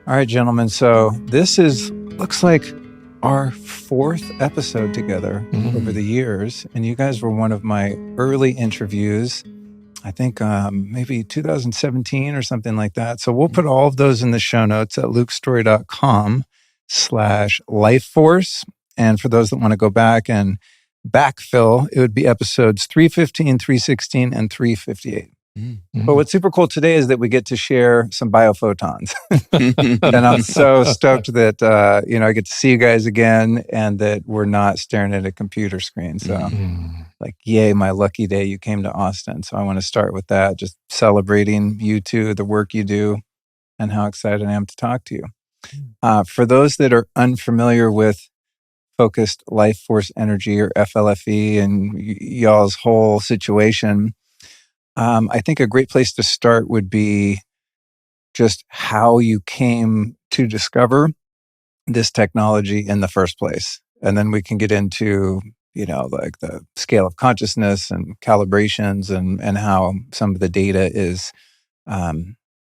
All right, gentlemen. So this looks like our fourth episode together over the years. And you guys were one of my early interviews, I think maybe 2017 or something like that. So we'll put all of those in the show notes at lukestorey.com/lifeforce. And for those that want to go back and backfill, it would be episodes 315, 316, and 358. But what's super cool today is that we get to share some biophotons. And I'm so stoked that, I get to see you guys again and that we're not staring at a computer screen. So yay, my lucky day you came to Austin. So I want to start with that, just celebrating you two, the work you do, and how excited I am to talk to you. For those that are unfamiliar with Focused Life Force Energy or FLFE and y'all's whole situation, I think a great place to start would be just how you came to discover this technology in the first place. And then we can get into, like the scale of consciousness and calibrations and how some of the data is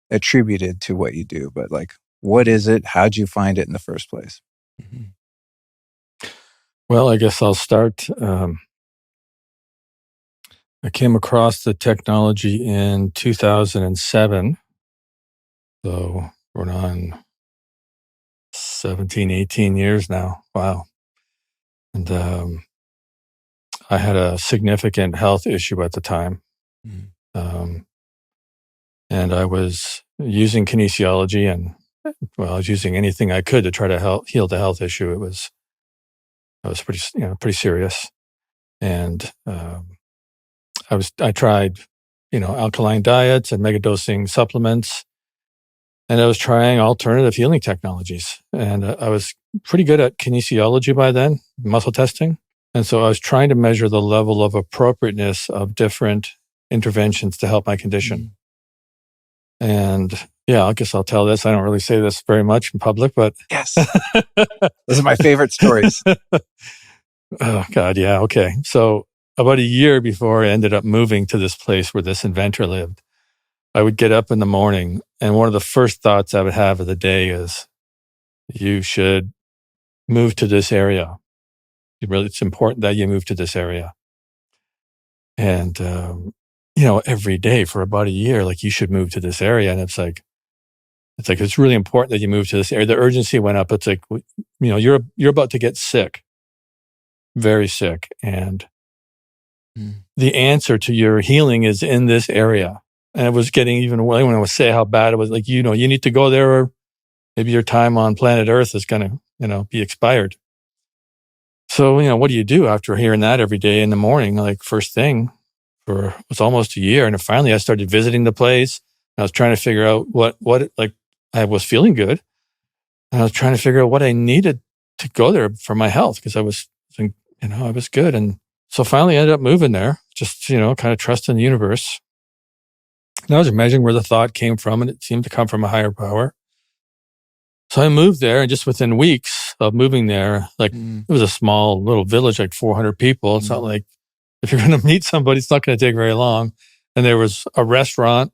attributed to what you do. But what is it? How'd you find it in the first place? Well, I guess I'll start. I came across the technology in 2007. So we're on 17, 18 years now. Wow. And I had a significant health issue at the time. And I was using kinesiology and, I was using anything I could to try to heal the health issue. It was pretty serious. And I tried, alkaline diets and megadosing supplements. And I was trying alternative healing technologies. And I was pretty good at kinesiology by then, muscle testing. And so I was trying to measure the level of appropriateness of different interventions to help my condition. And I guess I'll tell this. I don't really say this very much in public, but... Yes. Those are my favorite stories. Oh, God, yeah. Okay. So about a year before I ended up moving to this place where this inventor lived, I would get up in the morning, and one of the first thoughts I would have of the day is, you should move to this area. It's important that you move to this area. And, every day for about a year, you should move to this area. And it's really important that you move to this area. The urgency went up. It's you're about to get sick, very sick. And the answer to your healing is in this area. And it was getting even when I would say how bad it was, you need to go there, or maybe your time on planet Earth is going to, be expired. So, what do you do after hearing that every day in the morning, first thing? It was almost a year. And finally I started visiting the place. I was trying to figure out what I was feeling good. And I was trying to figure out what I needed to go there for my health, because I was good. And so finally I ended up moving there, just, kind of trusting the universe. And I was measuring where the thought came from, and it seemed to come from a higher power. So I moved there, and just within weeks of moving there, it was a small little village, 400 people. It's not like if you're going to meet somebody, it's not going to take very long. And there was a restaurant,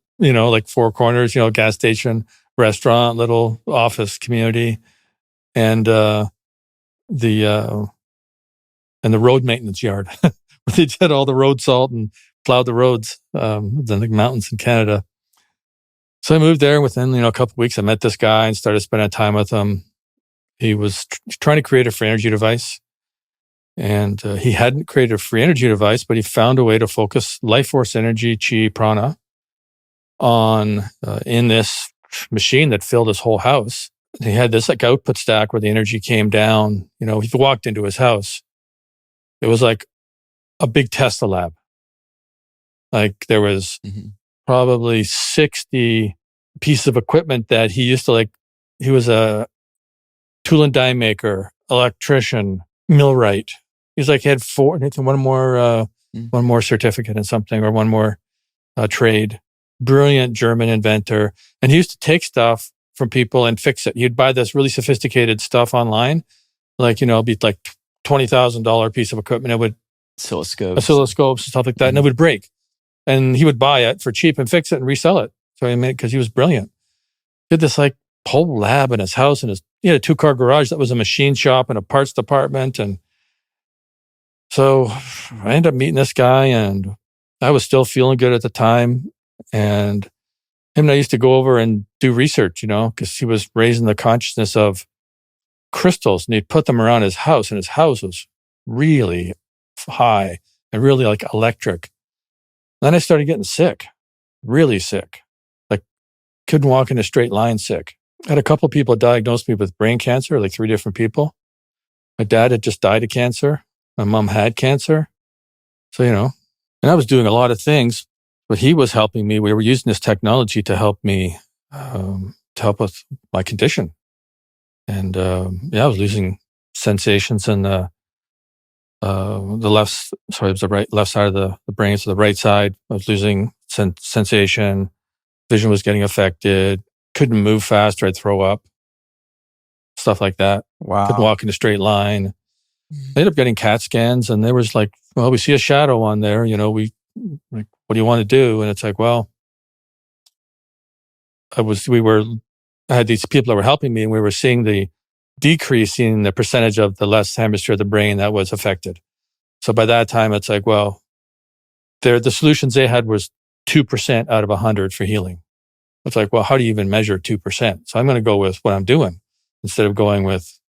four corners, gas station, restaurant, little office community, and the road maintenance yard where they did all the road salt and plowed the roads, the mountains in Canada. So I moved there, and within, a couple of weeks, I met this guy and started spending time with him. He was trying to create a free energy device, and he hadn't created a free energy device, but he found a way to focus life force energy, chi, prana, on in this machine that filled his whole house. He had this output stack where the energy came down. If you walked into his house, it was like a big Tesla lab. There was probably 60 pieces of equipment that he used to he was a tool and die maker, electrician, millwright. He's he had one more certificate in something, or one more trade. Brilliant German inventor. And he used to take stuff from people and fix it. He'd buy this really sophisticated stuff online, it'd be $20,000 piece of equipment. It would oscilloscopes, stuff like that, and it would break. And he would buy it for cheap and fix it and resell it. So he made, because he was brilliant. Did this whole lab in his house, and he had a 2-car garage that was a machine shop and a parts department. And so I ended up meeting this guy, and I was still feeling good at the time. And him and I used to go over and do research, because he was raising the consciousness of crystals, and he'd put them around his house, and his house was really high and really like electric. Then I started getting sick, really sick, like couldn't walk in a straight line sick. I had a couple of people diagnosed me with brain cancer, like 3 different people. My dad had just died of cancer. My mom had cancer. So, and I was doing a lot of things, but he was helping me. We were using this technology to help me, to help with my condition. And I was losing sensations in the left side of the brain, so the right side. I was losing sensation. Vision was getting affected. Couldn't move fast or I'd throw up. Stuff like that. Wow. Couldn't walk in a straight line. I ended up getting CAT scans, and there was like, well, we see a shadow on there. We like, what do you want to do? And it's like, well, I had these people that were helping me, and we were seeing the decrease in the percentage of the left hemisphere of the brain that was affected. So by that time, it's like, well, the solutions they had was 2% out of 100 for healing. It's like, well, how do you even measure 2%? So I'm going to go with what I'm doing instead of going with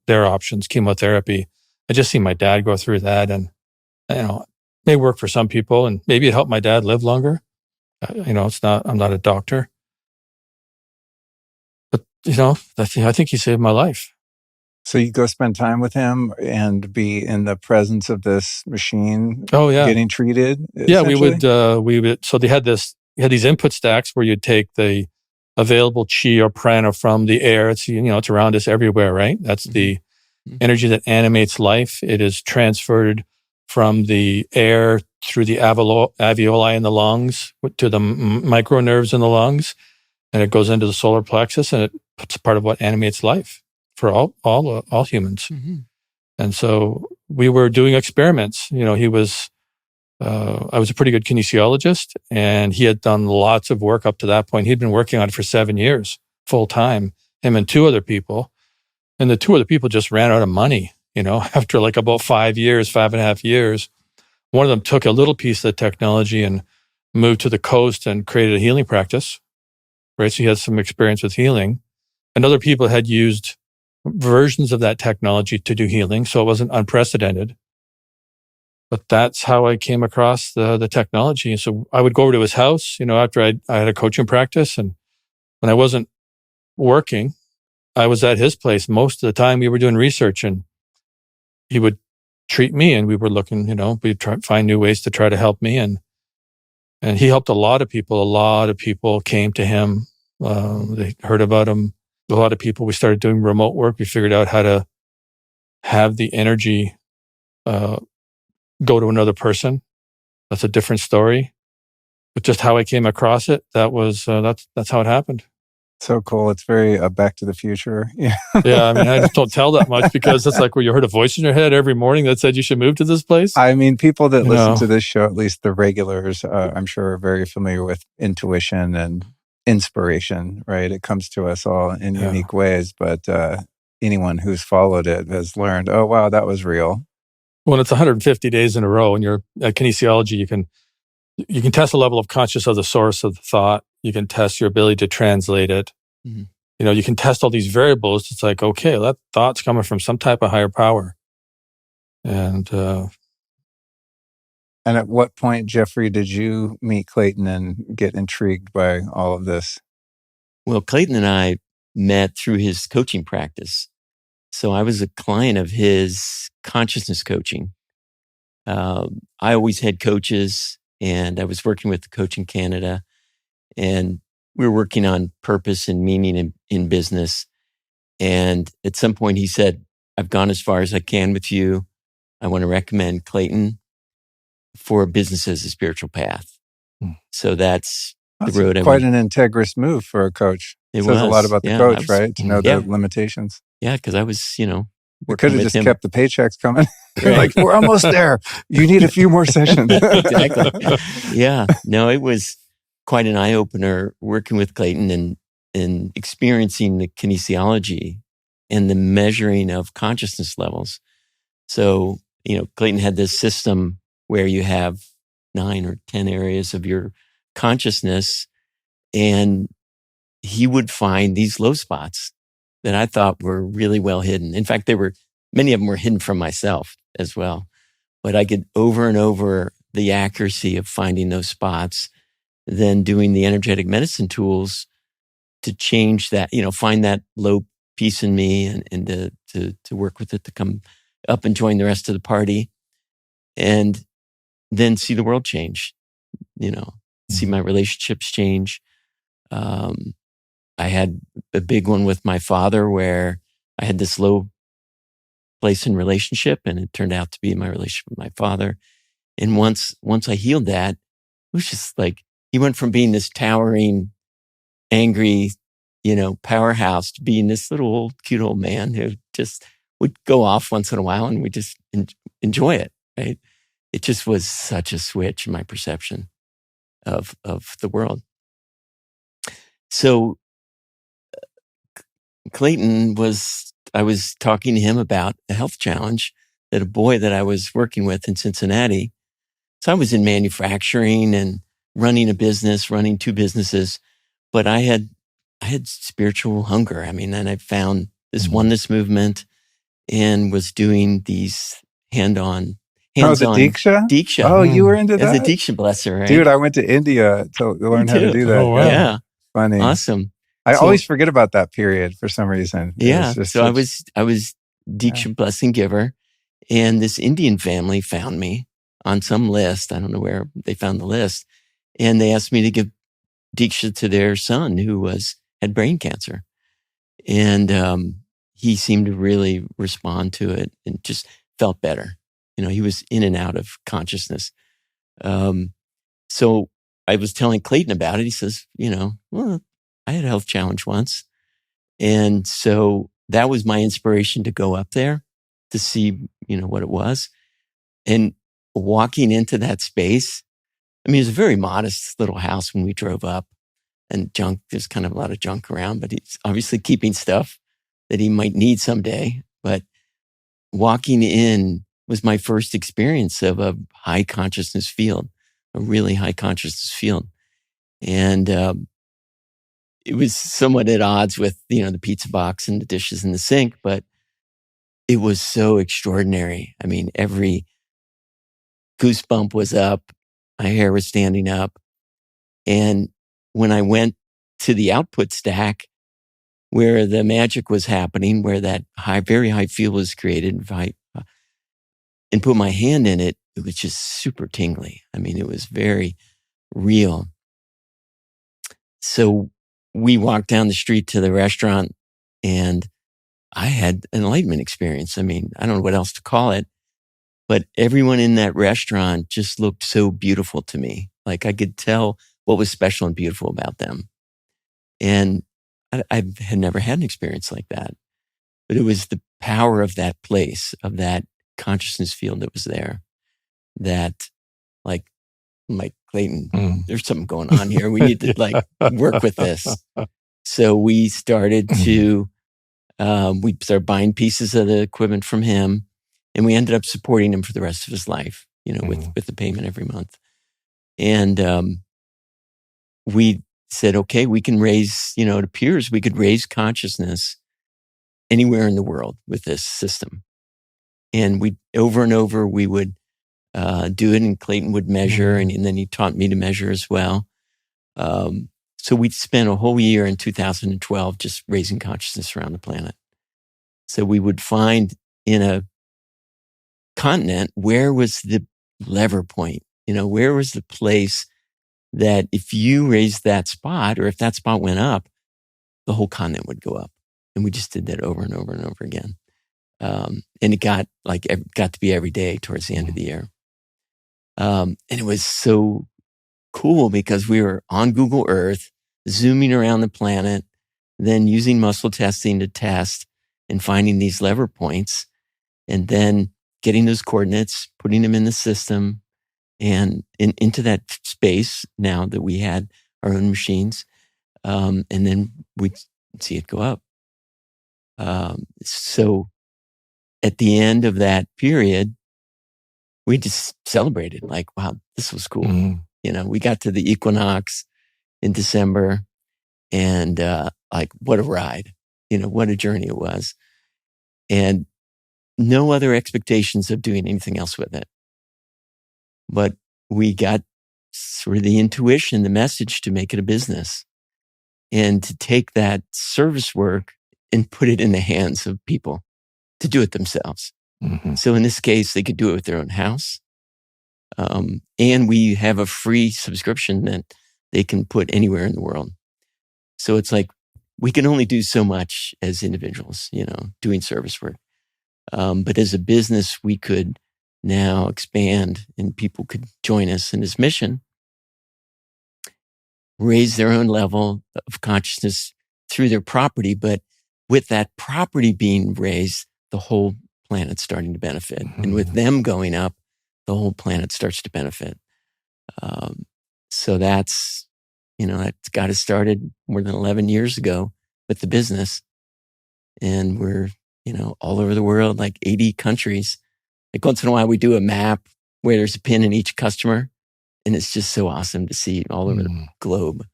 their options, chemotherapy. I just seen my dad go through that, and it may work for some people, and maybe it helped my dad live longer. I'm not a doctor, but I think he saved my life. So you go spend time with him and be in the presence of this machine. Oh yeah, getting treated. Yeah, we would. So they had these input stacks where you'd take the available chi or prana from the air. It's it's around us everywhere, right? That's the energy that animates life. It is transferred from the air through the alveoli in the lungs to the micro nerves in the lungs, and it goes into the solar plexus, and it's part of what animates life for all humans. Mm-hmm. And so we were doing experiments. I was a pretty good kinesiologist, and he had done lots of work up to that point. He'd been working on it for 7 years, full time, him and 2 other people. And the 2 other people just ran out of money, after like about 5.5 years. One of them took a little piece of the technology and moved to the coast and created a healing practice, right? So he had some experience with healing. And other people had used versions of that technology to do healing, so it wasn't unprecedented. But that's how I came across the technology. And so I would go over to his house, after I had a coaching practice. And when I wasn't working, I was at his place most of the time. We were doing research, and he would treat me, and we were looking, we'd try find new ways to try to help me. And he helped a lot of people. A lot of people came to him. They heard about him. A lot of people, we started doing remote work. We figured out how to have the energy go to another person. That's a different story. But just how I came across it, that's how it happened. So cool. It's very Back to the Future. Yeah. Yeah, I just don't tell that much, because it's like where you heard a voice in your head every morning that said you should move to this place. People that listen to this show, at least the regulars, I'm sure are very familiar with intuition and inspiration, right? It comes to us all in unique ways, but anyone who's followed it has learned, oh, wow, that was real. When it's 150 days in a row, and you're at kinesiology, you can test the level of consciousness of the source of the thought. You can test your ability to translate it. Mm-hmm. You can test all these variables. It's like, okay, that thought's coming from some type of higher power. And at what point, Jeffrey, did you meet Clayten and get intrigued by all of this? Well, Clayten and I met through his coaching practice. So I was a client of his consciousness coaching. I always had coaches, and I was working with the Coach in Canada, and we were working on purpose and meaning in business. And at some point he said, I've gone as far as I can with you. I want to recommend Clayten for business as a spiritual path. So that's the road. Quite an integrous move for a coach. It says a lot about the coach, right? To know the limitations. Yeah, because I was, we could have just kept the paychecks coming. Like, we're almost there. You need a few more sessions. Exactly. Yeah. No, it was quite an eye-opener working with Clayten. and experiencing the kinesiology and the measuring of consciousness levels. So, Clayten had this system where you have 9 or 10 areas of your consciousness, and he would find these low spots that I thought were really well hidden. In fact, many of them were hidden from myself as well. But I could over and over the accuracy of finding those spots, then doing the energetic medicine tools to change that, find that low piece in me and to work with it to come up and join the rest of the party, and then see the world change, see my relationships change. I had a big one with my father where I had this low place in relationship, and it turned out to be my relationship with my father. And once I healed that, it was just like, he went from being this towering, angry, powerhouse to being this little old, cute old man who just would go off once in a while, and we just enjoy it, right? It just was such a switch in my perception of the world. So Clayten I was talking to him about a health challenge that a boy that I was working with in Cincinnati. So I was in manufacturing and running a business, running 2 businesses, but I had spiritual hunger. And I found this oneness movement and was doing these hands-on Diksha. Oh, you were into that? As a Diksha blesser, right? Dude, I went to India to learn how to do that. Oh, wow. Yeah. Funny. Awesome. I always forget about that period for some reason. I was Diksha blessing giver, and this Indian family found me on some list. I don't know where they found the list, and they asked me to give Diksha to their son who had brain cancer, and he seemed to really respond to it and just felt better. He was in and out of consciousness. So I was telling Clayten about it. He says, well, I had a health challenge once. And so that was my inspiration to go up there to see, what it was. And walking into that space, it was a very modest little house when we drove up, and there's kind of a lot of junk around, but he's obviously keeping stuff that he might need someday. But walking in was my first experience of a high consciousness field, a really high consciousness field. And it was somewhat at odds with, the pizza box and the dishes in the sink, but it was so extraordinary. Every goosebump was up. My hair was standing up. And when I went to the output stack where the magic was happening, where that very high field was created, and put my hand in it, it was just super tingly. It was very real. So we walked down the street to the restaurant, and I had an enlightenment experience. I don't know what else to call it, but everyone in that restaurant just looked so beautiful to me. Like I could tell what was special and beautiful about them. And I had never had an experience like that, but it was the power of that place, of that consciousness field that was there, that like Clayten, there's something going on here. We need to work with this. So we started to, we started buying pieces of the equipment from him, and we ended up supporting him for the rest of his life, with the payment every month. And we said, okay, we can raise, it appears we could raise consciousness anywhere in the world with this system. And we, over and over, we would do it, and Clayten would measure, and then he taught me to measure as well. So we spent a whole year in 2012 just raising consciousness around the planet. So we would find in a continent, where was the lever point? Where was the place that if you raised that spot, or if that spot went up, the whole continent would go up. And we just did that over and over and over again. And it got to be every day towards the end of the year. And it was so cool because we were on Google Earth, zooming around the planet, then using muscle testing to test and finding these lever points, and then getting those coordinates, putting them in the system and into that space now that we had our own machines. and then we'd see it go up. So at the end of that period, we just celebrated like, wow, this was cool. We got to the equinox in December and like, what a ride, what a journey it was. And no other expectations of doing anything else with it. But we got sort of the intuition, the message to make it a business and to take that service work and put it in the hands of people to do it themselves. So in this case, they could do it with their own house. And we have a free subscription that they can put anywhere in the world. So it's like, we can only do so much as individuals, doing service work. But as a business, we could now expand and people could join us in this mission, raise their own level of consciousness through their property. But with that property being raised, the whole planet's starting to benefit. And with them going up, the whole planet starts to benefit. So that's, that's got us started more than 11 years ago with the business. And we're, all over the world, like 80 countries. Like once in a while we do a map where there's a pin in each customer. And it's just so awesome to see all over the globe.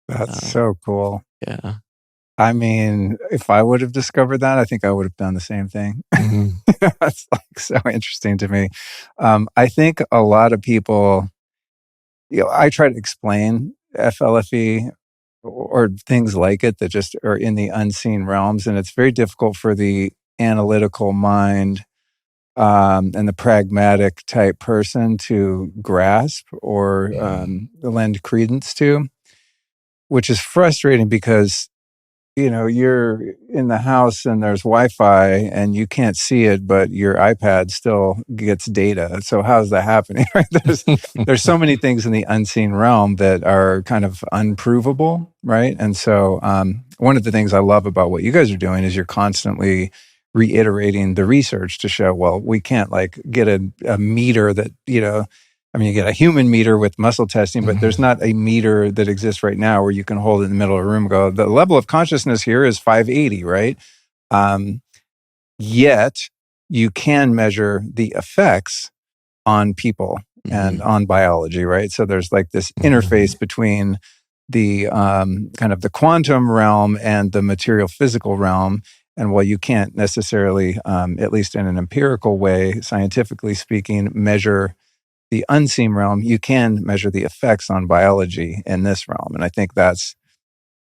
That's so cool. Yeah. I mean, if I would have discovered that, I think I would have done the same thing. That's like so interesting to me. I think a lot of people, I try to explain FLFE or things like it that just are in the unseen realms. And it's very difficult for the analytical mind and the pragmatic type person to grasp or lend credence to, which is frustrating because you're in the house and there's Wi-Fi and you can't see it, but your iPad still gets data. So how's that happening? There's so many things in the unseen realm that are kind of unprovable, right? And so one of the things I love about what you guys are doing is you're constantly reiterating the research to show, well, we can't like get a meter that, you get a human meter with muscle testing, but there's not a meter that exists right now where you can hold it in the middle of a room and go, the level of consciousness here is 580, right? Yet you can measure the effects on people and on biology, right? So there's like this interface between the kind of the quantum realm and the material physical realm. And while you can't necessarily, at least in an empirical way, scientifically speaking, measure the unseen realm, you can measure the effects on biology in this realm. And I think that's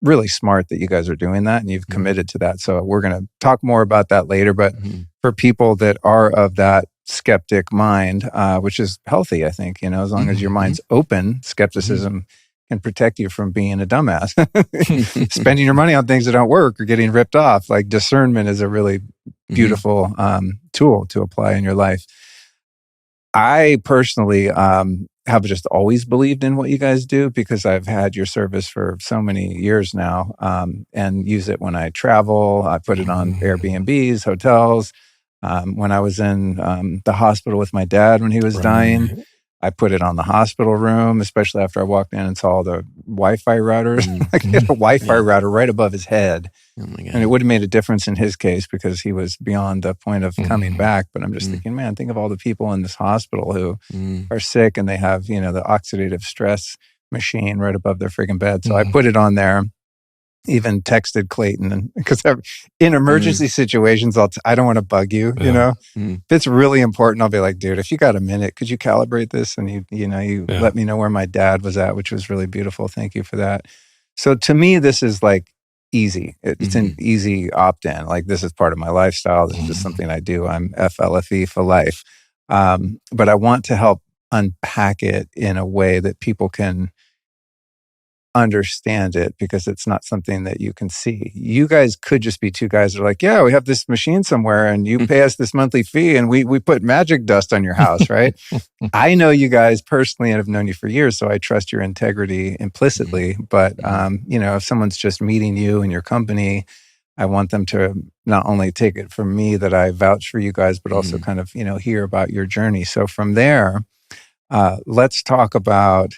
really smart that you guys are doing that and you've committed to that. So we're going to talk more about that later. But for people that are of that skeptic mind, which is healthy, I think, as long as your mind's open, skepticism can protect you from being a dumbass. Spending your money on things that don't work or getting ripped off. Like discernment is a really beautiful tool to apply in your life. I personally have just always believed in what you guys do because I've had your service for so many years now and use it when I travel. I put it on Airbnbs, hotels. When I was in the hospital with my dad when he was dying, I put it on the hospital room, especially after I walked in and saw the Wi-Fi routers. I had a Wi-Fi router right above his head. Oh my God. And it would have made a difference in his case because he was beyond the point of coming back. But I'm just thinking, man, think of all the people in this hospital who are sick and they have, the oxidative stress machine right above their friggin' bed. So I put it on there. Even texted Clayten, and because in emergency situations, I don't want to bug you. If it's really important, I'll be like, dude, if you got a minute, could you calibrate this? And you let me know where my dad was at, which was really beautiful. Thank you for that. So to me, this is like easy. It's an easy opt-in. Like this is part of my lifestyle. This is just something I do. I'm FLFE for life. But I want to help unpack it in a way that people can understand it because it's not something that you can see. You guys could just be two guys that are like, yeah, we have this machine somewhere and you pay us this monthly fee and we put magic dust on your house, right? I know you guys personally and have known you for years, so I trust your integrity implicitly. But, if someone's just meeting you and your company, I want them to not only take it from me that I vouch for you guys, but also kind of, hear about your journey. So from there, let's talk about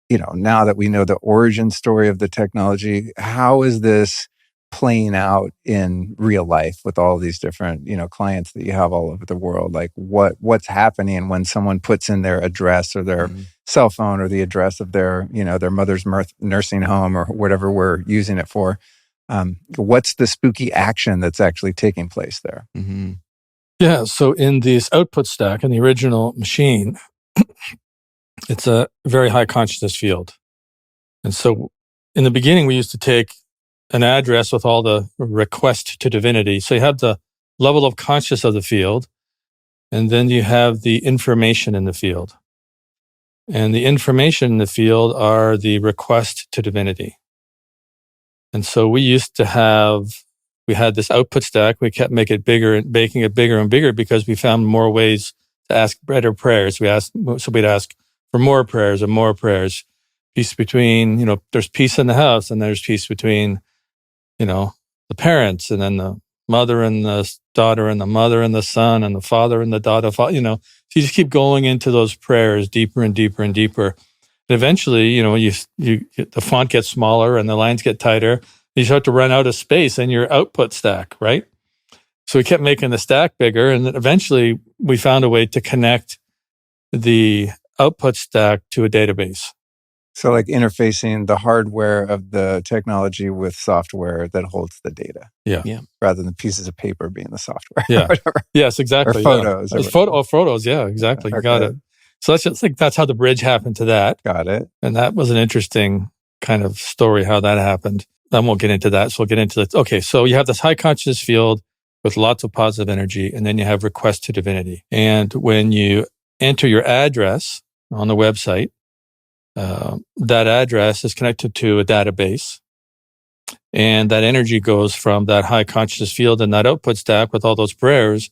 now that we know the origin story of the technology, how is this playing out in real life with all these different, clients that you have all over the world? Like what's happening when someone puts in their address or their cell phone or the address of their, their mother's nursing home or whatever we're using it for? What's the spooky action that's actually taking place there? Mm-hmm. Yeah. So in this output stack, in the original machine, it's a very high consciousness field. And so in the beginning, we used to take an address with all the request to divinity. So you have the level of consciousness of the field, and then you have the information in the field. And the information in the field are the request to divinity. And so we had this output stack. We kept making it bigger and bigger because we found more ways to ask better prayers. We'd ask for more prayers and more prayers. Peace between, there's peace in the house, and there's peace between, the parents, and then the mother and the daughter, and the mother and the son, and the father and the daughter. So you just keep going into those prayers deeper and deeper and deeper. And eventually, the font gets smaller and the lines get tighter. You start to run out of space in your output stack, right? So we kept making the stack bigger, and then eventually we found a way to connect the output stack to a database. So like interfacing the hardware of the technology with software that holds the data. Yeah. Rather than pieces of paper being the software. Yeah. Or whatever. Yes, exactly. Or photos. Yeah. Photos. Yeah, exactly. You got it. So that's how the bridge happened to that. Got it. And that was an interesting kind of story, how that happened. I won't get into that. So we'll get into it. Okay. So you have this high consciousness field with lots of positive energy, and then you have request to divinity. And when you enter your address on the website, that address is connected to a database, and that energy goes from that high consciousness field and that output stack with all those prayers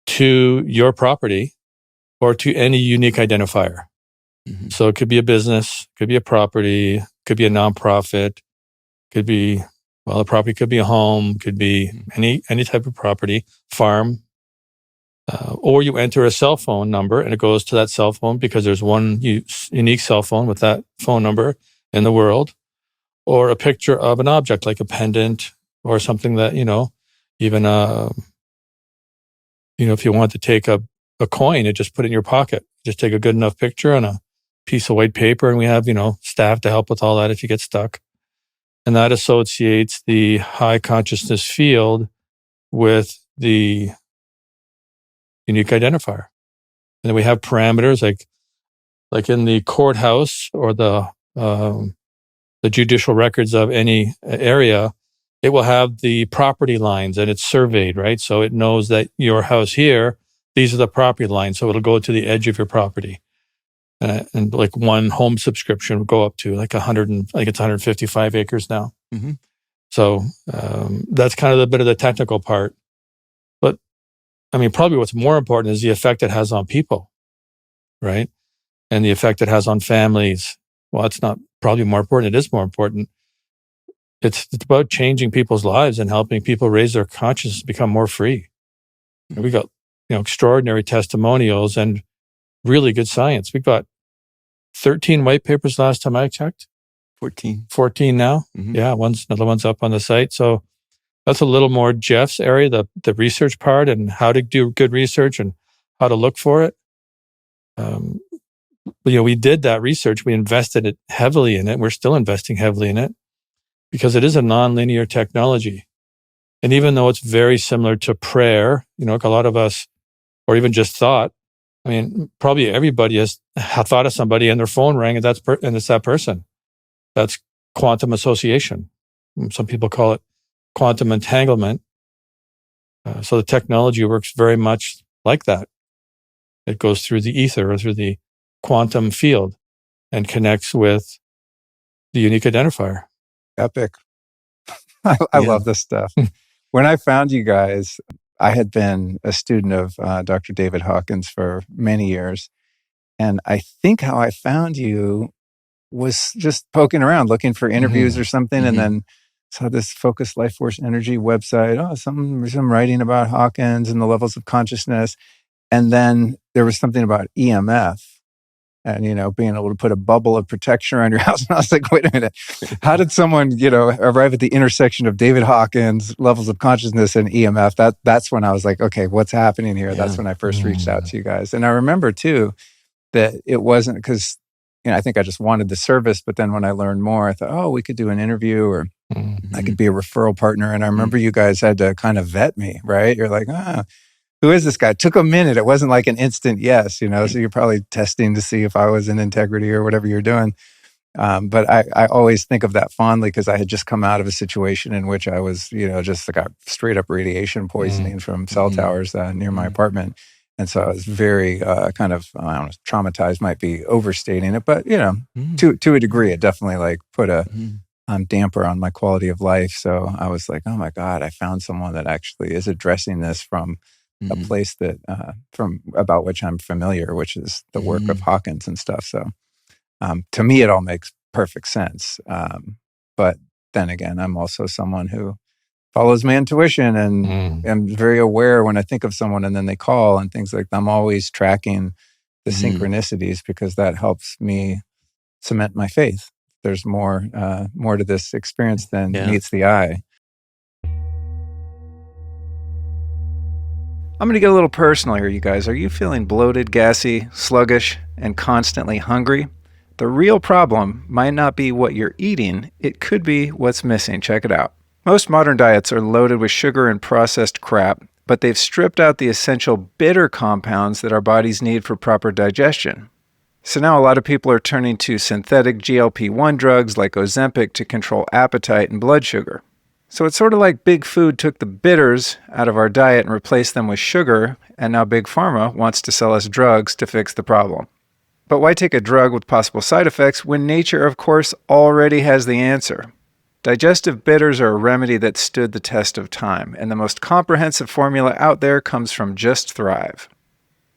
to your property or to any unique identifier. Mm-hmm. So it could be a business, could be a property, could be a nonprofit, could be, a property could be a home, could be any type of property, farm. Or you enter a cell phone number and it goes to that cell phone because there's one unique cell phone with that phone number in the world, or a picture of an object like a pendant or something that, even, if you want to take a coin and just put it in your pocket, just take a good enough picture on a piece of white paper, and we have, staff to help with all that if you get stuck. And that associates the high consciousness field with the unique identifier. And then we have parameters like in the courthouse or the judicial records of any area, it will have the property lines and it's surveyed, right? So it knows that your house here, these are the property lines. So it'll go to the edge of your property. And like one home subscription will go up to like 155 acres now. Mm-hmm. So that's kind of a bit of the technical part. But probably what's more important is the effect it has on people, right? And the effect it has on families. Well, it's not probably more important. It is more important. It's about changing people's lives and helping people raise their consciousness, become more free. And we got, extraordinary testimonials and really good science. We've got 13 white papers last time I checked. 14 now. Mm-hmm. Yeah, another one's up on the site. So that's a little more Jeff's area, the research part and how to do good research and how to look for it. We did that research. We invested it heavily in it. We're still investing heavily in it because it is a nonlinear technology. And even though it's very similar to prayer, like a lot of us, or even just thought, probably everybody has thought of somebody and their phone rang and it's that person. That's quantum association. Some people call it quantum entanglement. So the technology works very much like that. It goes through the ether or through the quantum field and connects with the unique identifier. Epic. I love this stuff. When I found you guys, I had been a student of Dr. David Hawkins for many years. And I think how I found you was just poking around, looking for interviews or something. Mm-hmm. And then saw this Focus Life Force Energy website. Oh, some writing about Hawkins and the levels of consciousness. And then there was something about EMF. and, being able to put a bubble of protection around your house. And I was like, wait a minute, how did someone, arrive at the intersection of David Hawkins, levels of consciousness, and EMF? That's when I was like, okay, what's happening here? Yeah. That's when I first reached out to you guys. And I remember too, that it wasn't because, I think I just wanted the service. But then when I learned more, I thought, oh, we could do an interview, or I could be a referral partner. And I remember you guys had to kind of vet me, right? You're like, who is this guy? It took a minute. It wasn't like an instant yes, so you're probably testing to see if I was in integrity or whatever you're doing. But I always think of that fondly because I had just come out of a situation in which I was, just got straight up radiation poisoning from cell towers near my apartment. And so I was very kind of, I don't know, traumatized might be overstating it, but, to a degree, it definitely like put a damper on my quality of life. So I was like, oh my God, I found someone that actually is addressing this from a place that from about which I'm familiar, which is the work of Hawkins and stuff. So to me, it all makes perfect sense. But then again, I'm also someone who follows my intuition and am very aware when I think of someone and then they call and things like that. I'm always tracking the synchronicities because that helps me cement my faith. There's more to this experience than meets the eye. I'm going to get a little personal here, you guys. Are you feeling bloated, gassy, sluggish, and constantly hungry? The real problem might not be what you're eating. It could be what's missing. Check it out. Most modern diets are loaded with sugar and processed crap, but they've stripped out the essential bitter compounds that our bodies need for proper digestion. So now a lot of people are turning to synthetic GLP-1 drugs like Ozempic to control appetite and blood sugar. So it's sort of like Big Food took the bitters out of our diet and replaced them with sugar, and now Big Pharma wants to sell us drugs to fix the problem. But why take a drug with possible side effects when nature, of course, already has the answer? Digestive bitters are a remedy that stood the test of time, and the most comprehensive formula out there comes from Just Thrive.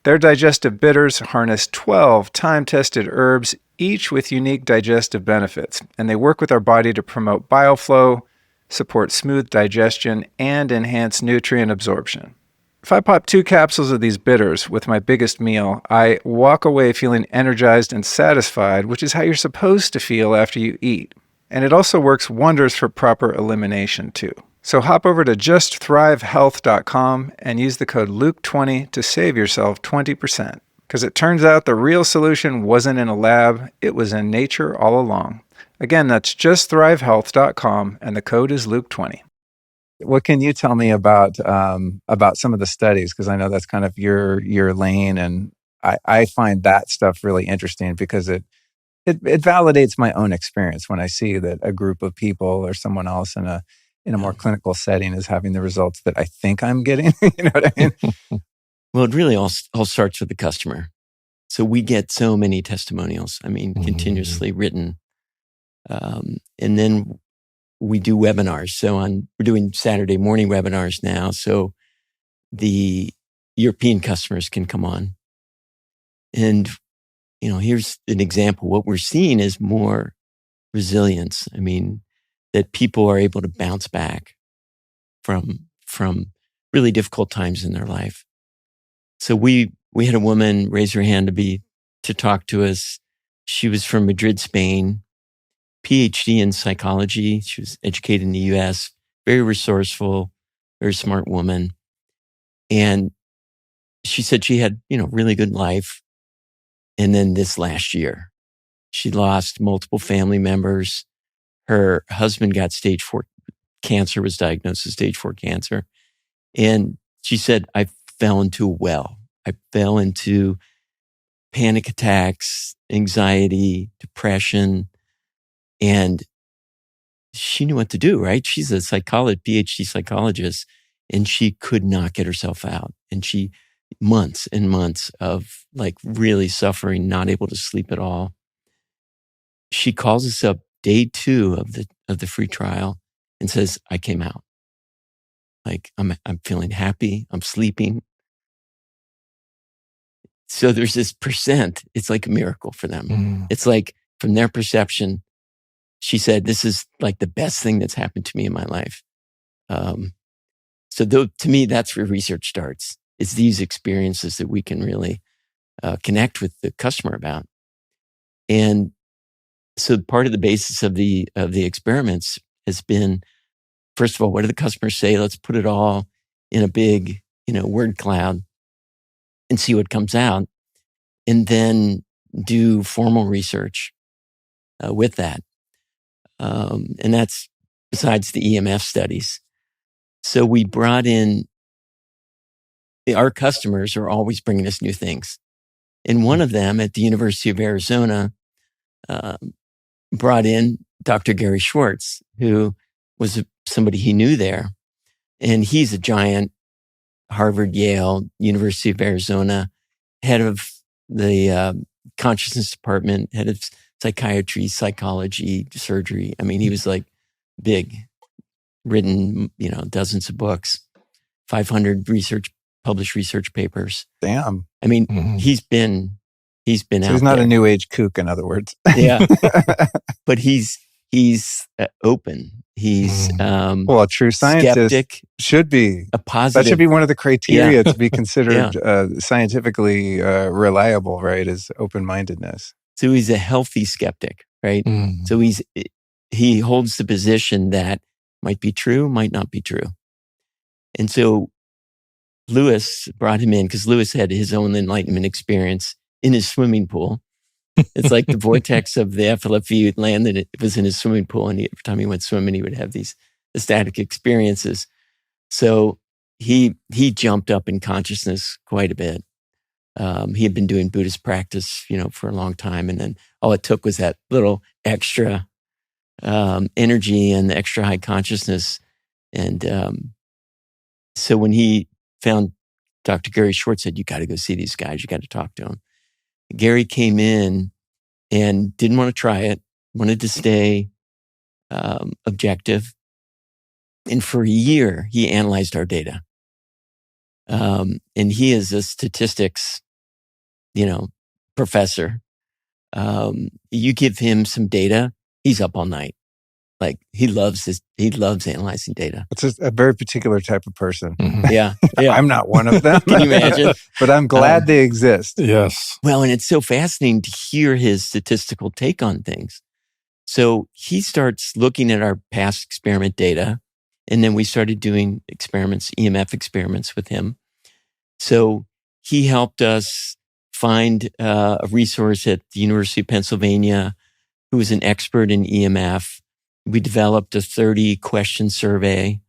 Their digestive bitters harness 12 time-tested herbs, each with unique digestive benefits, and they work with our body to promote bile flow, support smooth digestion, and enhance nutrient absorption. If I pop 2 capsules of these bitters with my biggest meal, I walk away feeling energized and satisfied, which is how you're supposed to feel after you eat. And it also works wonders for proper elimination too. So hop over to justthrivehealth.com and use the code Luke20 to save yourself 20%. Because it turns out the real solution wasn't in a lab, it was in nature all along. Again, that's justthrivehealth.com and the code is Luke20. What can you tell me about some of the studies? Because I know that's kind of your lane, and I find that stuff really interesting because it validates my own experience when I see that a group of people or someone else in a more clinical setting is having the results that I think I'm getting. You know what I mean? Well, it really all starts with the customer. So we get so many testimonials. I mean, continuously written. And then we do webinars. So we're doing Saturday morning webinars now. So the European customers can come on. And, here's an example. What we're seeing is more resilience. I mean, that people are able to bounce back from really difficult times in their life. So we had a woman raise her hand to talk to us. She was from Madrid, Spain, PhD in psychology. She was educated in the US, very resourceful, very smart woman. And she said she had, really good life. And then this last year, she lost multiple family members. Her husband got stage 4 cancer, was diagnosed with stage 4 cancer. And she said, I fell into a well. I fell into panic attacks, anxiety, depression. And she knew what to do, right? She's a PhD psychologist, and she could not get herself out. And months and months of really suffering, not able to sleep at all. She calls us up day 2 of the free trial and says, I came out. I'm feeling happy. I'm sleeping. So there's this percent. It's like a miracle for them. It's like from their perception, she said, this is like the best thing that's happened to me in my life. To me, that's where research starts. It's these experiences that we can really connect with the customer about. And so part of the basis of the experiments has been, first of all, what do the customers say? Let's put it all in a big, word cloud and see what comes out. And then do formal research with that. And that's besides the EMF studies. So we brought in, our customers are always bringing us new things. And one of them at the University of Arizona brought in Dr. Gary Schwartz, who was somebody he knew there. And he's a giant Harvard, Yale, University of Arizona, head of the consciousness department, head of psychiatry, psychology, surgery. I mean, he was like big, written, dozens of books, 500 published research papers. Damn. I mean, he's been so out he's not there. a new age kook, in other words. Yeah. But he's open. He's well, a true scientist skeptic, should be a positive. That should be one of the criteria to be considered Yeah. Scientifically reliable, right? Is open-mindedness. So he's a healthy skeptic, right? So he holds the position that might be true, might not be true. And so Lewis brought him in because Lewis had his own enlightenment experience in his swimming pool. It's like the vortex of the FLFE land, and it was in his swimming pool. And every time he went swimming, he would have these ecstatic experiences. So he jumped up in consciousness quite a bit. He had been doing Buddhist practice, for a long time. And then all it took was that little extra energy and the extra high consciousness. And so when he found Dr. Gary Schwartz, said, you got to go see these guys. You got to talk to them. Gary came in and didn't want to try it, wanted to stay objective. And for a year, he analyzed our data. And he is a statistics, professor. You give him some data, he's up all night. Like he loves analyzing data. It's just a very particular type of person. Yeah. I'm not one of them. Can you imagine? But I'm glad they exist. Yes. Well, and it's so fascinating to hear his statistical take on things. So he starts looking at our past experiment data, and then we started doing experiments, EMF experiments with him. So he helped us find a resource at the University of Pennsylvania who was an expert in EMF. We developed a 30-question survey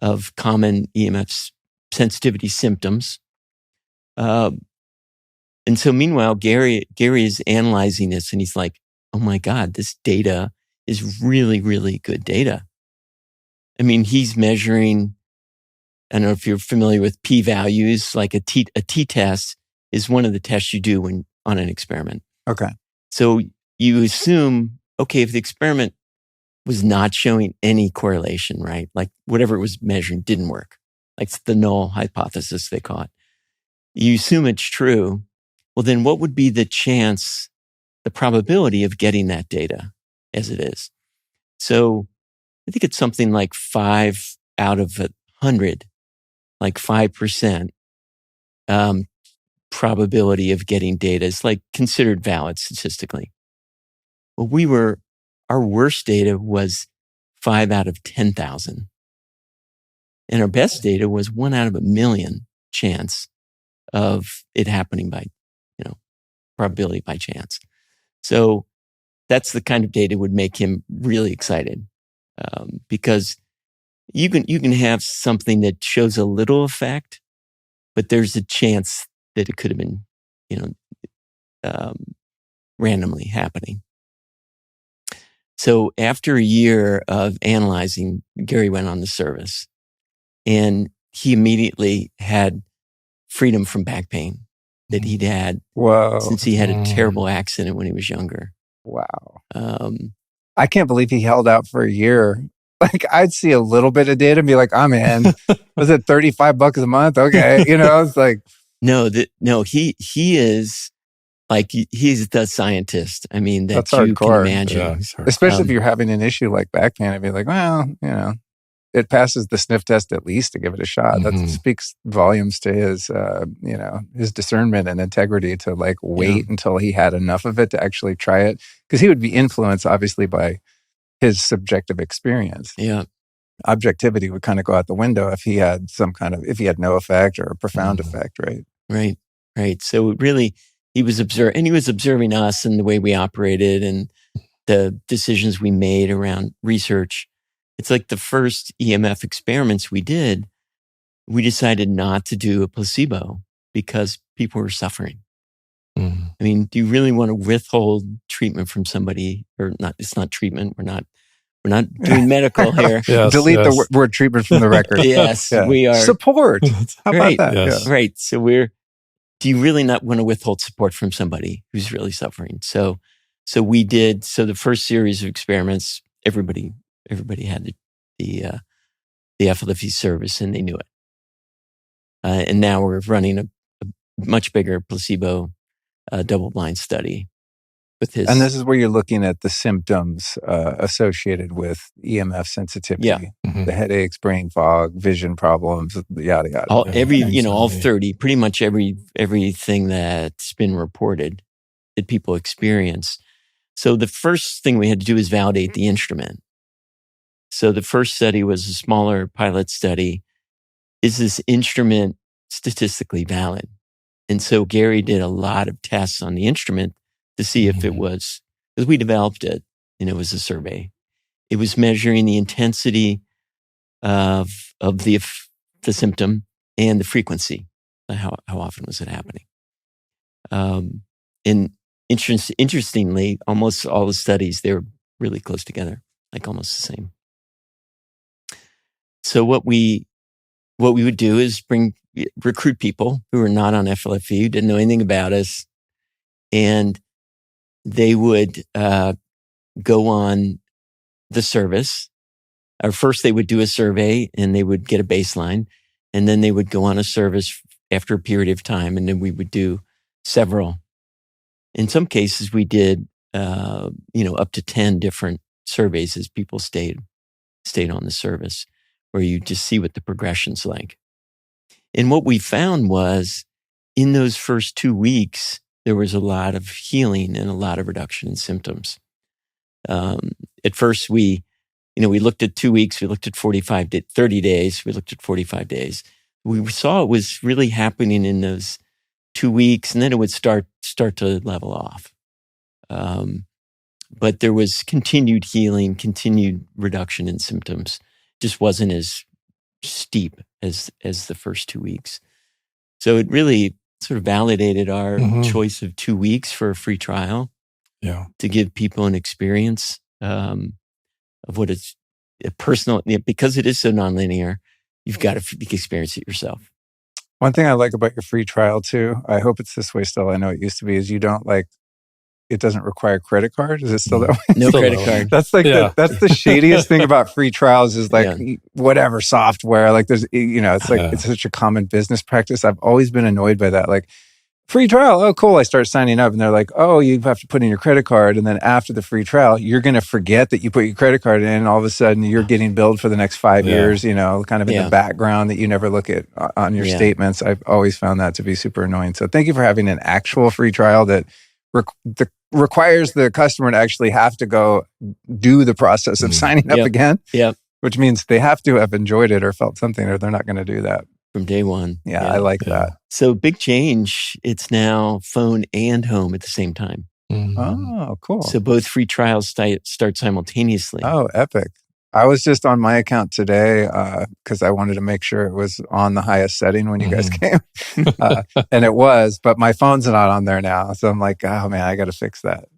of common EMF sensitivity symptoms. And so meanwhile, Gary is analyzing this, and he's like, oh my God, this data is really, really good data. I mean, he's measuring, I don't know if you're familiar with p-values, like a t-test is one of the tests you do on an experiment. Okay. So you assume, okay, if the experiment was not showing any correlation, right? Like whatever it was measuring didn't work. Like the null hypothesis, they call it. You assume it's true. Well, then what would be the chance, the probability of getting that data as it is? So I think it's something like 5 out of 100, like 5% probability of getting data is like considered valid statistically. Well, our worst data was 5 out of 10,000. And our best data was 1 out of 1 million chance of it happening by, probability by chance. So that's the kind of data would make him really excited. Because you can have something that shows a little effect, but there's a chance that it could have been, randomly happening. So after a year of analyzing, Gary went on the service, and he immediately had freedom from back pain that he'd had since he had a terrible accident when he was younger. Wow. I can't believe he held out for a year. Like I'd see a little bit of data and be like, I'm in. Was it $35 a month? Okay. It's like. No, he is like, he's the scientist. I mean, that's you hardcore. can imagine. Yeah, especially if you're having an issue like back pain, I'd be like, well, it passes the sniff test at least to give it a shot. That speaks volumes to his, his discernment and integrity to like wait until he had enough of it to actually try it. Because he would be influenced, obviously, by his subjective experience. Yeah. Objectivity would kind of go out the window if he had if he had no effect or a profound effect, right? Right. So really, he was observing us and the way we operated and the decisions we made around research. It's like the first EMF experiments we did, we decided not to do a placebo because people were suffering. I mean, do you really want to withhold treatment from somebody or not? It's not treatment. We're not doing medical here. Delete the word treatment from the record. Yes, we are. Support. How about that? Yes. Right. So do you really not want to withhold support from somebody who's really suffering? So we did. So the first series of experiments, everybody had the FLFE service and they knew it. And now we're running a much bigger placebo double-blind study with his. And this is where you're looking at the symptoms associated with EMF sensitivity. Yeah. The headaches, brain fog, vision problems, yada yada. All 30, pretty much everything that's been reported that people experience. So the first thing we had to do is validate the instrument. So the first study was a smaller pilot study. Is this instrument statistically valid? And so Gary did a lot of tests on the instrument to see if it was, because we developed it, and it was a survey. It was measuring the intensity of the symptom and the frequency. How often was it happening? And interestingly, almost all the studies, they were really close together, like almost the same. So what we would do is recruit people who were not on FLFE, who didn't know anything about us, and they would go on the service. Or first they would do a survey and they would get a baseline, and then they would go on a service after a period of time, and then we would do several. In some cases, we did up to 10 different surveys as people stayed on the service, where you just see what the progression's like. And what we found was in those first 2 weeks, there was a lot of healing and a lot of reduction in symptoms. At first, we looked at 2 weeks, we looked at 30 days, we looked at 45 days. We saw it was really happening in those 2 weeks, and then it would start to level off. But there was continued healing, continued reduction in symptoms. Just wasn't as steep as the first 2 weeks. So it really sort of validated our choice of 2 weeks for a free trial. Yeah. To give people an experience of what it's a personal, because it is so nonlinear, you've got to experience it yourself. One thing I like about your free trial too, I hope it's this way still, I know it used to be, is you don't it doesn't require credit card. Is it still that way? No credit card. That's that's the shadiest thing about free trials is whatever software, there's, it's such a common business practice. I've always been annoyed by that. Free trial. Oh, cool. I start signing up and they're like, oh, you have to put in your credit card. And then after the free trial, you're going to forget that you put your credit card in. And all of a sudden you're getting billed for the next 5 years, kind of in the background that you never look at on your statements. I've always found that to be super annoying. So thank you for having an actual free trial that requires the customer to actually have to go do the process of signing up again. Yep. Which means they have to have enjoyed it or felt something, or they're not going to do that. From day one. Yeah, I like that. So big change. It's now phone and home at the same time. Oh, cool. So both free trials start simultaneously. Oh, epic. I was just on my account today because I wanted to make sure it was on the highest setting when you guys came. And it was, but my phone's not on there now. So I'm like, oh man, I got to fix that.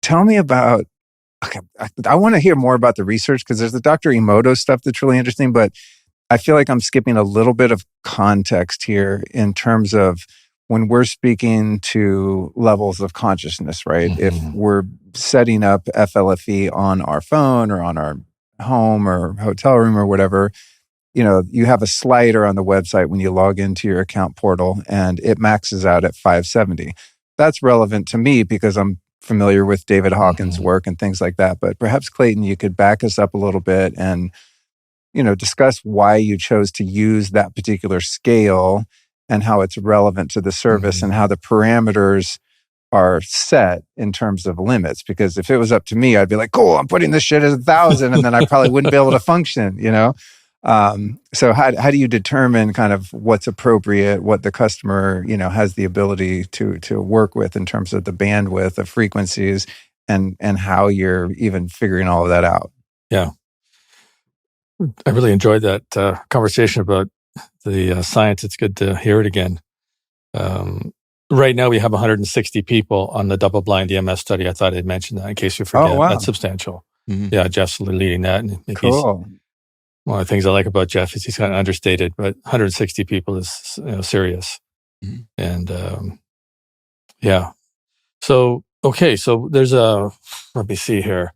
Tell me about, I want to hear more about the research because there's the Dr. Emoto stuff that's really interesting, but I feel like I'm skipping a little bit of context here in terms of when we're speaking to levels of consciousness, right? If we're setting up FLFE on our phone or on our home or hotel room or whatever, you have a slider on the website when you log into your account portal and it maxes out at 570. That's relevant to me because I'm familiar with David Hawkins' work and things like that. But perhaps, Clayten, you could back us up a little bit and, discuss why you chose to use that particular scale and how it's relevant to the service and how the parameters are set in terms of limits. Because if it was up to me, I'd be like, cool, I'm putting this shit as 1,000, and then I probably wouldn't be able to function, So how do you determine kind of what's appropriate, what the customer, has the ability to work with in terms of the bandwidth of frequencies and how you're even figuring all of that out? Yeah. I really enjoyed that conversation about the science. It's good to hear it again. Right now, we have 160 people on the double-blind EMF study. I thought I'd mention that in case you forget. Oh, wow. That's substantial. Yeah, Jeff's leading that. And Cool. One of the things I like about Jeff is he's kind of understated, but 160 people is serious. And yeah. So, okay. So there's let me see here.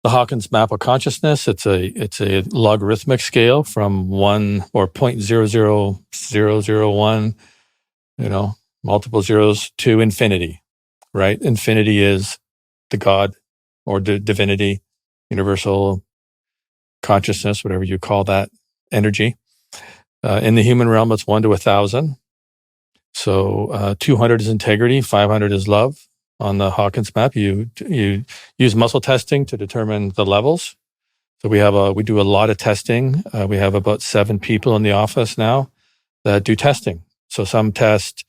The Hawkins map of consciousness. It's a logarithmic scale from 1 or 0.00001, multiple zeros to infinity, right? Infinity is the God or divinity, universal consciousness, whatever you call that energy. In the human realm, it's 1 to 1,000. So 200 is integrity, 500 is love. On the Hawkins map, you use muscle testing to determine the levels. So we do a lot of testing. We have about 7 people in the office now that do testing. So some test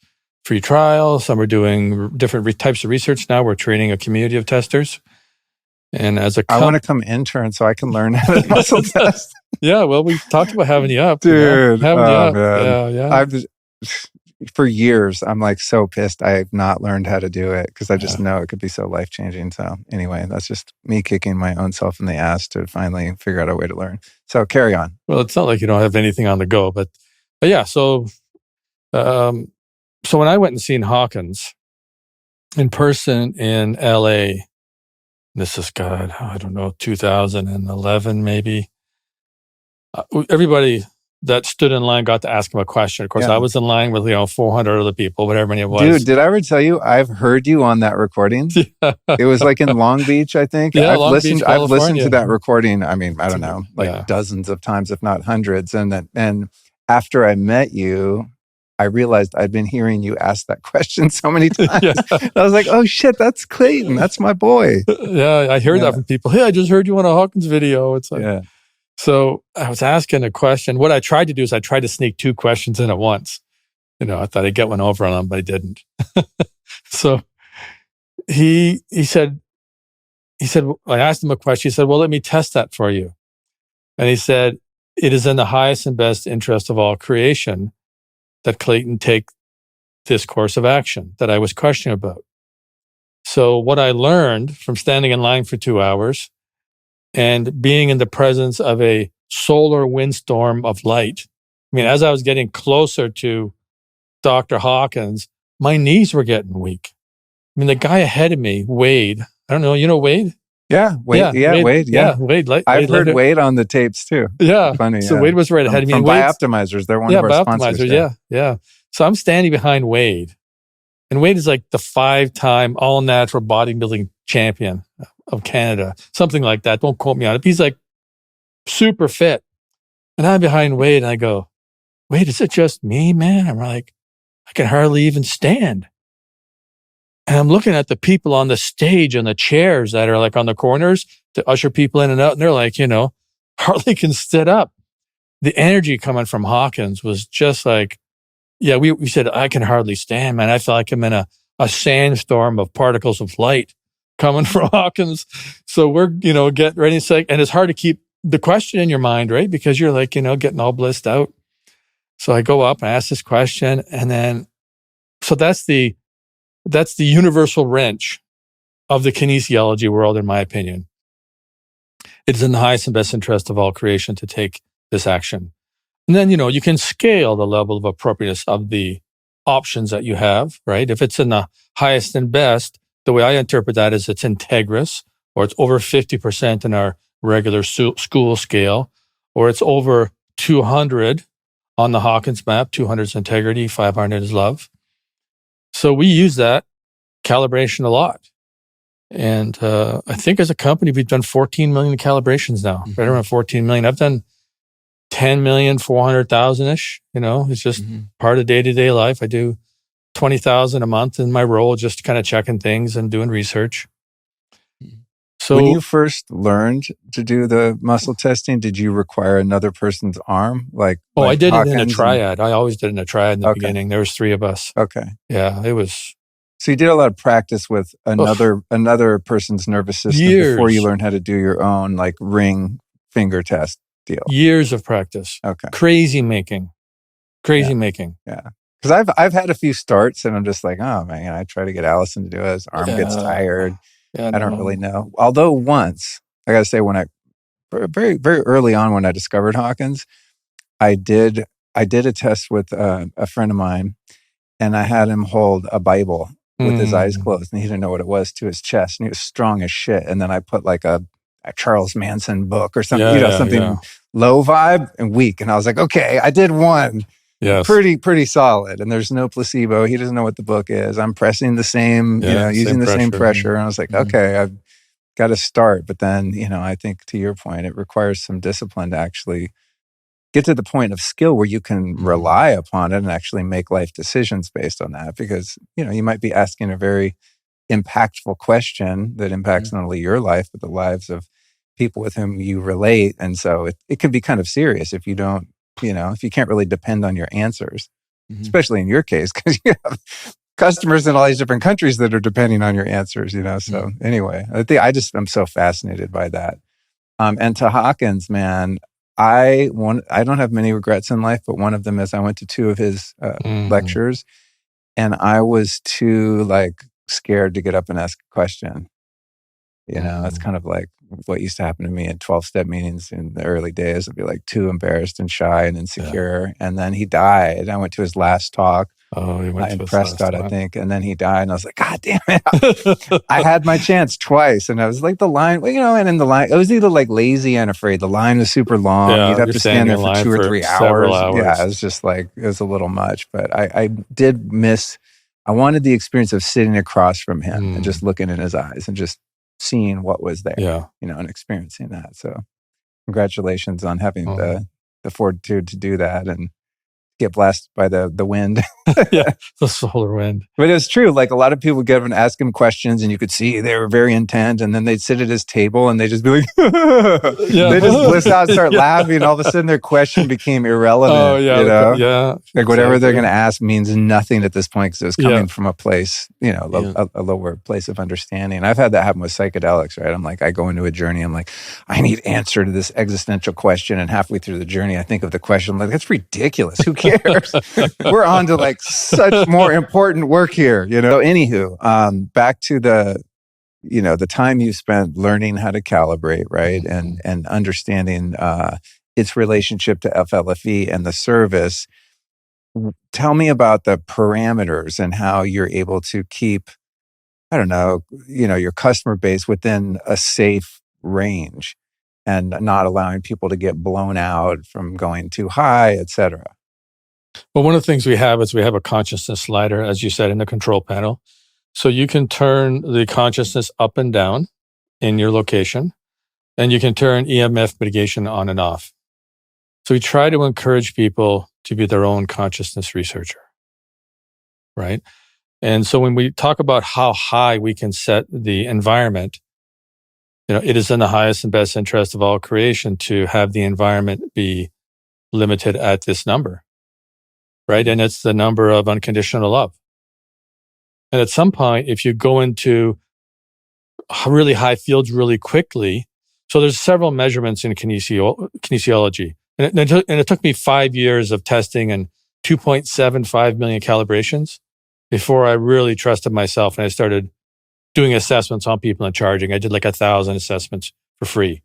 free trial, some are doing different types of research now. We're training a community of testers. And as I want to come intern so I can learn how to muscle test. Yeah, well, we talked about having you up. Dude. Having you up. Man. Yeah. For years, I'm like so pissed I have not learned how to do it because I just know it could be so life-changing. So anyway, that's just me kicking my own self in the ass to finally figure out a way to learn. So carry on. Well, it's not like you don't have anything on the go, but yeah. So when I went and seen Hawkins in person in LA, this is I don't know, 2011 maybe. Everybody that stood in line got to ask him a question. Of course, I was in line with 400 other people, whatever many it was. Dude, did I ever tell you I've heard you on that recording? Yeah. It was like in Long Beach, I think. Yeah, I've listened to that recording. I mean, I don't know, dozens of times, if not hundreds. And after I met you, I realized I'd been hearing you ask that question so many times. I was like, oh shit, that's Clayten. That's my boy. Yeah, I heard that from people. Hey, I just heard you on a Hawkins video. It's like, So I was asking a question. What I tried to do is I tried to sneak 2 questions in at once. I thought I'd get one over on him, but I didn't. So he said, I asked him a question. He said, well, let me test that for you. And he said, it is in the highest and best interest of all creation that Clayten take this course of action that I was questioning about. So what I learned from standing in line for 2 hours and being in the presence of a solar windstorm of light. I mean, as I was getting closer to Dr. Hawkins, my knees were getting weak. I mean, the guy ahead of me, Wade, I don't know, you know Wade? Yeah, Wade. Wade. I've heard Wade on the tapes too. Yeah. Funny. So Wade was right ahead of me. From Bioptimizers. They're one of our sponsors. Yeah. So I'm standing behind Wade. And Wade is like the 5-time all-natural bodybuilding champion of Canada. Something like that. Don't quote me on it. He's like super fit. And I'm behind Wade and I go, Wade, is it just me, man? I'm like, I can hardly even stand. And I'm looking at the people on the stage and the chairs that are like on the corners to usher people in and out. And they're like, hardly can sit up. The energy coming from Hawkins was just like, we said, I can hardly stand, man. I feel like I'm in a sandstorm of particles of light coming from Hawkins. So we're, getting ready. And it's hard to keep the question in your mind, right? Because you're like, getting all blissed out. So I go up and ask this question. And then, so that's the universal wrench of the kinesiology world, in my opinion. It is in the highest and best interest of all creation to take this action. And then, you can scale the level of appropriateness of the options that you have, right? If it's in the highest and best, the way I interpret that is it's integrous, or it's over 50% in our regular school scale, or it's over 200 on the Hawkins map. 200 is integrity, 500 is love. So we use that calibration a lot. And I think as a company, we've done 14 million calibrations now, right around 14 million. I've done 10 million, 400,000-ish. It's just part of day-to-day life. I do 20,000 a month in my role, just kind of checking things and doing research. So when you first learned to do the muscle testing, did you require another person's arm? I did it in a Hawkins triad. I always did it in a triad in the beginning. There was 3 of us. Okay. Yeah, it was. So you did a lot of practice with another person's nervous system before you learned how to do your own ring finger test deal. Years of practice. Okay. Crazy making. Yeah. Because I've had a few starts and I'm just like, oh man, I try to get Allison to do it. His arm gets tired. Yeah, I don't really know. Although once, I got to say, very, very early on when I discovered Hawkins, I did a test with a friend of mine, and I had him hold a Bible with his eyes closed, and he didn't know what it was, to his chest, and he was strong as shit. And then I put a Charles Manson book or something, something low vibe and weak. And I was like, okay, I did one. Yes. Pretty solid. And there's no placebo. He doesn't know what the book is. I'm pressing the same, using the same pressure. And I was like, okay, I've got to start. But then, I think to your point, it requires some discipline to actually get to the point of skill where you can rely upon it and actually make life decisions based on that. Because, you might be asking a very impactful question that impacts not only your life, but the lives of people with whom you relate. And so it can be kind of serious if you don't, if you can't really depend on your answers, especially in your case, because you have customers in all these different countries that are depending on your answers, So anyway, I'm so fascinated by that. And to Hawkins, man, I don't have many regrets in life, but one of them is I went to 2 of his lectures, and I was too scared to get up and ask a question. It's kind of like what used to happen to me at 12-step meetings in the early days. I'd be too embarrassed and shy and insecure. Yeah. And then he died. I went to his last talk. Oh, he went to in his Prescott, last I think. And then he died. And I was like, God damn it. I had my chance twice. And I was the line, and in the line, it was either lazy and afraid. The line was super long. Yeah, you'd have to stand there for 2 or 3 hours. Yeah, it was just it was a little much. But I did miss, I wanted the experience of sitting across from him and just looking in his eyes and just seeing what was there, and experiencing that. So congratulations on having the fortitude to do that and get blasted by the wind. Yeah, the solar wind. But it's true. A lot of people would get up and ask him questions, and you could see they were very intent. And then they'd sit at his table, and they'd just be like, they just bliss out and start laughing. And all of a sudden, their question became irrelevant. Oh yeah, yeah. Whatever they're going to ask means nothing at this point because it was coming from a place, a lower place of understanding. And I've had that happen with psychedelics. Right? I'm I go into a journey. I'm I need answer to this existential question, and halfway through the journey, I think of the question. I'm that's ridiculous. Who cares? We're on to such more important work here, So anywho, back to the time you spent learning how to calibrate, right? And understanding its relationship to FLFE and the service. Tell me about the parameters and how you're able to keep, your customer base within a safe range and not allowing people to get blown out from going too high, et cetera. Well, one of the things we have is we have a consciousness slider, as you said, in the control panel. So you can turn the consciousness up and down in your location, and you can turn EMF mitigation on and off. So we try to encourage people to be their own consciousness researcher, right? And so when we talk about how high we can set the environment, it is in the highest and best interest of all creation to have the environment be limited at this number. Right. And it's the number of unconditional love. And at some point, if you go into really high fields really quickly, so there's several measurements in kinesiology. And it took me 5 years of testing and 2.75 million calibrations before I really trusted myself. And I started doing assessments on people and charging. I did 1,000 assessments for free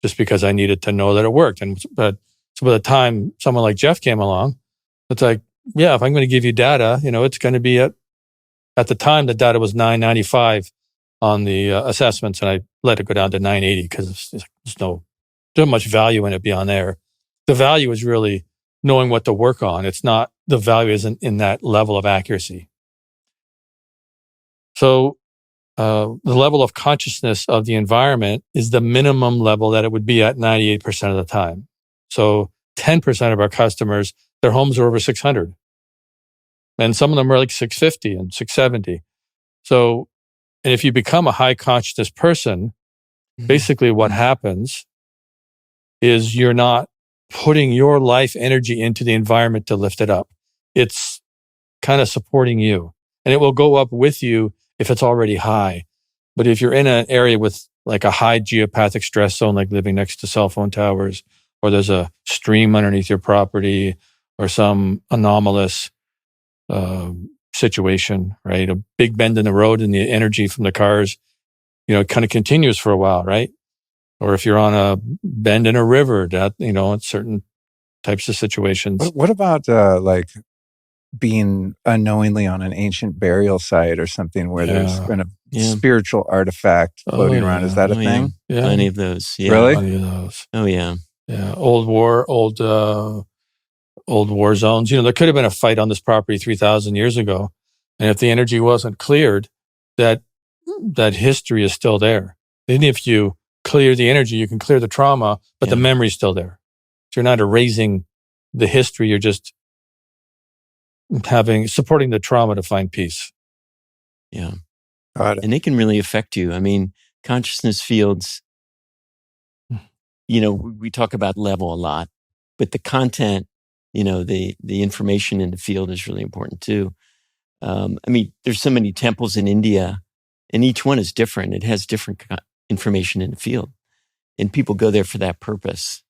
just because I needed to know that it worked. But so by the time someone like Jeff came along, it's if I'm going to give you data, it's going to be at the time the data was 995 on the assessments, and I let it go down to 980 because there's not much value in it beyond there. The value is really knowing what to work on. It's not, the value isn't in that level of accuracy. So the level of consciousness of the environment is the minimum level that it would be at 98% of the time. So 10% of our customers, their homes are over 600. And some of them are like 650 and 670. So, and if you become a high consciousness person, basically what happens is you're not putting your life energy into the environment to lift it up. It's kind of supporting you, and it will go up with you if it's already high. But if you're in an area with like a high geopathic stress zone, like living next to cell phone towers, or there's a stream underneath your property, or some anomalous situation, right? A big bend in the road and the energy from the cars, it kind of continues for a while, right? Or if you're on a bend in a river, that, in certain types of situations. What about like being unknowingly on an ancient burial site or something where there's been a spiritual artifact floating around? Is that a thing? Yeah. Plenty of those. Yeah. Really? Plenty of those. Oh, yeah. Yeah. Old war zones. There could have been a fight on this property 3,000 years ago. And if the energy wasn't cleared, that history is still there. Even if you clear the energy, you can clear the trauma, but the memory's still there. So you're not erasing the history. You're just supporting the trauma to find peace. Yeah. Got it. And they can really affect you. I mean, consciousness fields, we talk about level a lot, but the content, the information in the field is really important too. There's so many temples in India, and each one is different. It has different information in the field, and people go there for that purpose,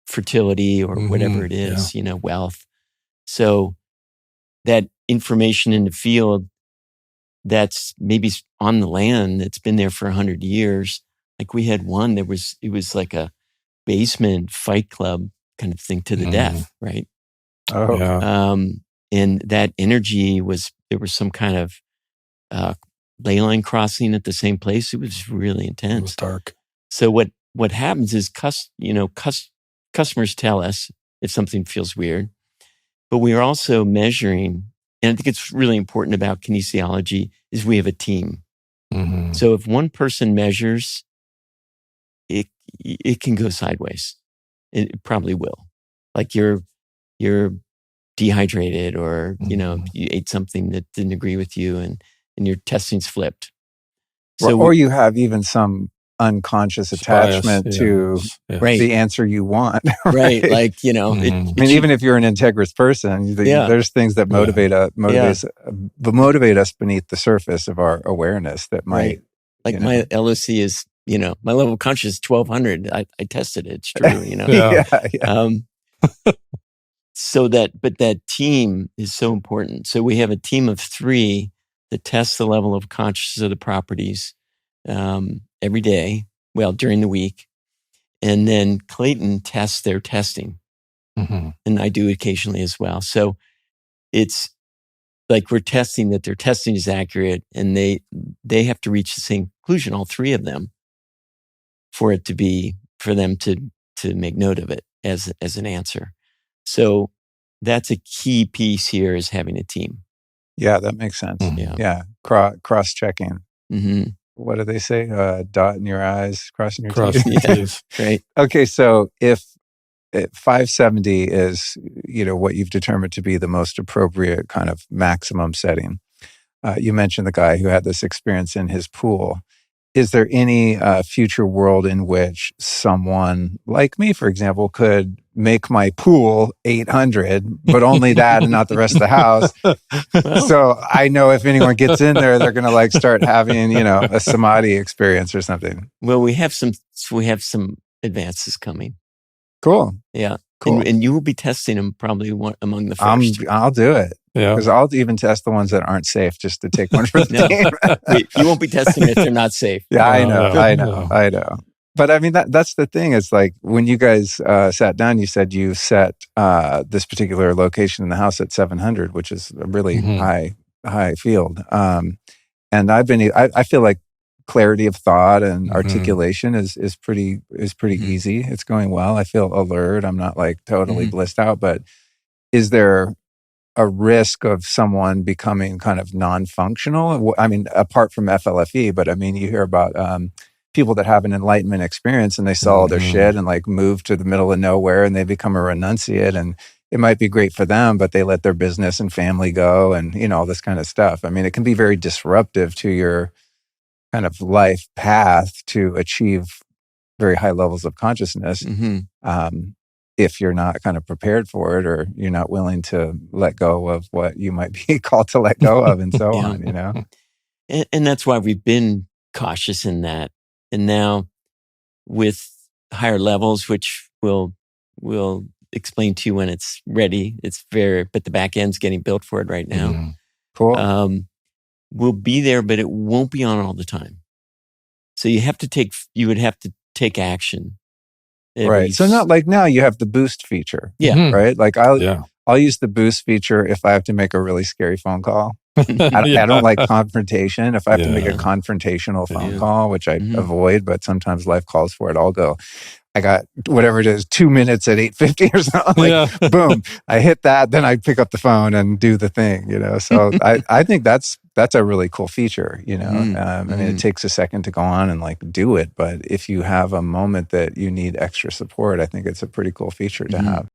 fertility or whatever it is, wealth. So that information in the field that's maybe on the land that's been there for 100 years. Like we had one, it was like a basement fight club kind of thing to the death, right? Oh, yeah. And that energy there was some kind of ley line crossing at the same place. It was really intense. It was dark. So what happens is customers tell us if something feels weird, but we are also measuring, and I think it's really important about kinesiology is we have a team. Mm-hmm. So if one person measures, it can go sideways. It probably will. Like you're dehydrated, or you ate something that didn't agree with you, and your testing's flipped. So, or you have even some unconscious attachment to the answer you want. Right. Like, even if you're an integrous person, there's things that motivate us beneath the surface of our awareness that might. Like my LOC is, my level of consciousness is 1200. I tested it. It's true, But that team is so important. So we have a team of 3 that test the level of consciousness of the properties every day, during the week. And then Clayten tests their testing. Mm-hmm. And I do occasionally as well. So it's like we're testing that their testing is accurate, and they have to reach the same conclusion, all 3 of them, for them to make note of it as an answer. So that's a key piece here, is having a team. Yeah, that makes sense. Mm-hmm. Yeah. Cross-checking. Mm-hmm. What do they say? Dot in your eyes, crossing your teeth. Yes. Right. Okay, so if 570 is, what you've determined to be the most appropriate kind of maximum setting. You mentioned the guy who had this experience in his pool. Is there any future world in which someone like me, for example, could make my pool 800, but only that and not the rest of the house? So I know if anyone gets in there, they're going to start having, a samadhi experience or something. Well, we have some advances coming. Cool. Yeah. Cool. And you will be testing them probably among the first. I'll do it. Yeah. Because I'll even test the ones that aren't safe just to take one for the team. You won't be testing if they're not safe. Yeah, I know. But that's the thing. It's like when you guys sat down, you said you set this particular location in the house at 700, which is a really high field. And I feel like clarity of thought and articulation is pretty easy. It's going well. I feel alert. I'm not totally blissed out, but is there a risk of someone becoming kind of non-functional. I mean, apart from FLFE, but I mean, you hear about people that have an enlightenment experience and they sell all their shit and like move to the middle of nowhere and they become a renunciate, and it might be great for them, but they let their business and family go and, you know, all this kind of stuff. I mean, it can be very disruptive to your kind of life path to achieve very high levels of consciousness. If you're not kind of prepared for it, or you're not willing to let go of what you might be called to let go of, and so on, you know? And that's why we've been cautious in that. And now with higher levels, which we'll explain to you when it's ready, but the back end's getting built for it right now. Cool. We'll be there, but it won't be on all the time. So you would have to take action. Right. So not like now you have the boost feature. Yeah. Right. Like I'll use the boost feature if I have to make a really scary phone call. I don't like confrontation. If I have to make a confrontational phone call, which I avoid, but sometimes life calls for it, I'll go, I got whatever it is, 2 minutes at 8:50 or something. Like, boom, I hit that, then I pick up the phone and do the thing, you know? So I think that's a really cool feature, you know? I mean, it takes a second to go on and like do it, but if you have a moment that you need extra support, I think it's a pretty cool feature to have.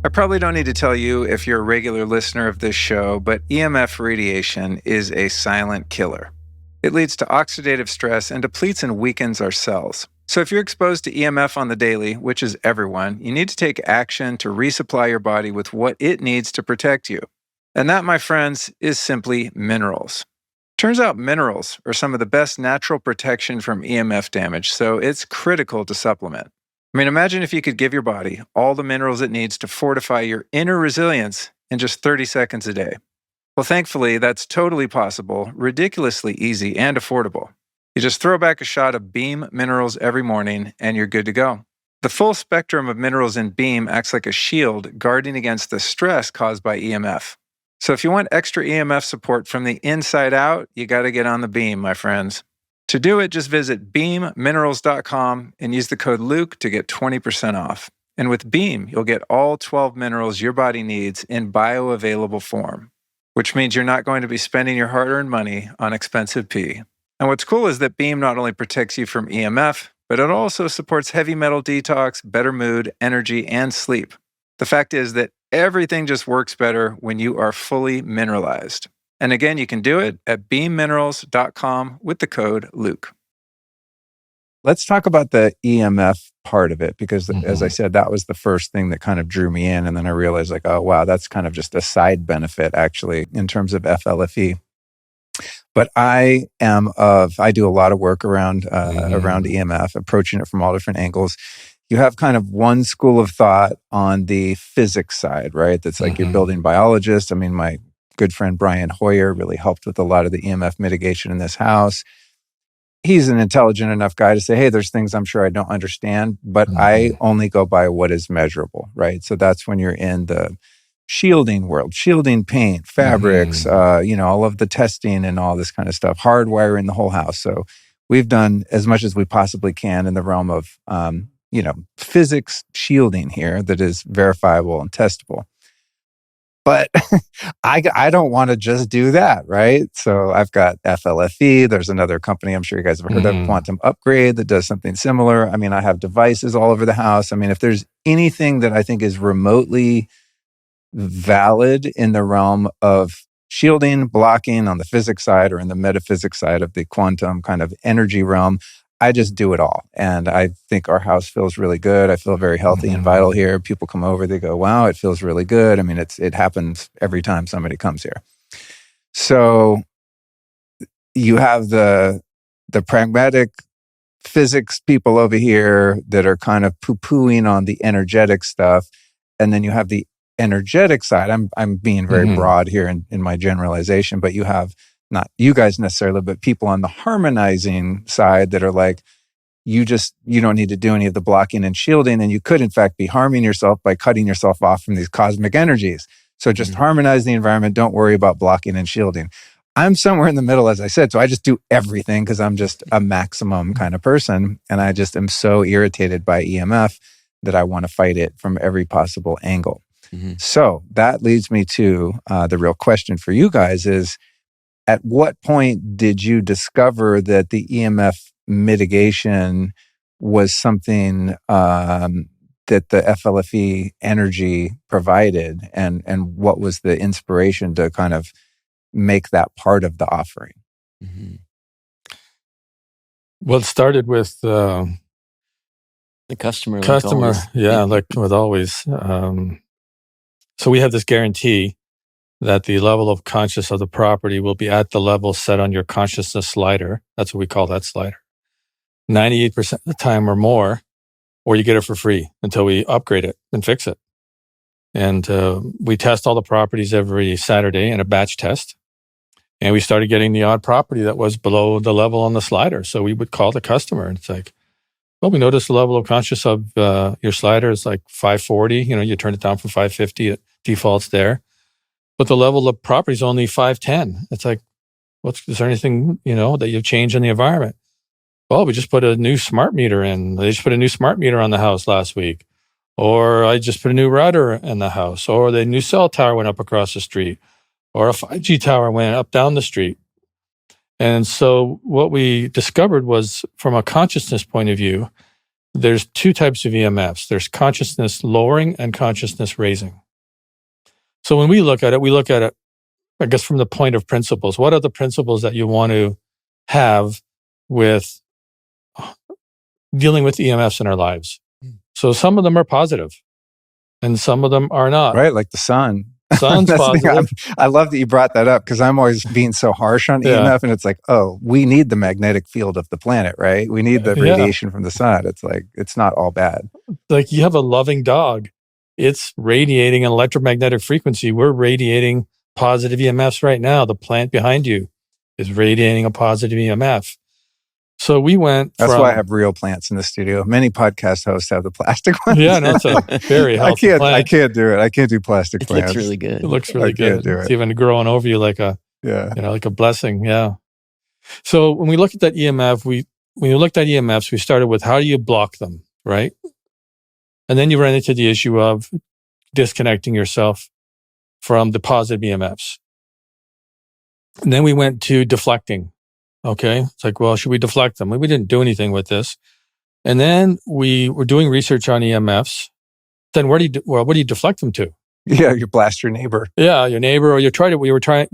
I probably don't need to tell you if you're a regular listener of this show, but EMF radiation is a silent killer. It leads to oxidative stress and depletes and weakens our cells. So if you're exposed to EMF on the daily, which is everyone, you need to take action to resupply your body with what it needs to protect you. And that, my friends, is simply minerals. Turns out minerals are some of the best natural protection from EMF damage, so it's critical to supplement. I mean, imagine if you could give your body all the minerals it needs to fortify your inner resilience in just 30 seconds a day. Well, thankfully, that's totally possible, ridiculously easy, and affordable. You just throw back a shot of Beam minerals every morning, and you're good to go. The full spectrum of minerals in Beam acts like a shield guarding against the stress caused by EMF. So if you want extra EMF support from the inside out, you got to get on the Beam, my friends. To do it, just visit beamminerals.com and use the code Luke to get 20% off. And with Beam, you'll get all 12 minerals your body needs in bioavailable form, which means you're not going to be spending your hard-earned money on expensive pee. And what's cool is that Beam not only protects you from EMF, but it also supports heavy metal detox, better mood, energy, and sleep. The fact is that everything just works better when you are fully mineralized. And again, you can do it at beamminerals.com with the code Luke. Let's talk about the EMF part of it, because as I said, that was the first thing that kind of drew me in. And then I realized like, oh, wow, that's kind of just a side benefit actually in terms of FLFE. But I do a lot of work around EMF, approaching it from all different angles. You have kind of one school of thought on the physics side, right? That's like your building biologist. I mean, my good friend Brian Hoyer really helped with a lot of the EMF mitigation in this house. He's an intelligent enough guy to say, hey, there's things I'm sure I don't understand, but I only go by what is measurable, right? So that's when you're in the shielding world, shielding paint, fabrics, all of the testing and all this kind of stuff, hardwiring the whole house. So we've done as much as we possibly can in the realm of, physics shielding here that is verifiable and testable. But I don't want to just do that, right? So I've got FLFE. There's another company I'm sure you guys have heard of, Quantum Upgrade, that does something similar. I mean, I have devices all over the house. I mean, if there's anything that I think is remotely valid in the realm of shielding, blocking on the physics side or in the metaphysics side of the quantum kind of energy realm, I just do it all. And I think our house feels really good. I feel very healthy and vital here. People come over, they go, wow, it feels really good. I mean, it happens every time somebody comes here. So you have the pragmatic physics people over here that are kind of poo-pooing on the energetic stuff. And then you have the energetic side. I'm being very broad here in my generalization, but you have not you guys necessarily, but people on the harmonizing side that are like, you don't need to do any of the blocking and shielding. And you could, in fact, be harming yourself by cutting yourself off from these cosmic energies. So just harmonize the environment. Don't worry about blocking and shielding. I'm somewhere in the middle, as I said. So I just do everything because I'm just a maximum kind of person. And I just am so irritated by EMF that I want to fight it from every possible angle. Mm-hmm. So that leads me to the real question for you guys is, at what point did you discover that the EMF mitigation was something that the FLFE energy provided, and what was the inspiration to kind of make that part of the offering? Mm-hmm. Well, it started with The customer. like with always. So we have this guarantee that the level of conscious of the property will be at the level set on your consciousness slider. That's what we call that slider. 98% of the time or more, or you get it for free until we upgrade it and fix it. And we test all the properties every Saturday in a batch test. And we started getting the odd property that was below the level on the slider. So we would call the customer and it's like, well, we noticed the level of conscious of your slider is like 540. You turn it down from 550, it defaults there. But the level of property is only 510. It's like, is there anything, that you've changed in the environment? Well, we just put a new smart meter in. They just put a new smart meter on the house last week. Or I just put a new router in the house. Or the new cell tower went up across the street. Or a 5G tower went up down the street. And so what we discovered was, from a consciousness point of view, there's two types of EMFs. There's consciousness lowering and consciousness raising. So when we look at it, I guess, from the point of principles. What are the principles that you want to have with dealing with EMFs in our lives? So some of them are positive and some of them are not. Right, like the sun. Sun's positive. I love that you brought that up, because I'm always being so harsh on EMF, and it's like, oh, we need the magnetic field of the planet, right? We need the radiation from the sun. It's like, it's not all bad. Like, you have a loving dog. It's radiating an electromagnetic frequency. We're radiating positive EMFs right now. The plant behind you is radiating a positive EMF. So we went That's why I have real plants in the studio. Many podcast hosts have the plastic ones. Yeah, no, it's a very healthy plant. I can't do it. I can't do plastic plants. It looks really good. It looks really good. Can't do it. It's even growing over you like a blessing. Yeah. So when we look at that EMF, when you looked at EMFs, we started with, how do you block them, right? And then you ran into the issue of disconnecting yourself from the positive EMFs. And then we went to deflecting. Okay. It's like, well, should we deflect them? We didn't do anything with this. And then we were doing research on EMFs. Then what do you deflect them to? Yeah, you blast your neighbor. Yeah, your neighbor, or we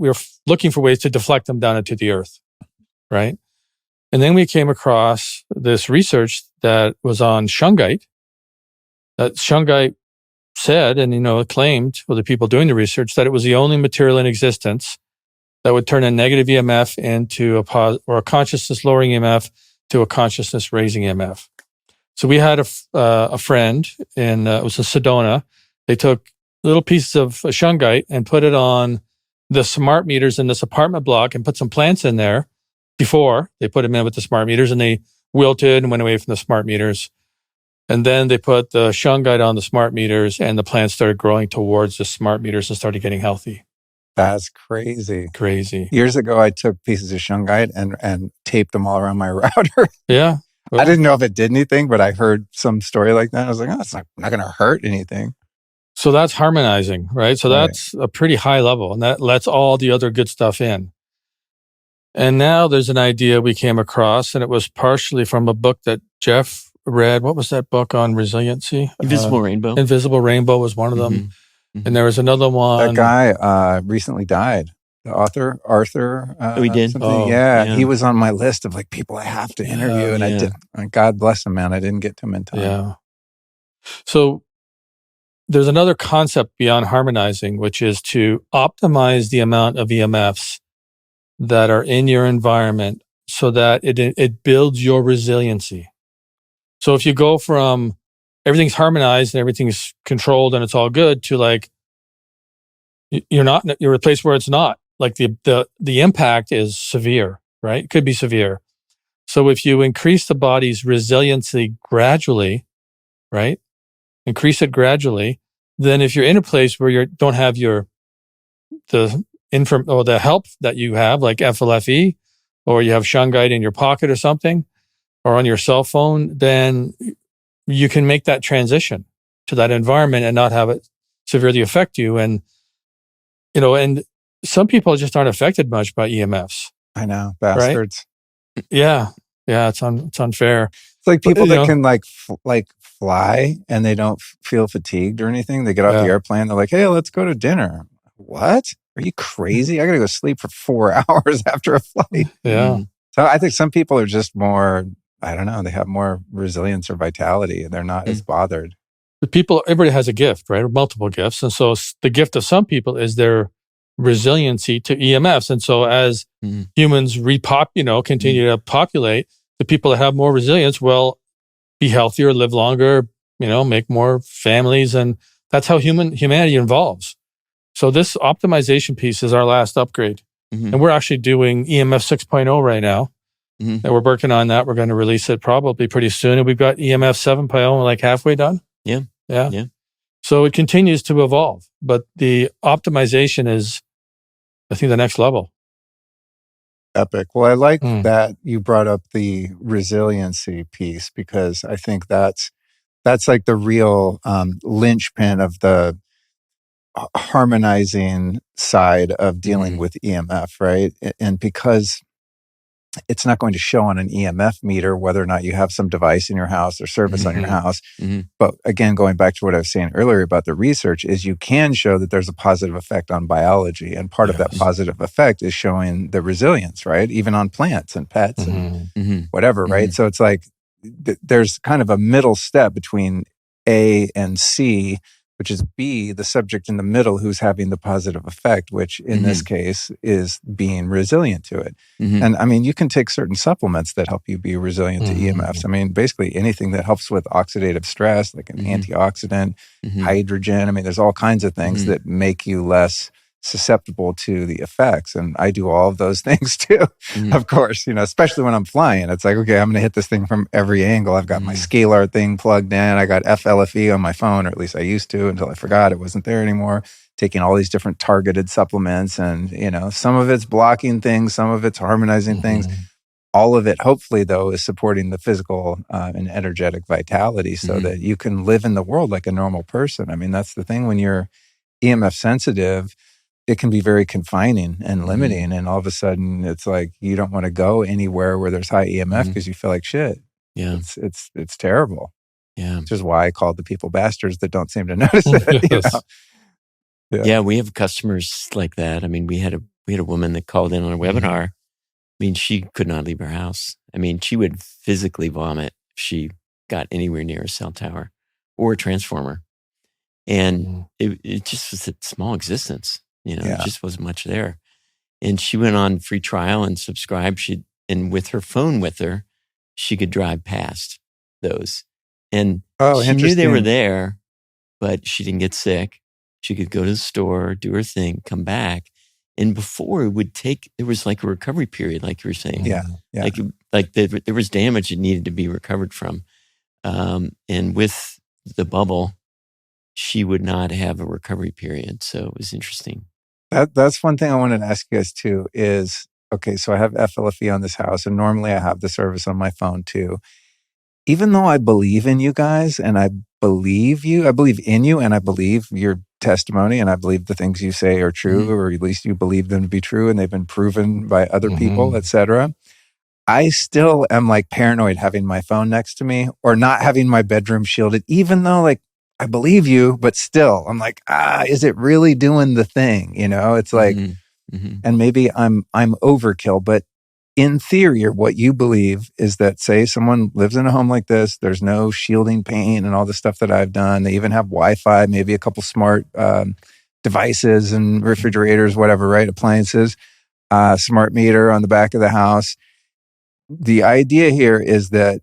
were looking for ways to deflect them down into the earth. Right. And then we came across this research that was on shungite. That shungite said, and claimed, the people doing the research, that it was the only material in existence that would turn a negative EMF into a consciousness lowering EMF to a consciousness raising EMF. So we had a friend it was in Sedona. They took little pieces of shungite and put it on the smart meters in this apartment block and put some plants in there before they put them in with the smart meters, and they wilted and went away from the smart meters. And then they put the shungite on the smart meters, and the plants started growing towards the smart meters and started getting healthy. That's crazy. Crazy. Years ago, I took pieces of shungite and taped them all around my router. Yeah. Well, I didn't know if it did anything, but I heard some story like that. I was like, oh, it's not going to hurt anything. So that's harmonizing, right? So that's a pretty high level, and that lets all the other good stuff in. And now there's an idea we came across, and it was partially from a book that Jeff read. What was that book on resiliency? Invisible Rainbow. Invisible Rainbow was one of them. Mm-hmm. And there was another one. That guy recently died. The author, Arthur. He did? Oh, yeah. He was on my list of people I have to interview. And I didn't. God bless him, man. I didn't get to him in time. Yeah. So there's another concept beyond harmonizing, which is to optimize the amount of EMFs that are in your environment so that it builds your resiliency. So if you go from everything's harmonized and everything's controlled and it's all good to you're a place where it's not. Like the impact is severe, right? It could be severe. So if you increase the body's resiliency gradually, right? Increase it gradually. Then if you're in a place where you don't have the help that you have, like FLFE, or you have shungite in your pocket or something, or on your cell phone, then you can make that transition to that environment and not have it severely affect you. And, and some people just aren't affected much by EMFs. I know, right? bastards. Yeah. Yeah. It's unfair. It's like people that can like fly and they don't feel fatigued or anything. They get off the airplane. They're like, hey, let's go to dinner. What? Are you crazy? I got to go sleep for 4 hours after a flight. Yeah. So I think some people are just more, I don't know, they have more resilience or vitality and they're not as bothered. Everybody has a gift, right? Or multiple gifts. And so the gift of some people is their resiliency to EMFs. And so as humans continue to populate, the people that have more resilience will be healthier, live longer, make more families. And that's how humanity evolves. So this optimization piece is our last upgrade. And we're actually doing EMF 6.0 right now. And we're working on that. We're going to release it probably pretty soon. And we've got EMF 7.0, we're like halfway done. Yeah. So it continues to evolve. But the optimization is, I think, the next level. Epic. Well, I like that you brought up the resiliency piece because I think that's like the real linchpin of the harmonizing side of dealing with EMF, right? And because it's not going to show on an EMF meter whether or not you have some device in your house or service on your house. But again, going back to what I was saying earlier about the research is you can show that there's a positive effect on biology. And part of that positive effect is showing the resilience, right? Even on plants and pets and whatever, right? So it's like there's kind of a middle step between A and C, which is B, the subject in the middle who's having the positive effect, which in this case is being resilient to it. And I mean, you can take certain supplements that help you be resilient to EMFs. I mean, basically anything that helps with oxidative stress, like an antioxidant, hydrogen. I mean, there's all kinds of things that make you less susceptible to the effects. And I do all of those things too, of course, especially when I'm flying. It's like, okay, I'm going to hit this thing from every angle. I've got my scalar thing plugged in. I got FLFE on my phone, or at least I used to until I forgot it wasn't there anymore. Taking all these different targeted supplements and, some of it's blocking things, some of it's harmonizing things. All of it, hopefully, though, is supporting the physical and energetic vitality so that you can live in the world like a normal person. I mean, that's the thing when you're EMF sensitive, it can be very confining and limiting. And all of a sudden it's like, you don't want to go anywhere where there's high EMF because you feel like shit. Yeah. It's terrible. Yeah. Which is why I called the people bastards that don't seem to notice it. Yeah. We have customers like that. I mean, we had a woman that called in on a webinar. I mean, she could not leave her house. I mean, she would physically vomit if she got anywhere near a cell tower or a transformer. And it just was a small existence. It just wasn't much there. And she went on free trial and subscribed. And with her phone with her, she could drive past those. And she knew they were there, but she didn't get sick. She could go to the store, do her thing, come back. And before it would there was like a recovery period, like you were saying. Yeah. Like there was damage that needed to be recovered from. And with the bubble, she would not have a recovery period. So it was interesting. That's one thing I wanted to ask you guys too is, okay, so I have FLFE on this house and normally I have the service on my phone too. Even though I believe in you guys and I believe in you and I believe your testimony and I believe the things you say are true, or at least you believe them to be true and they've been proven by other people, etc. I still am like paranoid having my phone next to me or not having my bedroom shielded, even though like I believe you, but still I'm like, is it really doing the thing? It's like, and maybe I'm overkill, but in theory, or what you believe is that, say someone lives in a home like this, there's no shielding paint and all the stuff that I've done. They even have Wi-Fi, maybe a couple smart devices and refrigerators, whatever, right? Appliances, smart meter on the back of the house. The idea here is that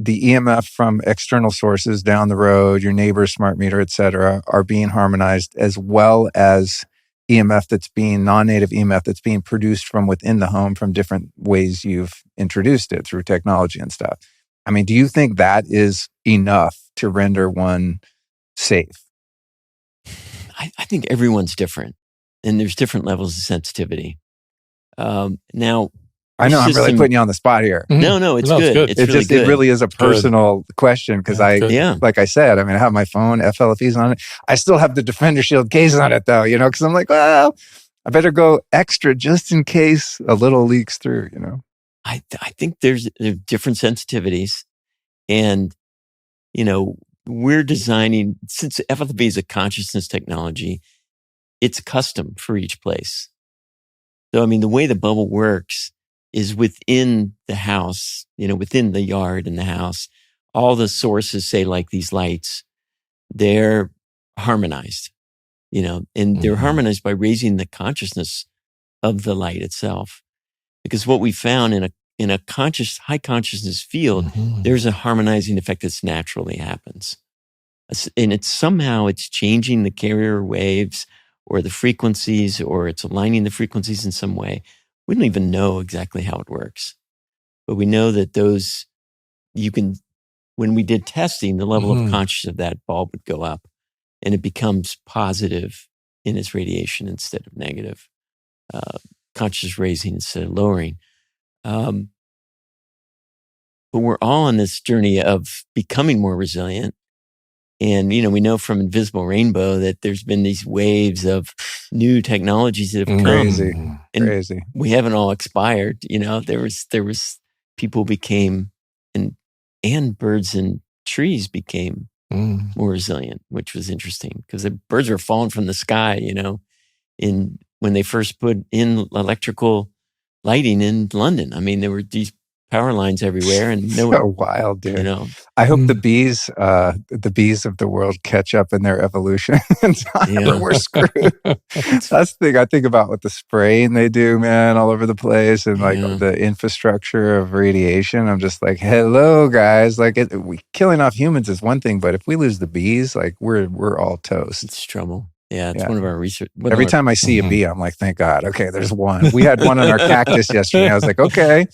the EMF from external sources down the road, your neighbor's smart meter, et cetera, are being harmonized, as well as EMF that's being non-native EMF that's being produced from within the home from different ways you've introduced it through technology and stuff. I mean, do you think that is enough to render one safe? I think everyone's different and there's different levels of sensitivity. Now, I know I'm really putting you on the spot here. No, it's good. It's really good. It really is a personal question because like I said, I mean, I have my phone, FLFEs on it. I still have the Defender Shield case on it though, because I'm like, well, I better go extra just in case a little leaks through, I think there's different sensitivities, and we're designing, since FLFE is a consciousness technology, it's custom for each place. So I mean, the way the bubble works is within the house, within the yard and the house, all the sources, say like these lights, they're harmonized, and they're harmonized by raising the consciousness of the light itself. Because what we found in a high consciousness field, there's a harmonizing effect that naturally happens. And it's changing the carrier waves or the frequencies, or it's aligning the frequencies in some way. We don't even know exactly how it works. But we know that when we did testing, the level of consciousness of that bulb would go up, and it becomes positive in its radiation instead of negative. Consciousness raising instead of lowering. But we're all on this journey of becoming more resilient. And, we know from Invisible Rainbow that there's been these waves of new technologies that have come. Crazy. We haven't all expired. There was people became, and birds and trees became more resilient, which was interesting because the birds were falling from the sky, when they first put in electrical lighting in London. I mean, there were these power lines everywhere, and so wild, dude. I hope the bees of the world catch up in their evolution in time, or we're screwed. That's the thing I think about with the spraying they do, man, all over the place, and like the infrastructure of radiation. I'm just like, hello, guys. Like, killing off humans is one thing, but if we lose the bees, like we're all toast. It's trouble. Yeah, it's one of our research. Every time I see a bee, I'm like, thank God. Okay, there's one. We had one on our cactus yesterday. I was like, okay.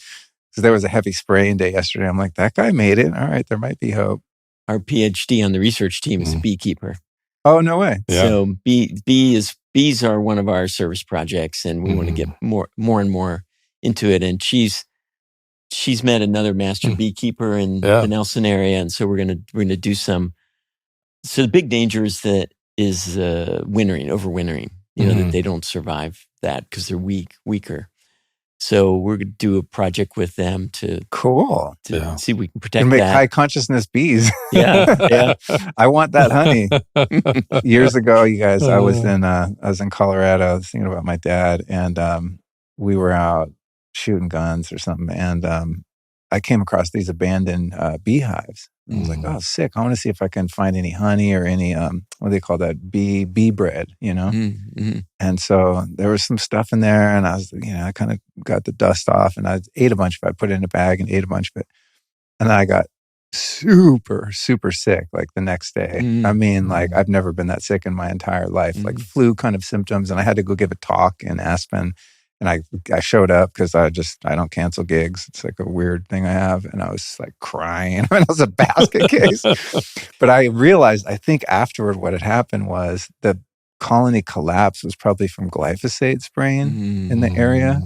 Because there was a heavy spraying day yesterday. I'm like, that guy made it. All right, there might be hope. Our PhD on the research team is a beekeeper. Oh, no way. Yeah. So bees are one of our service projects, and we want to get more and more into it. And she's met another master beekeeper in the Nelson area, and so we're gonna do some. So the big danger is overwintering. That they don't survive that because they're weaker. So we're going to do a project with them to see if we can protect make that. High consciousness bees. Yeah. I want that honey. Years ago, you guys, I was in Colorado. I was thinking about my dad, and we were out shooting guns or something, and I came across these abandoned beehives. I was like, oh, sick. I want to see if I can find any honey or any, what do they call that? Bee bread, And so there was some stuff in there, and I was, I kind of got the dust off, and I ate a bunch of it. I put it in a bag and ate a bunch of it. And then I got super, super sick like the next day. I mean, like I've never been that sick in my entire life, like flu kind of symptoms. And I had to go give a talk in Aspen. And I showed up because I don't cancel gigs. It's like a weird thing I have. And I was like crying. I mean, it was a basket case. But I realized, I think afterward what had happened was the colony collapse was probably from glyphosate spraying in the area.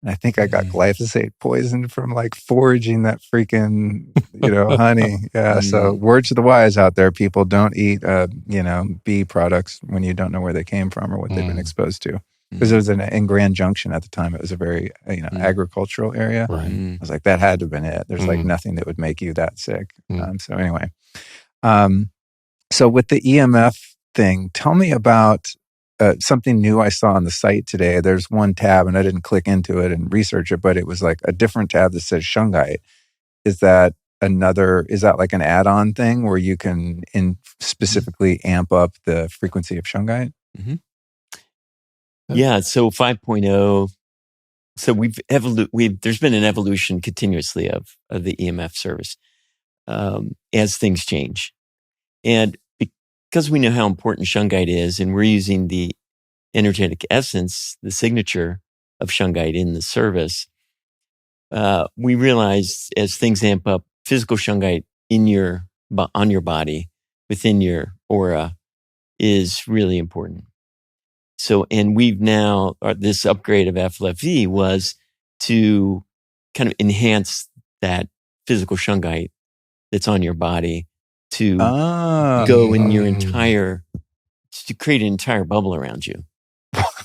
And I think I got glyphosate poisoned from like foraging that freaking, honey. Yeah. So word to the wise out there, people, don't eat, bee products when you don't know where they came from or what they've been exposed to. Because it was in Grand Junction at the time. It was a very, agricultural area. Right. I was like, that had to have been it. There's like nothing that would make you that sick. So anyway, so with the EMF thing, tell me about something new I saw on the site today. There's one tab, and I didn't click into it and research it, but it was like a different tab that says shungite. Is that like an add-on thing where you can specifically amp up the frequency of shungite? Yeah, so 5.0. So there's been an evolution continuously of the EMF service as things change, and because we know how important shungite is, and we're using the energetic essence, the signature of shungite in the service, we realize as things amp up, physical shungite on your body, within your aura, is really important. So, and we've now, this upgrade of FLFE was to kind of enhance that physical shungite that's on your body to go in your to create an entire bubble around you.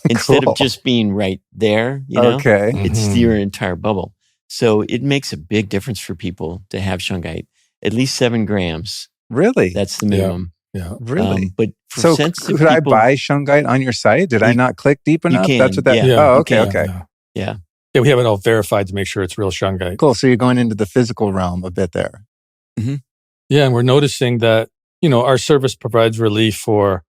Instead of just being right there, Okay. it's your entire bubble. So it makes a big difference for people to have shungite, at least 7 grams. Really? That's the minimum. Yeah. Really? But for So sensitive could I people, buy shungite on your site? Did I not click deep enough? can, That's what that. yeah, oh, you okay, can. okay. Yeah. Yeah, we have it all verified to make sure it's real shungite. Cool. So you're going into the physical realm a bit there. Yeah, and we're noticing that, our service provides relief for,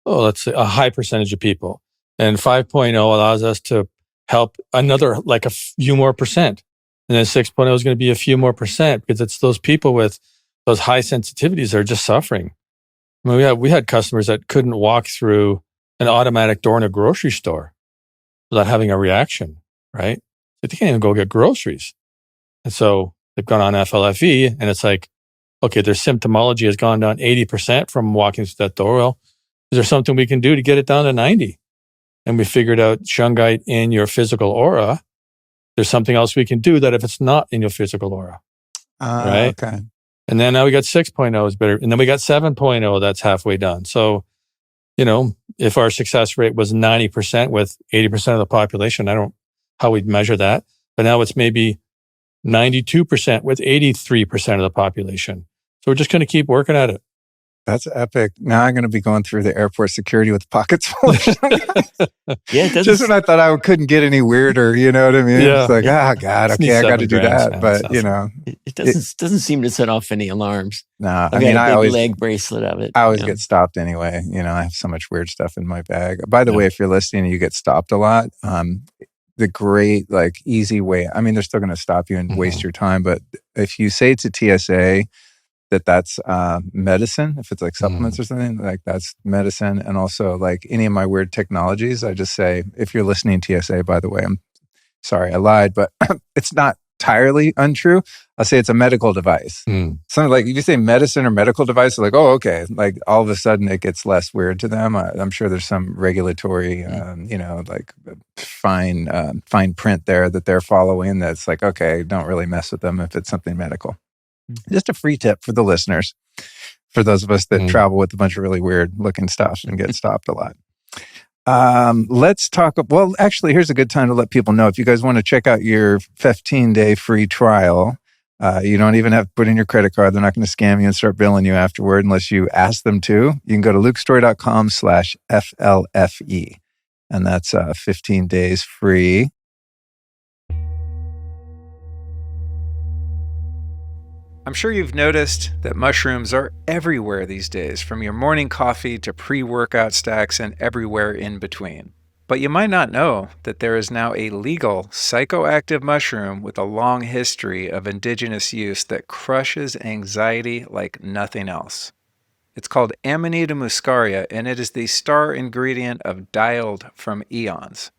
let's say a high percentage of people. And 5.0 allows us to help another, like a few more percent. And then 6.0 is going to be a few more percent because it's those people with those high sensitivities that are just suffering. I mean, we had customers that couldn't walk through an automatic door in a grocery store without having a reaction, right? They can't even go get groceries. And so they've gone on FLFE and it's like, okay, their symptomology has gone down 80% from walking through that door. Well, is there something we can do to get it down to 90? And we figured out shungite in your physical aura. There's something else we can do that if it's not in your physical aura. Right? Okay. And then now we got 6.0 is better. And then we got 7.0 that's halfway done. So, if our success rate was 90% with 80% of the population, I don't know how we'd measure that. But now it's maybe 92% with 83% of the population. So we're just going to keep working at it. That's epic. Now I'm going to be going through the airport security with pockets full of shungite. Yeah, it just when I thought I couldn't get any weirder, you know what I mean? Yeah. It's like, God, okay, I got to do that. Man. But, it doesn't seem to set off any alarms. No, I mean, I always leg bracelet of it. I always get stopped anyway. I have so much weird stuff in my bag. By the way, if you're listening and you get stopped a lot, the great, easy way, I mean, they're still going to stop you and waste your time. But if you say to TSA that's medicine, if it's like supplements or something, that's medicine. And also any of my weird technologies, I just say, if you're listening TSA, by the way, I'm sorry, I lied, but it's not entirely untrue. I'll say it's a medical device. Something like, if you say medicine or medical device, they're like, oh, okay. All of a sudden it gets less weird to them. I'm sure there's some regulatory, fine print there that they're following that's like, okay, don't really mess with them if it's something medical. Just a free tip for the listeners, for those of us that travel with a bunch of really weird looking stuff and get stopped a lot. Let's talk. Well, actually, here's a good time to let people know if you guys want to check out your 15-day free trial. You don't even have to put in your credit card. They're not going to scam you and start billing you afterward unless you ask them to. You can go to lukestorey.com/FLFE. And that's 15 days free. I'm sure you've noticed that mushrooms are everywhere these days, from your morning coffee to pre-workout stacks and everywhere in between. But you might not know that there is now a legal psychoactive mushroom with a long history of indigenous use that crushes anxiety like nothing else. It's called Amanita muscaria, and it is the star ingredient of Dialed from Eons.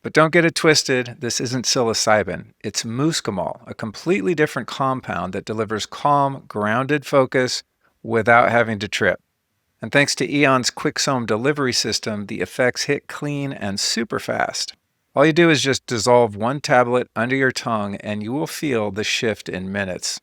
But don't get it twisted, this isn't psilocybin. It's muscimol, a completely different compound that delivers calm, grounded focus without having to trip. And thanks to Eon's QuickSome delivery system, the effects hit clean and super fast. All you do is just dissolve 1 tablet under your tongue and you will feel the shift in minutes.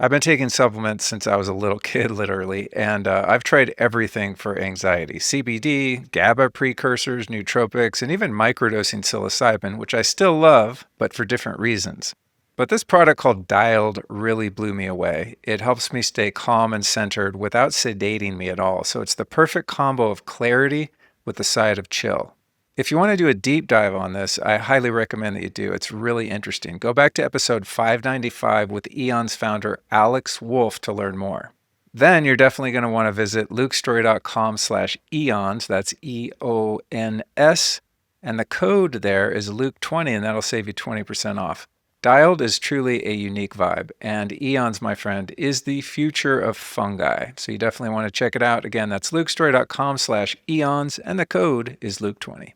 I've been taking supplements since I was a little kid, literally, and I've tried everything for anxiety. CBD, GABA precursors, nootropics, and even microdosing psilocybin, which I still love, but for different reasons. But this product called Dialed really blew me away. It helps me stay calm and centered without sedating me at all, so it's the perfect combo of clarity with the side of chill. If you want to do a deep dive on this, I highly recommend that you do. It's really interesting. Go back to episode 595 with Eon's founder, Alex Wolf, to learn more. Then you're definitely going to want to visit lukestorey.com/eons. That's EONS. And the code there is Luke20, and that'll save you 20% off. Dialed is truly a unique vibe, and Eons, my friend, is the future of fungi. So you definitely want to check it out. Again, that's lukestorey.com/eons, and the code is Luke20.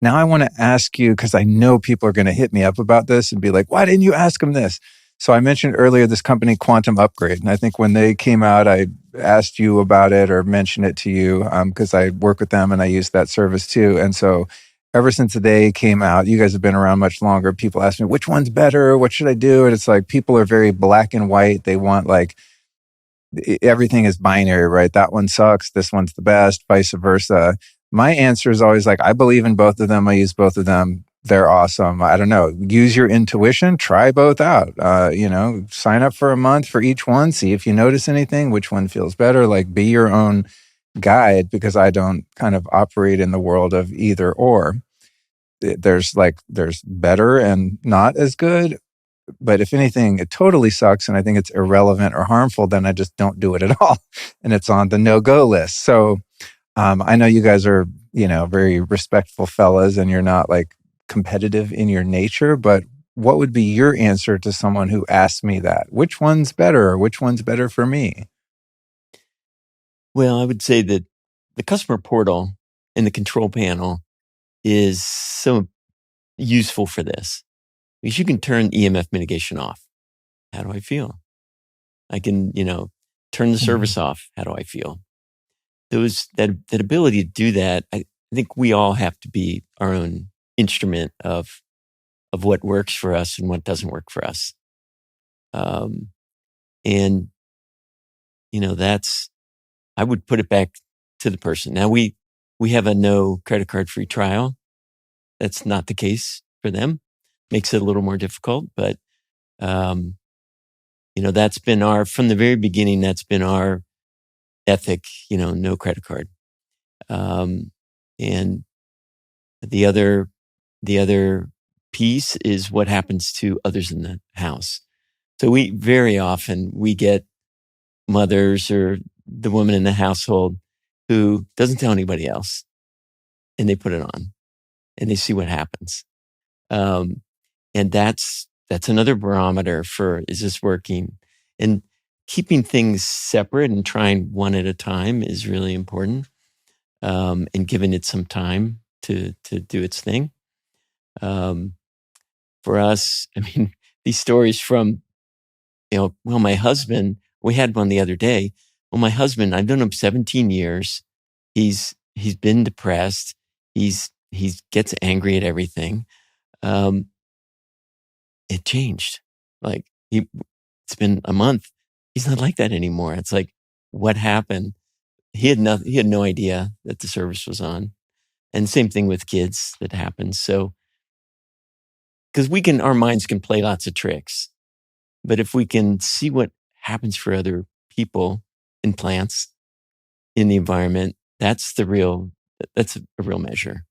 Now I want to ask you, because I know people are going to hit me up about this and be like, why didn't you ask them this? So I mentioned earlier this company, Quantum Upgrade. And I think when they came out, I asked you about it or mentioned it to you because I work with them and I use that service too. And so ever since they came out, you guys have been around much longer. People ask me, which one's better? What should I do? And it's like, people are very black and white. They want like, everything is binary, right? That one sucks. This one's the best, vice versa. My answer is always like, I believe in both of them. I use both of them. They're awesome. I don't know. Use your intuition. Try both out. Sign up for a month for each one. See if you notice anything, which one feels better. Like, be your own guide, because I don't kind of operate in the world of either or. There's better and not as good. But if anything, it totally sucks and I think it's irrelevant or harmful, then I just don't do it at all. And it's on the no-go list. So I know you guys are, very respectful fellas and you're not like competitive in your nature, but what would be your answer to someone who asked me that? Which one's better or which one's better for me? Well, I would say that the customer portal and the control panel is so useful for this, because you can turn EMF mitigation off. How do I feel? I can, turn the service off. How do I feel? That ability to do that, I think we all have to be our own instrument of what works for us and what doesn't work for us. I would put it back to the person. Now we have a no credit card free trial. That's not the case for them. Makes it a little more difficult, but that's been from the very beginning, that's been our ethic, no credit card. And the other piece is what happens to others in the house. So we very often get mothers or the woman in the household who doesn't tell anybody else, and they put it on and they see what happens. And that's another barometer for, is this working? And keeping things separate and trying one at a time is really important. And giving it some time to do its thing. For us, I mean, these stories from, my husband, we had one the other day. Well, my husband, I've known him 17 years. He's been depressed. He gets angry at everything. It changed. Like, it's been a month. He's not like that anymore. It's like, what happened? He had no idea that the service was on. And same thing with kids that happens. So, because our minds can play lots of tricks, but if we can see what happens for other people and plants in the environment, that's a real measure.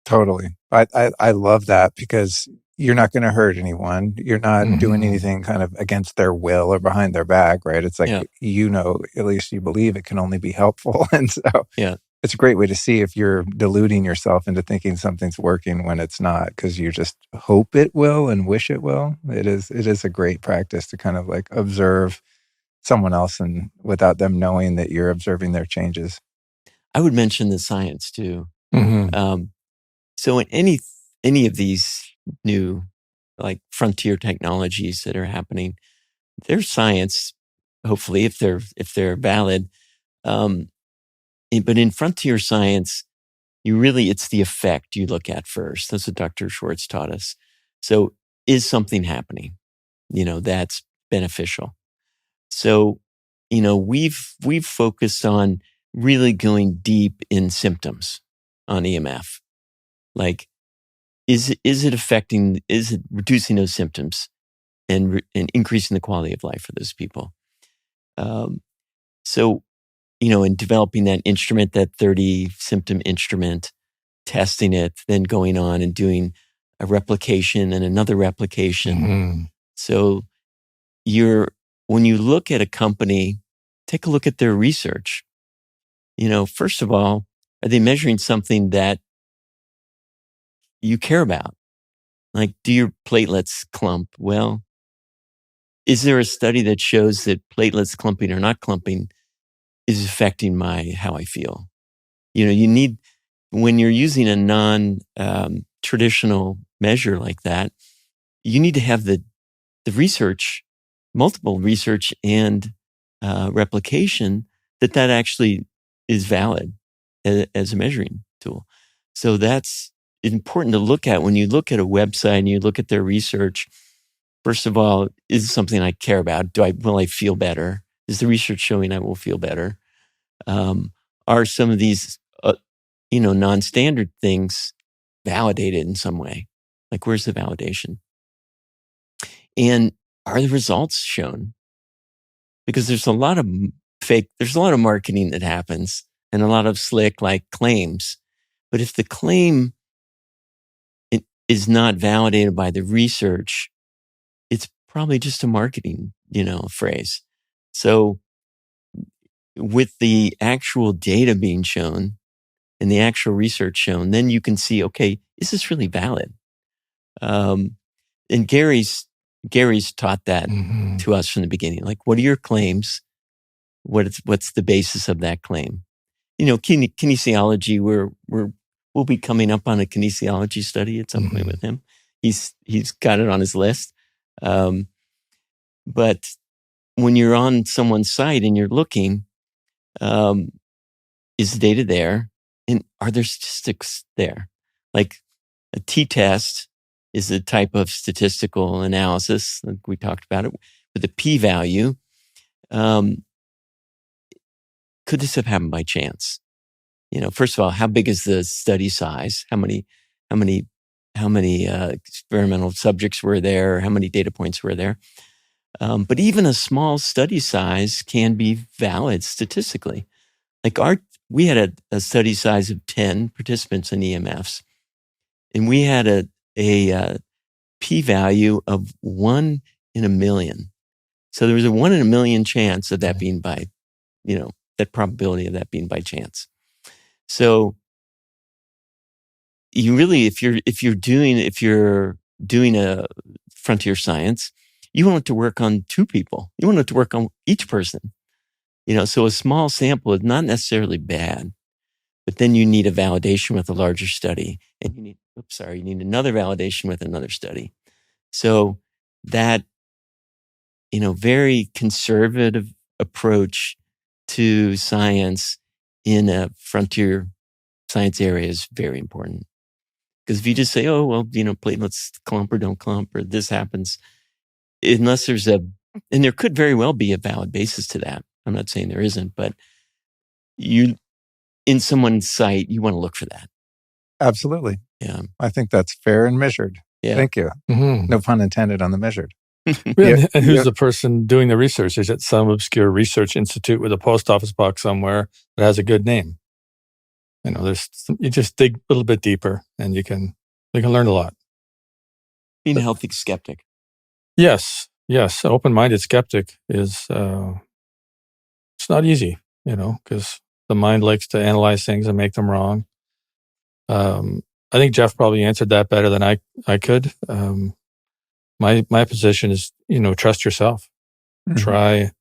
Totally. I love that, because you're not going to hurt anyone. You're not doing anything kind of against their will or behind their back, right? It's like, at least you believe it can only be helpful. And so it's a great way to see if you're deluding yourself into thinking something's working when it's not, because you just hope it will and wish it will. It is a great practice to kind of like observe someone else and without them knowing that you're observing their changes. I would mention the science too. So in any of these new like frontier technologies that are happening, there's science, hopefully, if they're valid. But in frontier science, it's the effect you look at first. That's what Dr. Schwartz taught us. So is something happening? That's beneficial. So, we've focused on really going deep in symptoms on EMF. Like, is it reducing those symptoms and increasing the quality of life for those people? So, in developing that instrument, that 30 symptom instrument, testing it, then going on and doing a replication and another replication. So when you look at a company, take a look at their research. First of all, are they measuring something that you care about? Like, do your platelets clump? Well, is there a study that shows that platelets clumping or not clumping is affecting how I feel? You need, when you're using a non-traditional measure like that, you need to have the research, multiple research and replication that actually is valid as a measuring tool. So it's important to look at when you look at a website and you look at their research. First of all, is it something I care about? Will I feel better? Is the research showing I will feel better? Are some of these, non-standard things validated in some way? Like, where's the validation? And are the results shown? Because there's a lot of marketing that happens and a lot of slick like claims. But if the claim is not validated by the research, it's probably just a marketing, phrase. So with the actual data being shown and the actual research shown, then you can see, okay, is this really valid? And Gary's taught that to us from the beginning. Like, what are your claims? What's the basis of that claim? Kinesiology, we'll be coming up on a kinesiology study at some point with him. He's got it on his list. But when you're on someone's site and you're looking, is the data there? And are there statistics there? Like a t-test is a type of statistical analysis, like we talked about it, with a p-value. Could this have happened by chance? First of all, how big is the study size? How many experimental subjects were there? How many data points were there? But even a small study size can be valid statistically. Like we had a study size of 10 participants in EMFs, and we had a p-value of 1 in a million. So there was a 1 in a million chance of that being by, that probability of that being by chance. So you really, if you're doing a frontier science, you want it to work on 2 people. You want it to work on each person. So a small sample is not necessarily bad, but then you need a validation with a larger study, and you need another validation with another study. So that, very conservative approach to science in a frontier science area is very important. Because if you just say, oh, well, platelets clump or don't clump, or this happens, unless there's and there could very well be a valid basis to that. I'm not saying there isn't, but in someone's site, you want to look for that. Absolutely. Yeah. I think that's fair and measured. Yeah. Thank you. No pun intended on the measured. And who's the person doing the research? Is it some obscure research institute with a post office box somewhere that has a good name? You just dig a little bit deeper, and you can learn a lot. Being a healthy skeptic. Yes. Open-minded skeptic is it's not easy, because the mind likes to analyze things and make them wrong. I think Jeff probably answered that better than I could. My position is, trust yourself. Try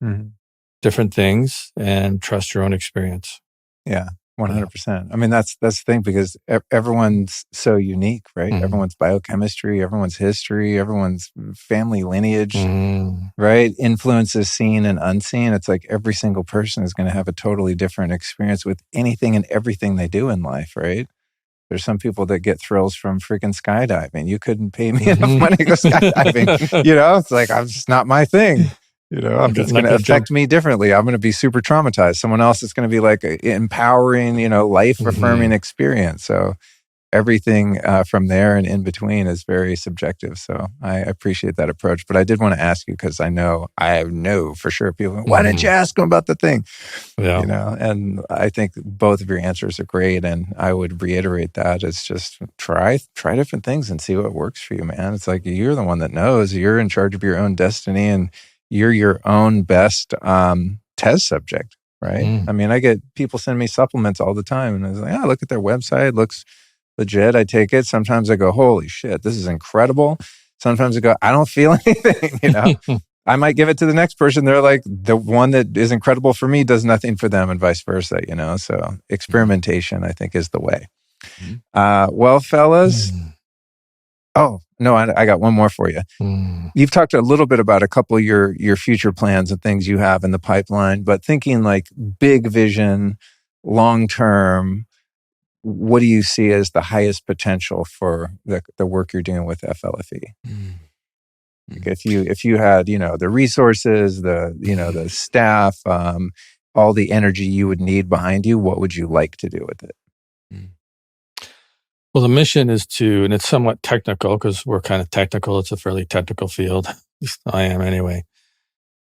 different things and trust your own experience. Yeah, 100%. I mean, that's the thing, because everyone's so unique, right? Everyone's biochemistry, everyone's history, everyone's family lineage, right? Influences seen and unseen. It's like every single person is going to have a totally different experience with anything and everything they do in life, right? There's some people that get thrills from freaking skydiving. You couldn't pay me enough money to go skydiving. It's like, it's just not my thing. It's going to affect me differently. I'm going to be super traumatized. Someone else is going to be like empowering, life-affirming experience. So everything from there and in between is very subjective. So I appreciate that approach. But I did want to ask you, because I know for sure people, why didn't you ask them about the thing? Yeah. And I think both of your answers are great. And I would reiterate that. It's just try different things and see what works for you, man. It's like, you're the one that knows. You're in charge of your own destiny, and you're your own best test subject, right? I mean, I get people send me supplements all the time, and I was like, look at their website. It looks legit. I take it. Sometimes I go, holy shit, this is incredible. Sometimes I go, I don't feel anything, I might give it to the next person. They're like, the one that is incredible for me does nothing for them, and vice versa, So experimentation, I think, is the way. Well, fellas. Oh, no, I got one more for you. You've talked a little bit about a couple of your future plans and things you have in the pipeline, but thinking like big vision, long term, what do you see as the highest potential for the work you're doing with FLFE? Like if you had, the resources, the staff, all the energy you would need behind you, what would you like to do with it? Well, the mission is to, and it's somewhat technical because we're kind of technical. It's a fairly technical field. At least I am anyway.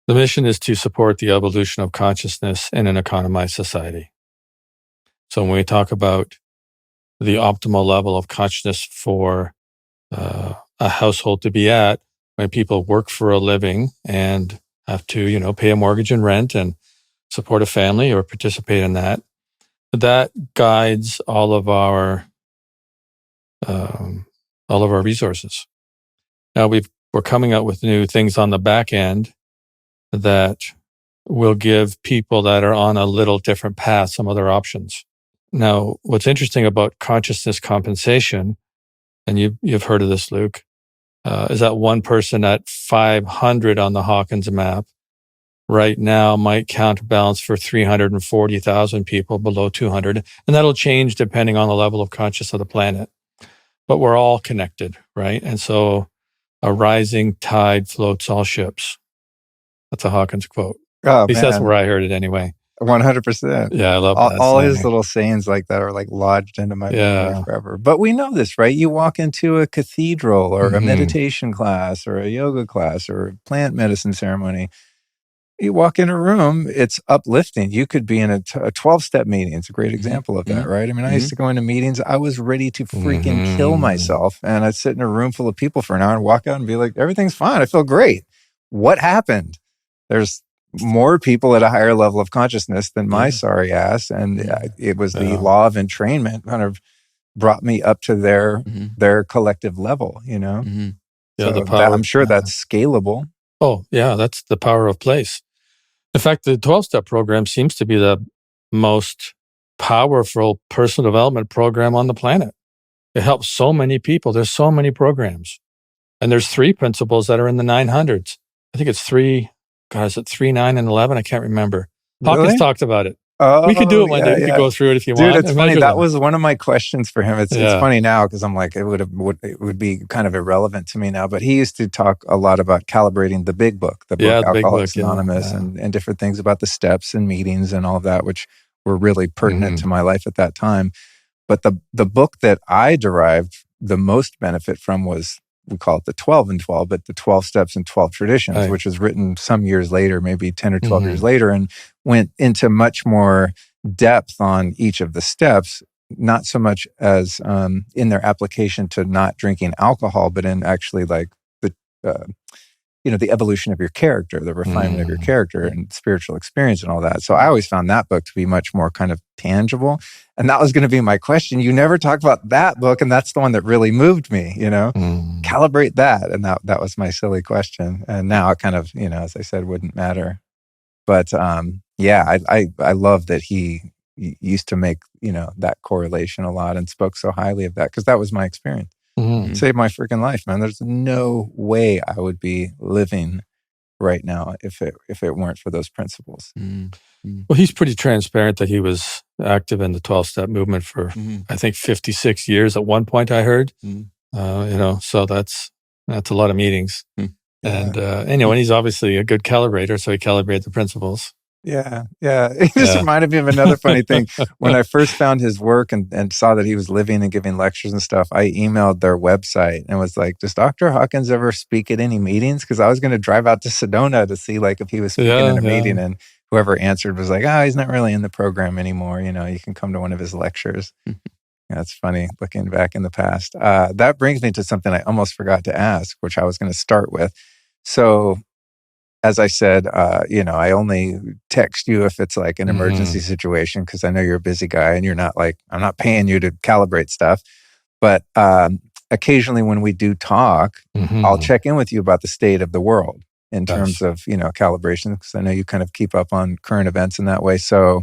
The mission is to support the evolution of consciousness in an economized society. So when we talk about the optimal level of consciousness for a household to be at, when people work for a living and have to, pay a mortgage and rent and support a family or participate in that, that guides all of our resources. Now we're coming out with new things on the back end that will give people that are on a little different path some other options. Now, what's interesting about consciousness compensation, and you've heard of this, Luke, is that one person at 500 on the Hawkins map right now might counterbalance for 340,000 people below 200. And that'll change depending on the level of consciousness of the planet. But we're all connected, right? And so a rising tide floats all ships. That's a Hawkins quote. Oh, At least that's where I heard it anyway. 100%. Yeah, I love that. All his little sayings like that are like lodged into my memory forever. But we know this, right? You walk into a cathedral or a meditation class or a yoga class or a plant medicine ceremony. You walk in a room, it's uplifting. You could be in a 12-step meeting. It's a great example of that, right? I mean, I used to go into meetings. I was ready to freaking kill myself. And I'd sit in a room full of people for an hour and walk out and be like, everything's fine. I feel great. What happened? There's more people at a higher level of consciousness than my sorry ass. And it was the law of entrainment kind of brought me up to their collective level, Yeah, so the power, I'm sure that's scalable. Oh, yeah, that's the power of place. In fact, the 12-step program seems to be the most powerful personal development program on the planet. It helps so many people. There's so many programs. And there's 3 principles that are in the 900s. I think it's 3, is it 3, 9, and 11? I can't remember. Really? Hawkins talked about it. Oh, we could do it one day. We could go through it if you want. Dude, it's funny. That was one of my questions for him. It's funny now because I'm like, it would be kind of irrelevant to me now. But he used to talk a lot about calibrating the big book, the book Alcoholics Anonymous, and different things about the steps and meetings and all of that, which were really pertinent to my life at that time. But the book that I derived the most benefit from was, we call it the 12 and 12, but the 12 steps and 12 traditions, which was written some years later, maybe 10 or 12 years later, and went into much more depth on each of the steps, not so much as in their application to not drinking alcohol, but in actually like the evolution of your character, the refinement of your character and spiritual experience and all that. So I always found that book to be much more kind of tangible. And that was going to be my question. You never talk about that book. And that's the one that really moved me, calibrate that. And that was my silly question. And now it kind of, as I said, wouldn't matter. But I love that he used to make, that correlation a lot and spoke so highly of that because that was my experience. Saved my freaking life, man. There's no way I would be living right now if it weren't for those principles. Well, he's pretty transparent that he was active in the 12-step movement for, I think, 56 years at one point, I heard. So that's a lot of meetings. And and he's obviously a good calibrator, so he calibrated the principles. Yeah. It just reminded me of another funny thing. When I first found his work and saw that he was living and giving lectures and stuff, I emailed their website and was like, does Dr. Hawkins ever speak at any meetings? Because I was going to drive out to Sedona to see like if he was speaking in a meeting, and whoever answered was like, he's not really in the program anymore. You can come to one of his lectures. That's funny looking back in the past. That brings me to something I almost forgot to ask, which I was going to start with. So as I said, I only text you if it's like an emergency situation because I know you're a busy guy and you're not like, I'm not paying you to calibrate stuff. But occasionally when we do talk, I'll check in with you about the state of the world in terms of, calibration, because I know you kind of keep up on current events in that way. So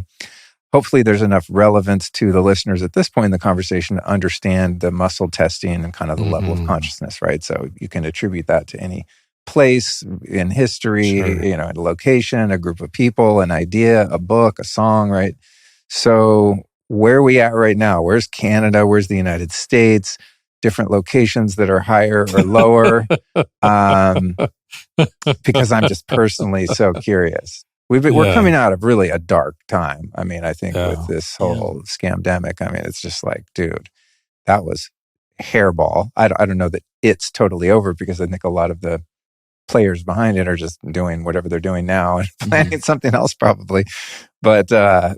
hopefully there's enough relevance to the listeners at this point in the conversation to understand the muscle testing and kind of the level of consciousness, right? So you can attribute that to any place in history, a location, a group of people, an idea, a book, a song, right? So where are we at right now? Where's Canada? Where's the United States? Different locations that are higher or lower. Because I'm just personally so curious. We're coming out of really a dark time. I mean, I think with this whole scamdemic, I mean, it's just like, dude, that was hairball. I don't know that it's totally over, because I think a lot of the players behind it are just doing whatever they're doing now and planning something else probably. But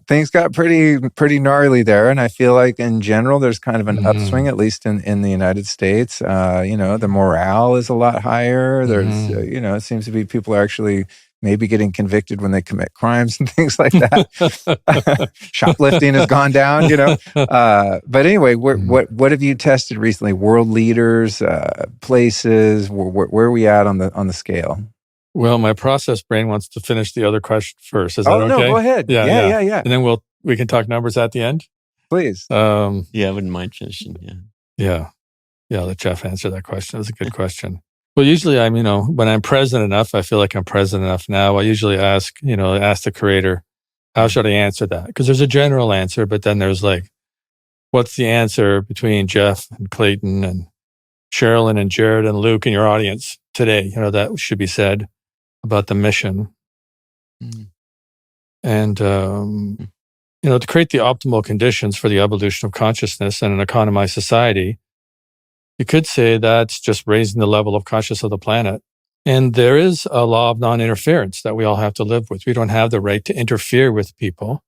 things got pretty gnarly there. And I feel like in general, there's kind of an upswing, at least in the United States. The morale is a lot higher. There's, it seems to be people are actually maybe getting convicted when they commit crimes and things like that. Shoplifting has gone down, But anyway, what have you tested recently? World leaders, places, where are we at on the scale? Well, my process brain wants to finish the other question first. Is that okay? No, go ahead. Yeah. And then we can talk numbers at the end. Please. I wouldn't mind finishing. Yeah. I'll let Jeff answer that question. That's a good question. Well, usually when I'm present enough, I feel like I'm present enough now. I usually ask the creator, how should I answer that? Because there's a general answer, but then there's like, what's the answer between Jeff and Clayten and Sherilyn and Jared and Luke and your audience today? That should be said about the mission. And, to create the optimal conditions for the evolution of consciousness and an economized society, you could say that's just raising the level of consciousness of the planet. And there is a law of non-interference that we all have to live with. We don't have the right to interfere with people.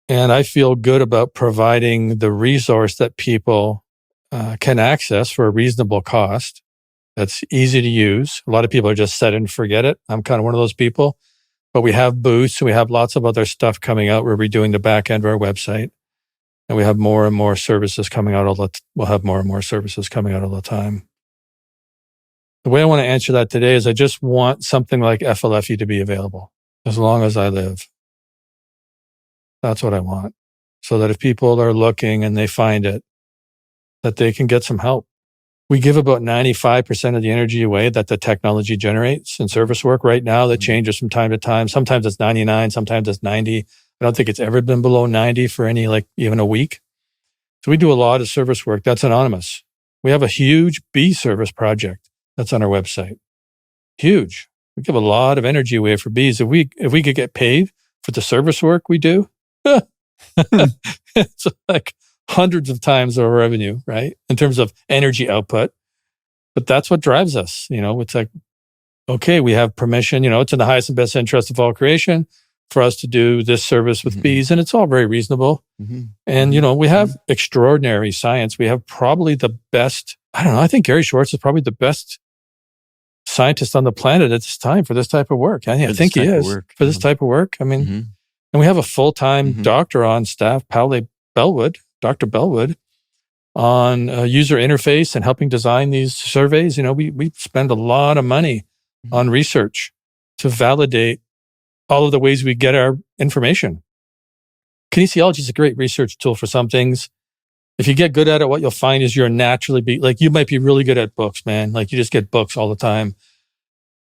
And I feel good about providing the resource that people can access for a reasonable cost. That's easy to use. A lot of people are just set and forget it. I'm kind of one of those people. But we have booths, and we have lots of other stuff coming out. We're redoing the back end of our website. And we have more and more services coming out we'll have more and more services coming out all the time. The way I want to answer that today is I just want something like FLFE to be available as long as I live. That's what I want. So that if people are looking and they find it, that they can get some help. We give about 95% of the energy away that the technology generates in service work right now. That changes from time to time. Sometimes it's 99, sometimes it's 90. I don't think it's ever been below 90 for even a week. So we do a lot of service work that's anonymous. We have a huge bee service project that's on our website. Huge. We give a lot of energy away for bees. If we could get paid for the service work we do, it's like hundreds of times our revenue, right? In terms of energy output. But that's what drives us. It's like, okay, we have permission, it's in the highest and best interest of all creation for us to do this service with bees. And it's all very reasonable. And, we have extraordinary science. We have probably the best, I think Gary Schwartz is probably the best scientist on the planet at this time for this type of work. I think he is for this type of work. I mean, and we have a full-time doctor on staff, Dr. Bellwood, on user interface and helping design these surveys. We spend a lot of money on research to validate all of the ways we get our information. Kinesiology is a great research tool for some things. If you get good at it, what you'll find is you might be really good at books, man. Like you just get books all the time,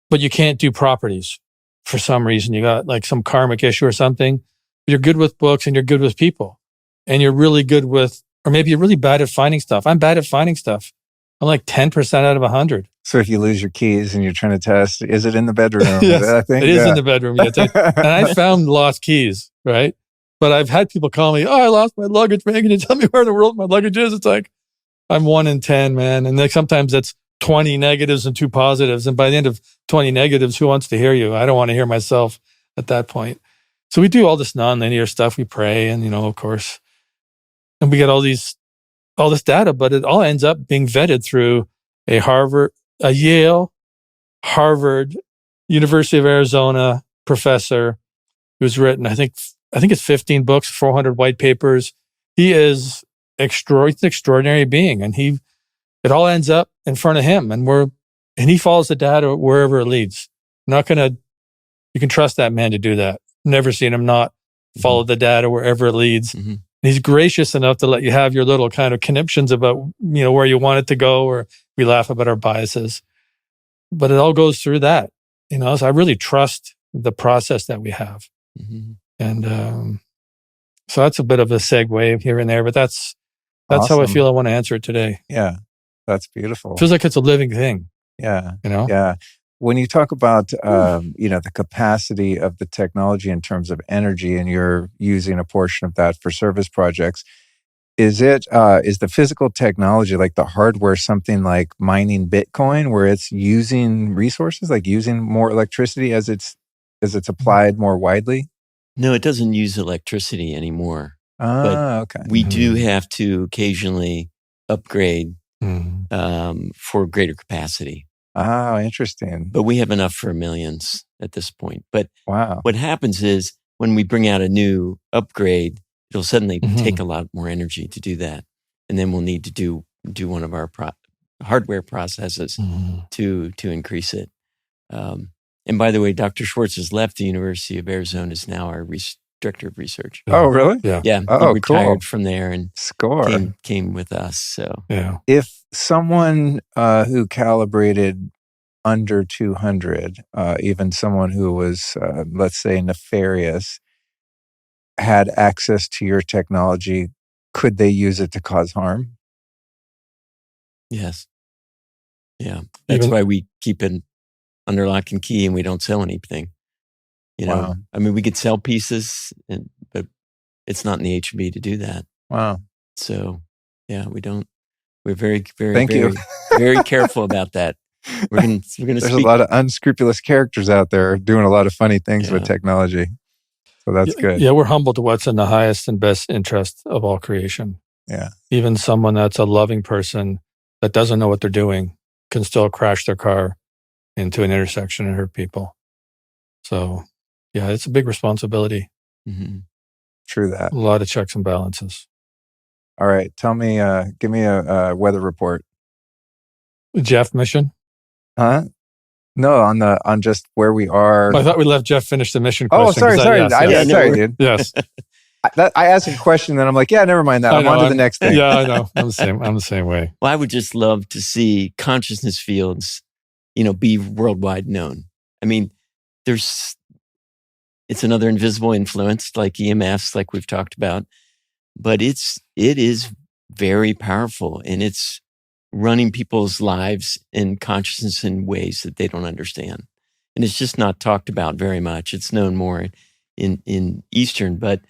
but you can't do properties for some reason. You got like some karmic issue or something. You're good with books and you're good with people. And you're really good with, or maybe you're really bad at finding stuff. I'm bad at finding stuff. I'm like 10% out of 100. So if you lose your keys and you're trying to test, is it in the bedroom? Yes, it is in the bedroom. Yeah, and I found lost keys, right? But I've had people call me, I lost my luggage, man. Can you tell me where in the world my luggage is? It's like, I'm 1 in 10, man. And sometimes that's 20 negatives and 2 positives. And by the end of 20 negatives, who wants to hear you? I don't want to hear myself at that point. So we do all this nonlinear stuff. We pray and, of course, and we get all this data, but it all ends up being vetted through a Yale, Harvard, University of Arizona professor who's written, I think it's 15 books, 400 white papers. He is an extraordinary being, and it all ends up in front of him, and he follows the data wherever it leads. You can trust that man to do that. Never seen him not follow the data wherever it leads. He's gracious enough to let you have your little kind of conniptions about, where you want it to go, or we laugh about our biases. But it all goes through that, so I really trust the process that we have. And So that's a bit of a segue here and there, but that's Awesome. how I feel I want to answer it today. Yeah, that's beautiful. Feels like it's a living thing. Yeah, you know. yeah. When you talk about the capacity of the technology in terms of energy, and you're using a portion of that for service projects, is the physical technology, like the hardware, something like mining Bitcoin, where it's using resources, like using more electricity as it's applied more widely? No, it doesn't use electricity anymore. Okay. We do have to occasionally upgrade for greater capacity. Oh, interesting. But we have enough for millions at this point. But Wow. what happens is when we bring out a new upgrade, it'll suddenly take a lot more energy to do that. And then we'll need to do one of our hardware processes to increase it. And by the way, Dr. Schwartz has left the University of Arizona, is now our director of research. Oh, really? Yeah. Yeah. Oh, he retired cool. from there and Score. came with us. So Yeah. If someone who calibrated under 200, even someone who was, let's say, nefarious, had access to your technology, could they use it to cause harm? yes. Yeah. That's why we keep it under lock and key and we don't sell anything. Wow. I mean, we could sell pieces, but it's not in the HB to do that. Wow. So yeah, we don't. We're very, very, Thank very, you. very careful about that. We're gonna There's speak. a lot of unscrupulous characters out there doing a lot of funny things with technology. So that's good. Yeah, we're humble to what's in the highest and best interest of all creation. Yeah. Even someone that's a loving person that doesn't know what they're doing can still crash their car into an intersection and hurt people. So, yeah, it's a big responsibility. True that. A lot of checks and balances. All right. Give me a weather report. Jeff mission? Huh? No, on just where we are. I thought we let Jeff finish the mission question. Oh, sorry. Sorry, dude. Yes. I asked a question, then I'm like, yeah, never mind that. I'm on to the next thing. Yeah, I know. I'm the same way. Well, I would just love to see consciousness fields, be worldwide known. I mean, it's another invisible influence like EMFs, like we've talked about, but it is very powerful, and it's running people's lives and consciousness in ways that they don't understand. And it's just not talked about very much. It's known more in Eastern, but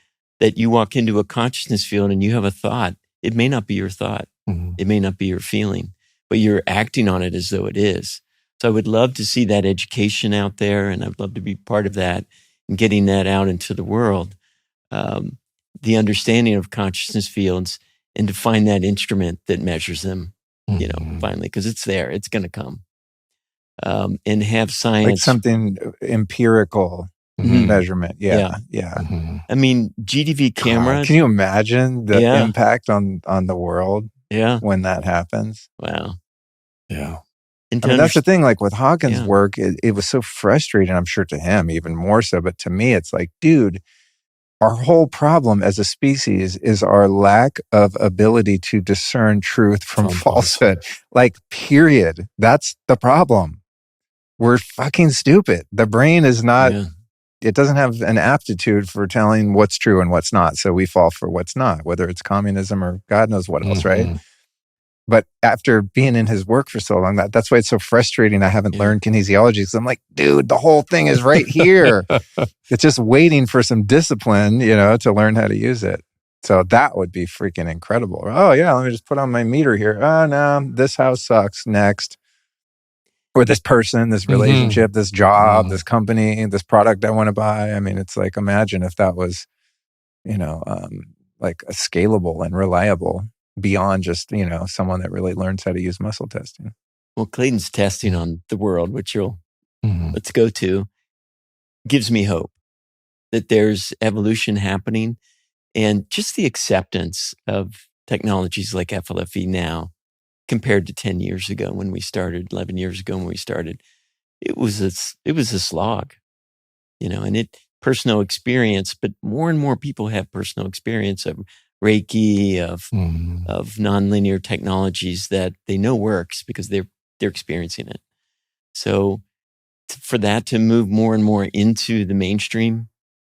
that you walk into a consciousness field and you have a thought. It may not be your thought. It may not be your feeling, but you're acting on it as though it is. So I would love to see that education out there, and I'd love to be part of that and getting that out into the world. The understanding of consciousness fields, and to find that instrument that measures them, finally, because it's there, it's going to come. And have science. Like something empirical measurement. Yeah. I mean, GDV cameras. God, can you imagine the impact on the world when that happens? Wow. Yeah. That's the thing, like with Hawkins' work, it was so frustrating, I'm sure to him even more so, but to me, it's like, dude, our whole problem as a species is our lack of ability to discern truth from falsehood. Like, period. That's the problem. We're fucking stupid. The brain is not, it doesn't have an aptitude for telling what's true and what's not. So we fall for what's not, whether it's communism or God knows what else, right? But after being in his work for so long, that's why it's so frustrating. I haven't learned kinesiology, because I'm like, dude, the whole thing is right here. It's just waiting for some discipline, to learn how to use it. So that would be freaking incredible. Oh yeah, let me just put on my meter here. Oh no, this house sucks. Next. Or this person, this relationship, this job, this company, this product I want to buy. I mean, it's like, imagine if that was, like a scalable and reliable, beyond just, someone that really learns how to use muscle testing. Well, Clayton's testing on the world, which let's go to, gives me hope that there's evolution happening, and just the acceptance of technologies like FLFE now compared to 10 years ago when we started, 11 years ago when we started. It was a slog, and personal experience, but more and more people have personal experience of Reiki, of nonlinear technologies that they know works because they're experiencing it. So for that to move more and more into the mainstream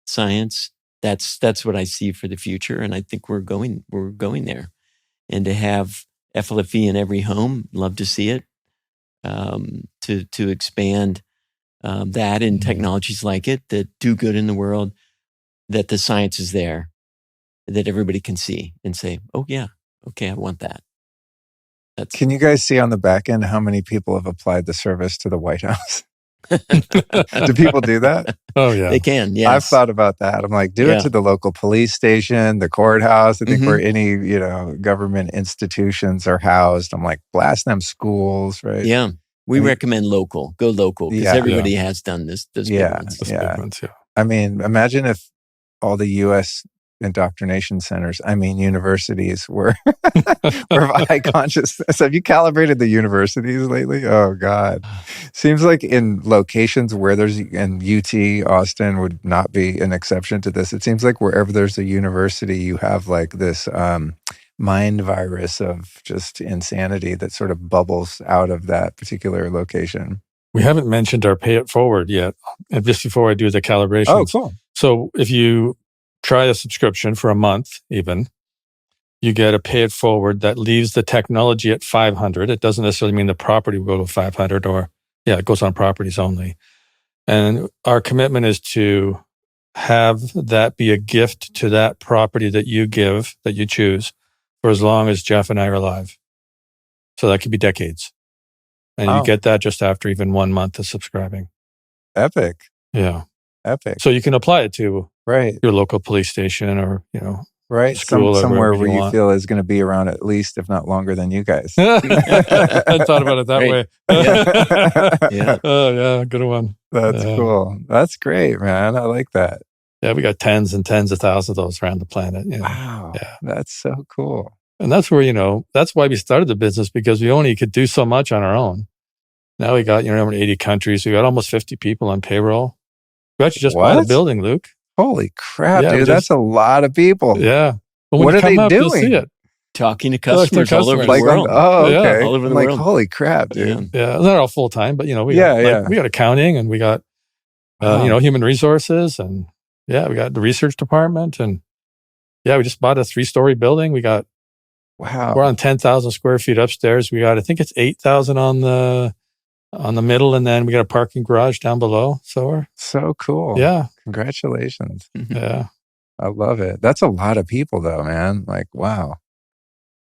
science, that's what I see for the future, and I think we're going there. And to have FLFE in every home, love to see it. To expand that and technologies like it that do good in the world, that the science is there, that everybody can see and say, oh yeah, okay, I want that. Can you guys see on the back end how many people have applied the service to the White House? Do people do that? Oh, yeah. They can, yes. I've thought about that. I'm like, do it to the local police station, the courthouse. I think where any, government institutions are housed. I'm like, blast them schools, right? Yeah. We recommend local. Go local, because everybody has done this. Those big ones. Big ones, yeah. I mean, imagine if all the U.S. indoctrination centers, universities were of high consciousness. Have you calibrated the universities lately? Oh, God. Seems like in locations where and UT, Austin would not be an exception to this. It seems like wherever there's a university, you have like this mind virus of just insanity that sort of bubbles out of that particular location. We haven't mentioned our pay it forward yet. And just before I do the calibrations. Oh, cool. So if you try a subscription for a month, even, you get a pay it forward that leaves the technology at 500. It doesn't necessarily mean the property will go to 500 it goes on properties only. And our commitment is to have that be a gift to that property that you choose, for as long as Jeff and I are alive. So that could be decades. And you get that just after even 1 month of subscribing. Epic. Yeah. Epic. So you can apply it to your local police station or, school somewhere where you feel is going to be around at least, if not longer than you guys. I thought about it that way. Yeah. Oh, yeah. Good one. That's cool. That's great, man. I like that. Yeah, we got tens and tens of thousands of those around the planet. Wow. Yeah. That's so cool. And that's where, that's why we started the business, because we only could do so much on our own. Now we got, over 80 countries. We got almost 50 people on payroll. We actually just bought a building, Luke. Holy crap, dude. That's a lot of people. Yeah. What are they doing? You'll see it. Talking to customers all over the world. Okay. All over the world. world. Holy crap, dude. Yeah. They're not all full time, but, we got accounting, and we got, human resources, and we got the research department, and we just bought a 3-story building. We're on 10,000 square feet upstairs. We got, I think it's 8,000 on the middle, and then we got a parking garage down below. So we're so cool. Yeah. Congratulations. Yeah. I love it. That's a lot of people though, man. Like, wow.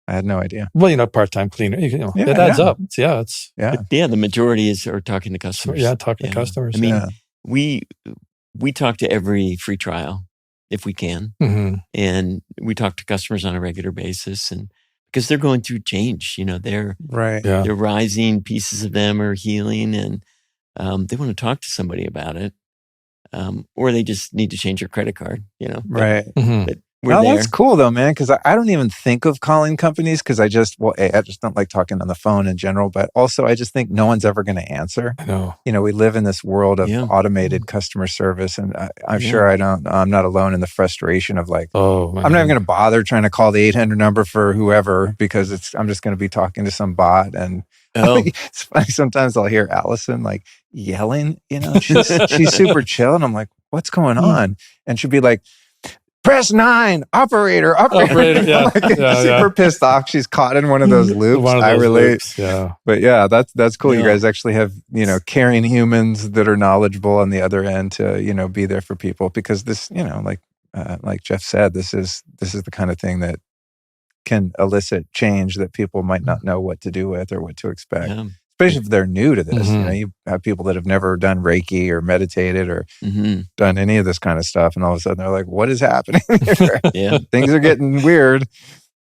I had no idea. Well, part-time cleaner, it adds up. The majority are talking to customers. Yeah. Talking to customers. I mean, we talk to every free trial if we can. Mm-hmm. And we talk to customers on a regular basis, and because they're going through change, they're rising, pieces of them are healing, and they want to talk to somebody about it. Or they just need to change your credit card, Right. But we're there. That's cool though, man. Because I don't even think of calling companies, because I just don't like talking on the phone in general. But also, I just think no one's ever going to answer. I know. We live in this world of automated customer service, and I'm sure I'm not alone in the frustration of like, I'm not even going to bother trying to call the 800 number for whoever, because I'm just going to be talking to some bot. And it's funny, sometimes I'll hear Allison like yelling, she's super chill, and I'm like, what's going on? And she'll be like, press 9, operator. Super pissed off. She's caught in one of those loops. I relate. Loops, yeah. But that's cool. You guys actually have, caring humans that are knowledgeable on the other end to, be there for people, because this, like Jeff said, this is the kind of thing that can elicit change that people might not know what to do with or what to expect. Yeah. Especially if they're new to this. Mm-hmm. You have people that have never done Reiki or meditated or done any of this kind of stuff. And all of a sudden they're like, what is happening here? Things are getting weird.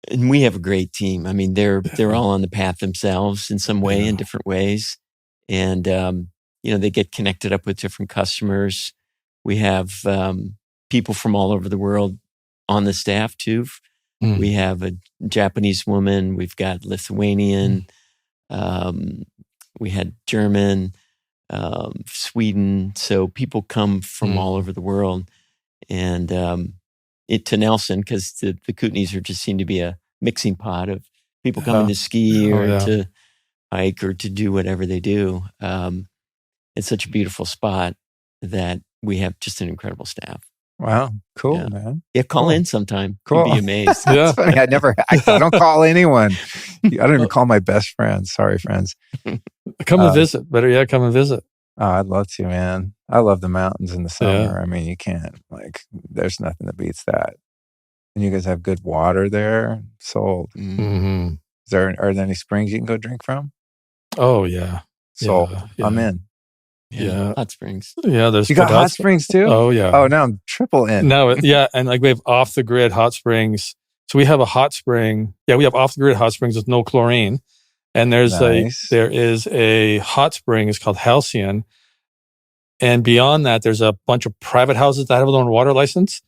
And we have a great team. I mean, they're all on the path themselves in some way, in different ways. And, they get connected up with different customers. We have people from all over the world on the staff too. We have a Japanese woman. We've got Lithuanian. We had German, Sweden. So people come from all over the world. And to Nelson, because the Kootenays just seem to be a mixing pot of people coming to ski or to hike or to do whatever they do. It's such a beautiful spot that we have just an incredible staff. Wow. Cool, Yeah. man. Yeah, call Cool. in sometime. Cool. You'd be amazed. That's funny. I don't call anyone. I don't even call my best friends. Sorry, friends. Come and visit. Better yet, come and visit. Oh, I'd love to, man. I love the mountains in the summer. Yeah. I mean, you can't, there's nothing that beats that. And you guys have good water there. Sold. Mm-hmm. Are there any springs you can go drink from? Oh, yeah. Sold. Yeah. I'm in. Yeah. Hot springs. Yeah, there's You got hot springs too? Oh, yeah. Oh, now I'm triple in. No, yeah. And we have off the grid hot springs. So we have a hot spring. Yeah, we have off the grid hot springs with no chlorine. And there is a hot spring. It's called Halcyon. And beyond that, there's a bunch of private houses that have their own water license.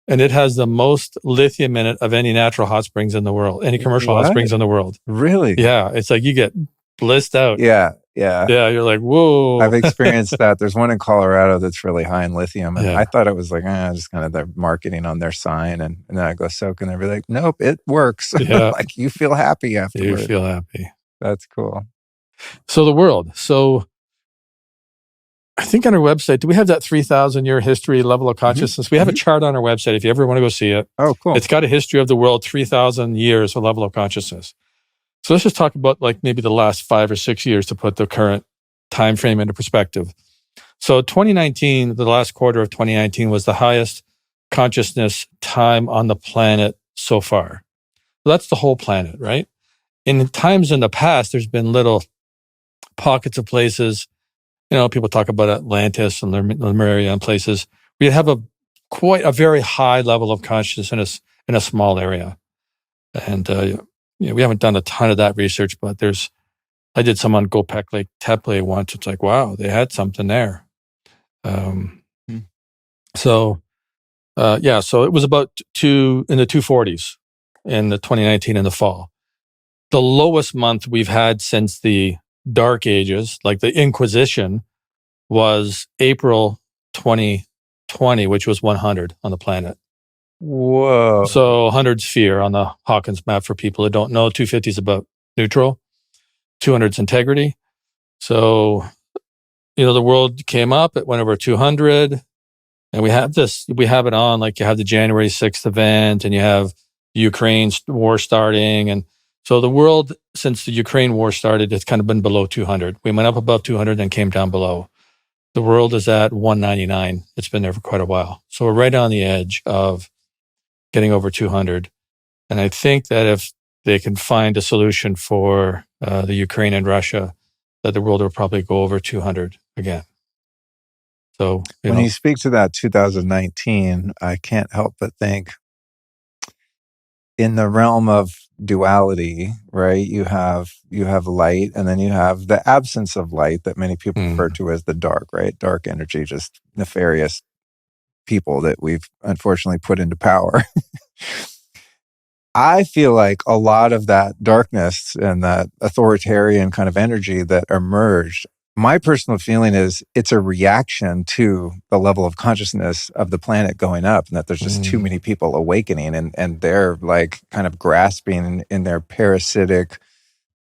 And it has the most lithium in it of any natural hot springs in the world, any commercial hot springs in the world. Really? Yeah. It's like you get blissed out. Yeah. Yeah. You're like, whoa. I've experienced that. There's one in Colorado that's really high in lithium. And I thought it was just kind of their marketing on their sign. And then I go soak and they'd be like, nope, it works. Yeah. You feel happy afterwards. You feel happy. That's cool. So the world. So I think on our website, do we have that 3,000 year history level of consciousness? We have a chart on our website if you ever want to go see it. Oh, cool. It's got a history of the world, 3,000 years of level of consciousness. So let's just talk about maybe the last 5 or 6 years to put the current time frame into perspective. So 2019, the last quarter of 2019 was the highest consciousness time on the planet so far. So that's the whole planet, right? In times in the past, there's been little pockets of places. People talk about Atlantis and Lemuria and places. We have quite a very high level of consciousness in a small area. And, we haven't done a ton of that research, but I did some on Göbekli Tepe once. It's like, wow, they had something there. So it was about in the 240s in the 2019 in the fall. The lowest month we've had since the Dark Ages, like the Inquisition, was April 2020, which was 100 on the planet. Whoa. So 100's fear on the Hawkins map for people who don't know. 250 is about neutral. 200's integrity. So, the world came up, it went over 200. And we have it on, like you have the January 6th event and you have Ukraine war starting. And so the world, since the Ukraine war started, has kind of been below 200. We went up above 200 and came down below. The world is at 199. It's been there for quite a while. So we're right on the edge of getting over 200. And I think that if they can find a solution for the Ukraine and Russia, that the world will probably go over 200 again. So when you speak to that 2019, I can't help but think in the realm of duality, right? You have light, and then you have the absence of light that many people refer to as the dark, right? Dark energy, just nefarious people that we've unfortunately put into power. I feel like a lot of that darkness and that authoritarian kind of energy that emerged, my personal feeling is it's a reaction to the level of consciousness of the planet going up, and that there's just too many people awakening, and they're like kind of grasping in their parasitic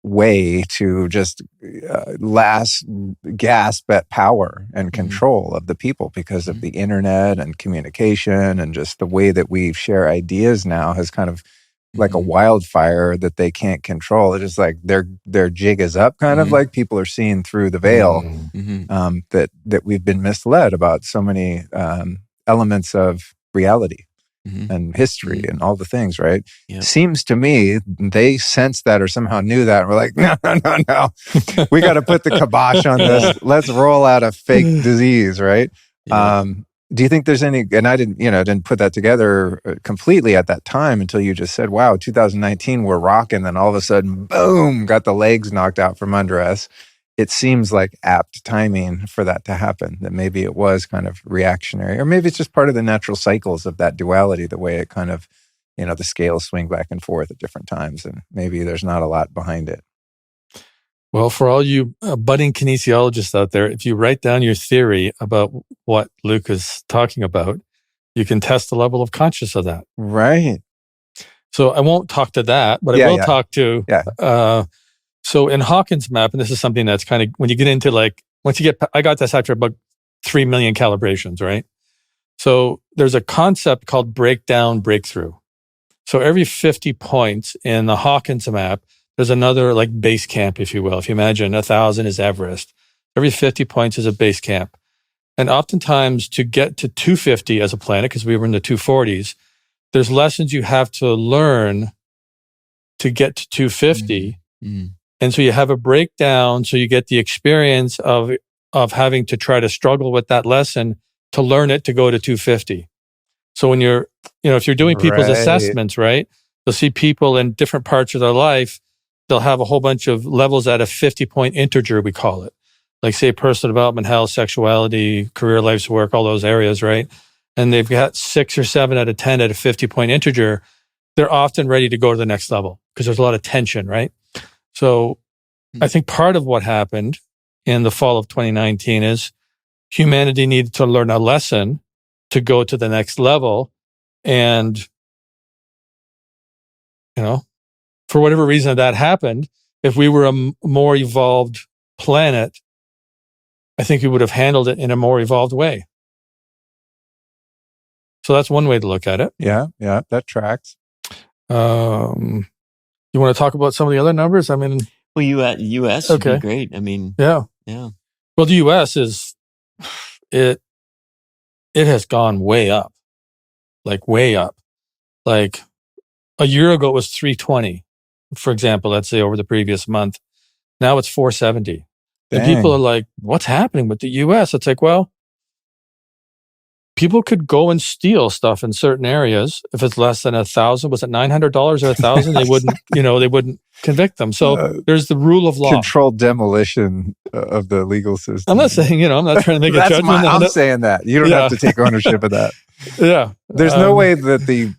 way to just last gasp at power and control of the people because of the internet and communication, and just the way that we share ideas now has kind of like a wildfire that they can't control. It's just like their jig is up, kind of like people are seeing through the veil that we've been misled about so many elements of reality and history and all the things, right? Yep. Seems to me they sensed that or somehow knew that. And we're like, no. We got to put the kibosh on this. Let's roll out a fake disease, right? Yeah. Do you think there's any, and I didn't put that together completely at that time until you just said, wow, 2019, we're rocking. Then all of a sudden, boom, got the legs knocked out from under us. It seems like apt timing for that to happen, that maybe it was kind of reactionary, or maybe it's just part of the natural cycles of that duality, the way it kind of, the scales swing back and forth at different times. And maybe there's not a lot behind it. Well, for all you budding kinesiologists out there, if you write down your theory about what Luke is talking about, you can test the level of consciousness of that. Right. So I won't talk to that, but I will talk to... So in Hawkins' map, and this is something that's kind of, when you get into I got this after about 3 million calibrations, right? So there's a concept called breakdown breakthrough. So every 50 points in the Hawkins map, there's another like base camp, if you will. If you imagine 1,000 is Everest, every 50 points is a base camp. And oftentimes to get to 250 as a planet, because we were in the 240s, there's lessons you have to learn to get to 250. Mm-hmm. And so you have a breakdown, so you get the experience of having to try to struggle with that lesson to learn it to go to 250. So when you're, if you're doing people's assessments, right, you'll see people in different parts of their life, they'll have a whole bunch of levels at a 50-point integer, we call it. Like say personal development, health, sexuality, career, life's work, all those areas, right? And they've got 6 or 7 out of 10 at a 50-point integer. They're often ready to go to the next level because there's a lot of tension, right? So I think part of what happened in the fall of 2019 is humanity needed to learn a lesson to go to the next level. And, for whatever reason that happened, if we were a more evolved planet, I think we would have handled it in a more evolved way. So that's one way to look at it. Yeah, that tracks. You want to talk about some of the other numbers? I mean, well, U.S. would be great. I mean, yeah. Well, the U.S. it has gone way up, like way up. Like a year ago, it was 320, for example. Let's say over the previous month, now it's 470. Dang. And people are like, "What's happening with the U.S.?" It's like, well, people could go and steal stuff in certain areas. If it's less than $1,000, was it $900 or $1,000? They wouldn't, they wouldn't convict them. So there's the rule of law. Controlled demolition of the legal system. I'm not saying, I'm not trying to make a judgment. I'm saying that. You don't have to take ownership of that. Yeah. There's no way that the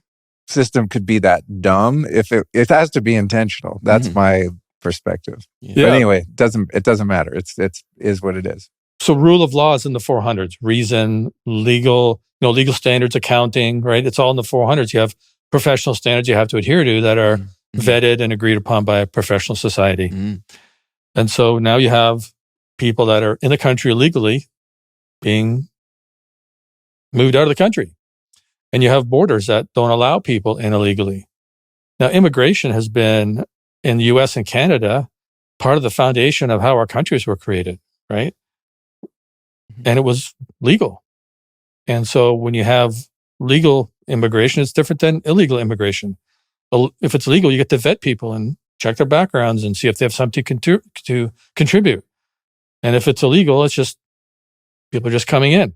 system could be that dumb if it has to be intentional. That's my perspective. Yeah. But anyway, it doesn't matter. It is what it is. So rule of law is in the 400s, reason, legal standards, accounting, right? It's all in the 400s. You have professional standards you have to adhere to that are vetted and agreed upon by a professional society. And so now you have people that are in the country illegally being moved out of the country. And you have borders that don't allow people in illegally. Now, immigration has been in the US and Canada part of the foundation of how our countries were created, right? And it was legal. And so when you have legal immigration, it's different than illegal immigration. If it's legal, you get to vet people and check their backgrounds and see if they have something to contribute. And if it's illegal, it's just people are just coming in.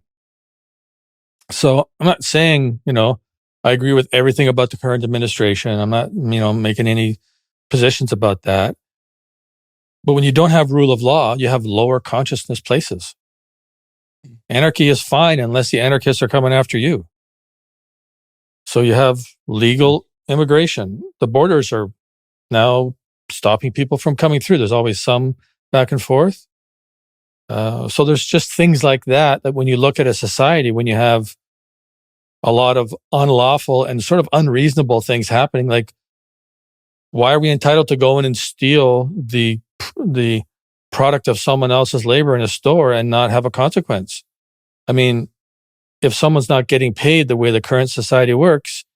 So I'm not saying, I agree with everything about the current administration. I'm not, making any positions about that. But when you don't have rule of law, you have lower consciousness places. Anarchy is fine unless the anarchists are coming after you. So you have legal immigration. The borders are now stopping people from coming through. There's always some back and forth. So there's just things like that when you look at a society, when you have a lot of unlawful and sort of unreasonable things happening, like why are we entitled to go in and steal the product of someone else's labor in a store and not have a consequence? I mean, if someone's not getting paid the way the current society works,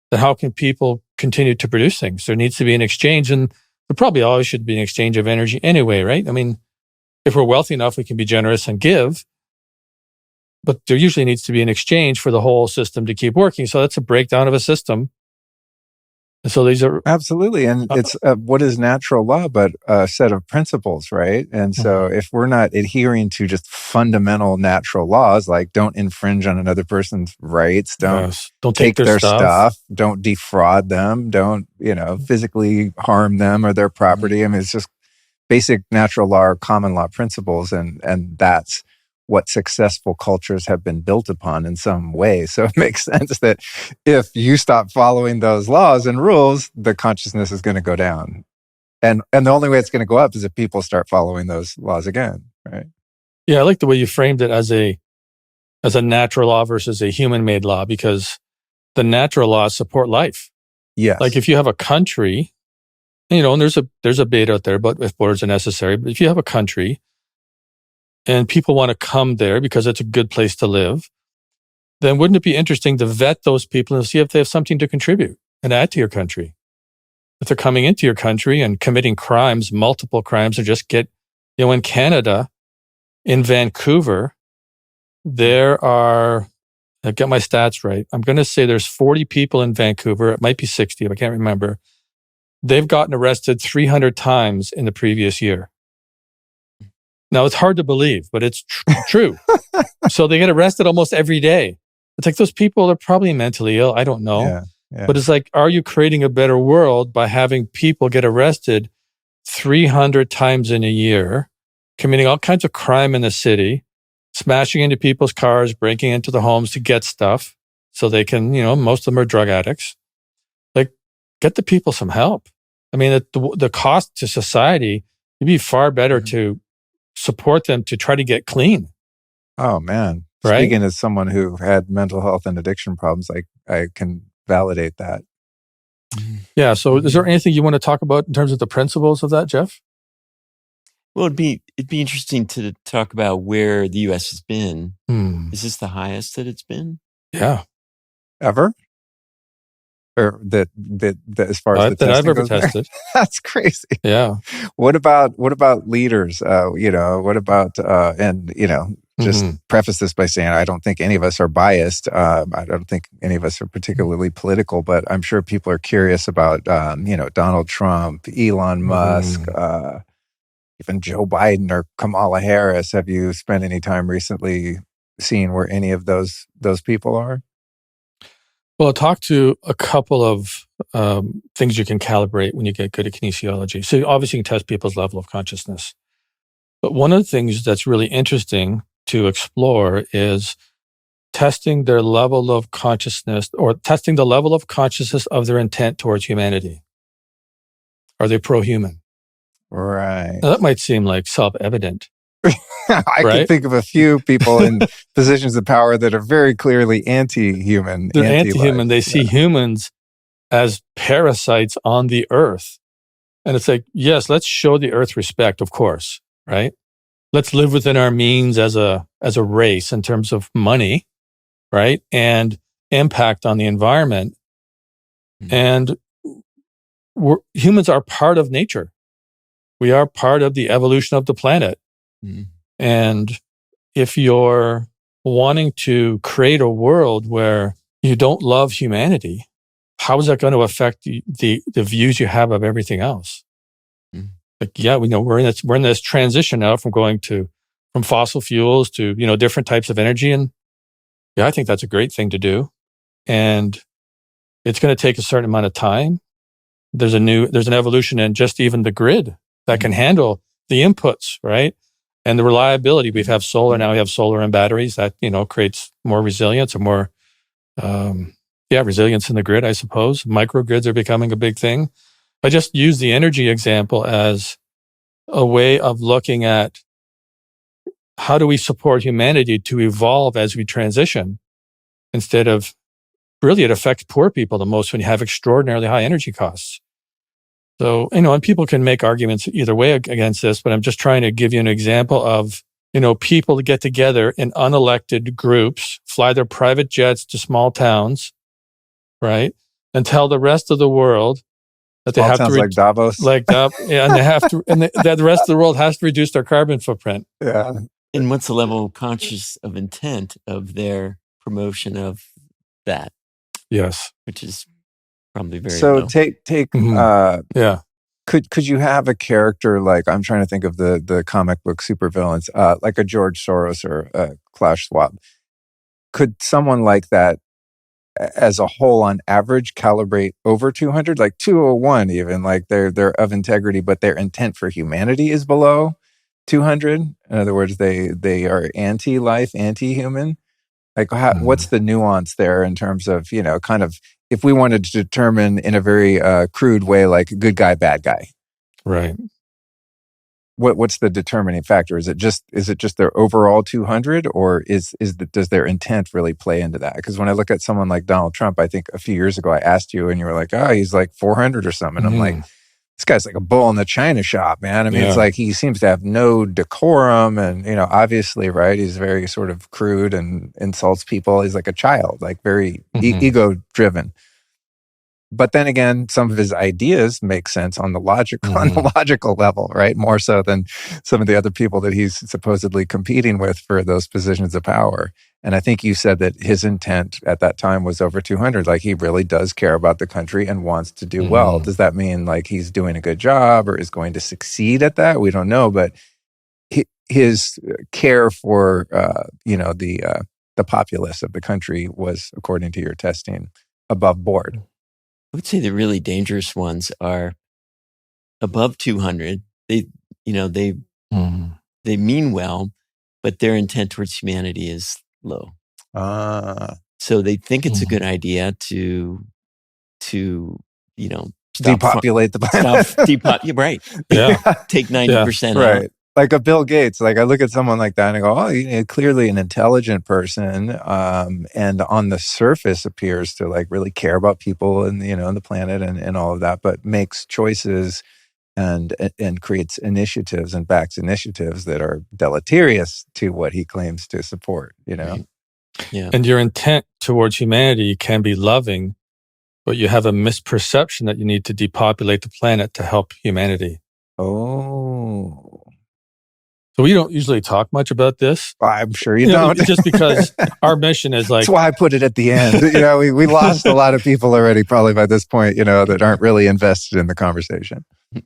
then how can people continue to produce things? There needs to be an exchange, and there probably always should be an exchange of energy anyway, right? I mean, if we're wealthy enough, we can be generous and give, but there usually needs to be an exchange for the whole system to keep working. So that's a breakdown of a system. And so these are... Absolutely. And it's what is natural law, but a set of principles, right? And so if we're not adhering to just fundamental natural laws, like don't infringe on another person's rights, don't take their stuff, don't defraud them, don't, physically harm them or their property. I mean, it's just basic natural law or common law principles. And that's what successful cultures have been built upon in some way. So it makes sense that if you stop following those laws and rules, the consciousness is going to go down. And the only way it's going to go up is if people start following those laws again, right? Yeah, I like the way you framed it as a natural law versus a human-made law, because the natural laws support life. Yes. Like if you have a country, and there's a debate out there, but if borders are necessary, but if you have a country and people want to come there because it's a good place to live, then wouldn't it be interesting to vet those people and see if they have something to contribute and add to your country? If they're coming into your country and committing crimes, multiple crimes, or just get, in Canada, in Vancouver, there are, I've got my stats right, I'm going to say there's 40 people in Vancouver. It might be 60, I can't remember. They've gotten arrested 300 times in the previous year. Now, it's hard to believe, but it's true. So they get arrested almost every day. It's like those people are probably mentally ill. I don't know. Yeah. But it's like, are you creating a better world by having people get arrested 300 times in a year, committing all kinds of crime in the city, smashing into people's cars, breaking into the homes to get stuff so they can, most of them are drug addicts. Like, get the people some help. I mean, the cost to society, it'd be far better to support them to try to get clean. Oh, man. Right? Speaking as someone who had mental health and addiction problems, I can validate that. Yeah. So is there anything you want to talk about in terms of the principles of that, Jeff? Well, it'd be interesting to talk about where the U.S. has been. Is this the highest that it's been? Yeah. Ever? Or that as far as the that I've testing ever goes there? tested. That's crazy. Yeah. What about leaders? What about just preface this by saying I don't think any of us are biased. I don't think any of us are particularly political, but I'm sure people are curious about Donald Trump, Elon Musk, even Joe Biden or Kamala Harris. Have you spent any time recently seeing where any of those people are? Well, I'll talk to a couple of things you can calibrate when you get good at kinesiology. So obviously you can test people's level of consciousness. But one of the things that's really interesting to explore is testing their level of consciousness, or testing the level of consciousness of their intent towards humanity. Are they pro-human? Right. Now, that might seem like self-evident. I can think of a few people in positions of power that are very clearly anti-human. They're anti-human. They see humans as parasites on the earth. And it's like, yes, let's show the earth respect, of course, right? Let's live within our means as a race in terms of money, right? And impact on the environment. And humans are part of nature. We are part of the evolution of the planet. And if you're wanting to create a world where you don't love humanity, how is that going to affect the views you have of everything else? Like, yeah, we know we're in this transition now from fossil fuels to, different types of energy. And yeah, I think that's a great thing to do. And it's going to take a certain amount of time. There's an evolution in just even the grid that can handle the inputs, right? And the reliability. We have solar now. We have solar and batteries that, creates more resilience or more, resilience in the grid, I suppose. Microgrids are becoming a big thing. I just use the energy example as a way of looking at how do we support humanity to evolve as we transition, instead of really it affects poor people the most when you have extraordinarily high energy costs. So, and people can make arguments either way against this, but I'm just trying to give you an example of, people to get together in unelected groups, fly their private jets to small towns, right? And tell the rest of the world that they have to like Davos, and they have to, and that the rest of the world has to reduce their carbon footprint. Yeah. And what's the level of conscious of intent of their promotion of that? Yes, which is probably very so low. take Could you have a character like, I'm trying to think of the comic book supervillains, like a George Soros or a Klaus Schwab? Could someone like that, as a whole, on average, calibrate over 200, like 201 even, like they're of integrity, but their intent for humanity is below 200? In other words, they are anti-life, anti-human. Like, what's the nuance there in terms of, kind of, if we wanted to determine in a very crude way, like good guy, bad guy, right? What's the determining factor? Is it just their overall 200, or does their intent really play into that? Because when I look at someone like Donald Trump, I think a few years ago I asked you, and you were like, "Oh, he's like 400 or something." I'm like, this guy's like a bull in the china shop, man. I mean, it's like he seems to have no decorum, and obviously, right? He's very sort of crude and insults people. He's like a child, like very ego driven. But then again, some of his ideas make sense on the logical level, right? More so than some of the other people that he's supposedly competing with for those positions of power. And I think you said that his intent at that time was over 200. Like, he really does care about the country and wants to do well. Does that mean like he's doing a good job or is going to succeed at that? We don't know. But his care for, the populace of the country was, according to your testing, above board. I would say the really dangerous ones are above 200. They mean well, but their intent towards humanity is low. So they think it's a good idea to depopulate the planet. Right. Yeah. Take 90% right. out. Like a Bill Gates. Like, I look at someone like that and I go, oh, you're clearly an intelligent person, and on the surface appears to like really care about people and and the planet and all of that, but makes choices and creates initiatives and backs initiatives that are deleterious to what he claims to support. Right. Yeah. And your intent towards humanity can be loving, but you have a misperception that you need to depopulate the planet to help humanity. Oh. So we don't usually talk much about this. I'm sure you don't. Just because our mission is like... That's why I put it at the end. We lost a lot of people already probably by this point, that aren't really invested in the conversation.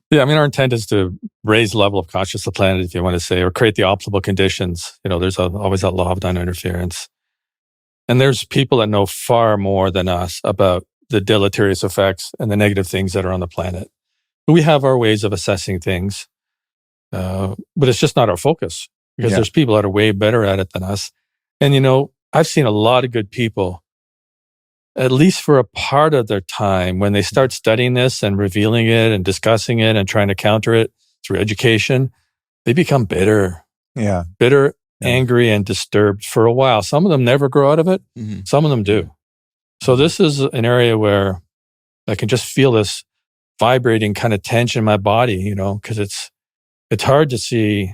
Yeah, I mean, our intent is to raise the level of consciousness of the planet, if you want to say, or create the optimal conditions. There's always that law of non-interference. And there's people that know far more than us about the deleterious effects and the negative things that are on the planet. We have our ways of assessing things. But it's just not our focus, because there's people that are way better at it than us. And, I've seen a lot of good people, at least for a part of their time, when they start studying this and revealing it and discussing it and trying to counter it through education, they become bitter. Yeah. Bitter, angry, and disturbed for a while. Some of them never grow out of it. Some of them do. So this is an area where I can just feel this vibrating kind of tension in my body, because it's hard to see,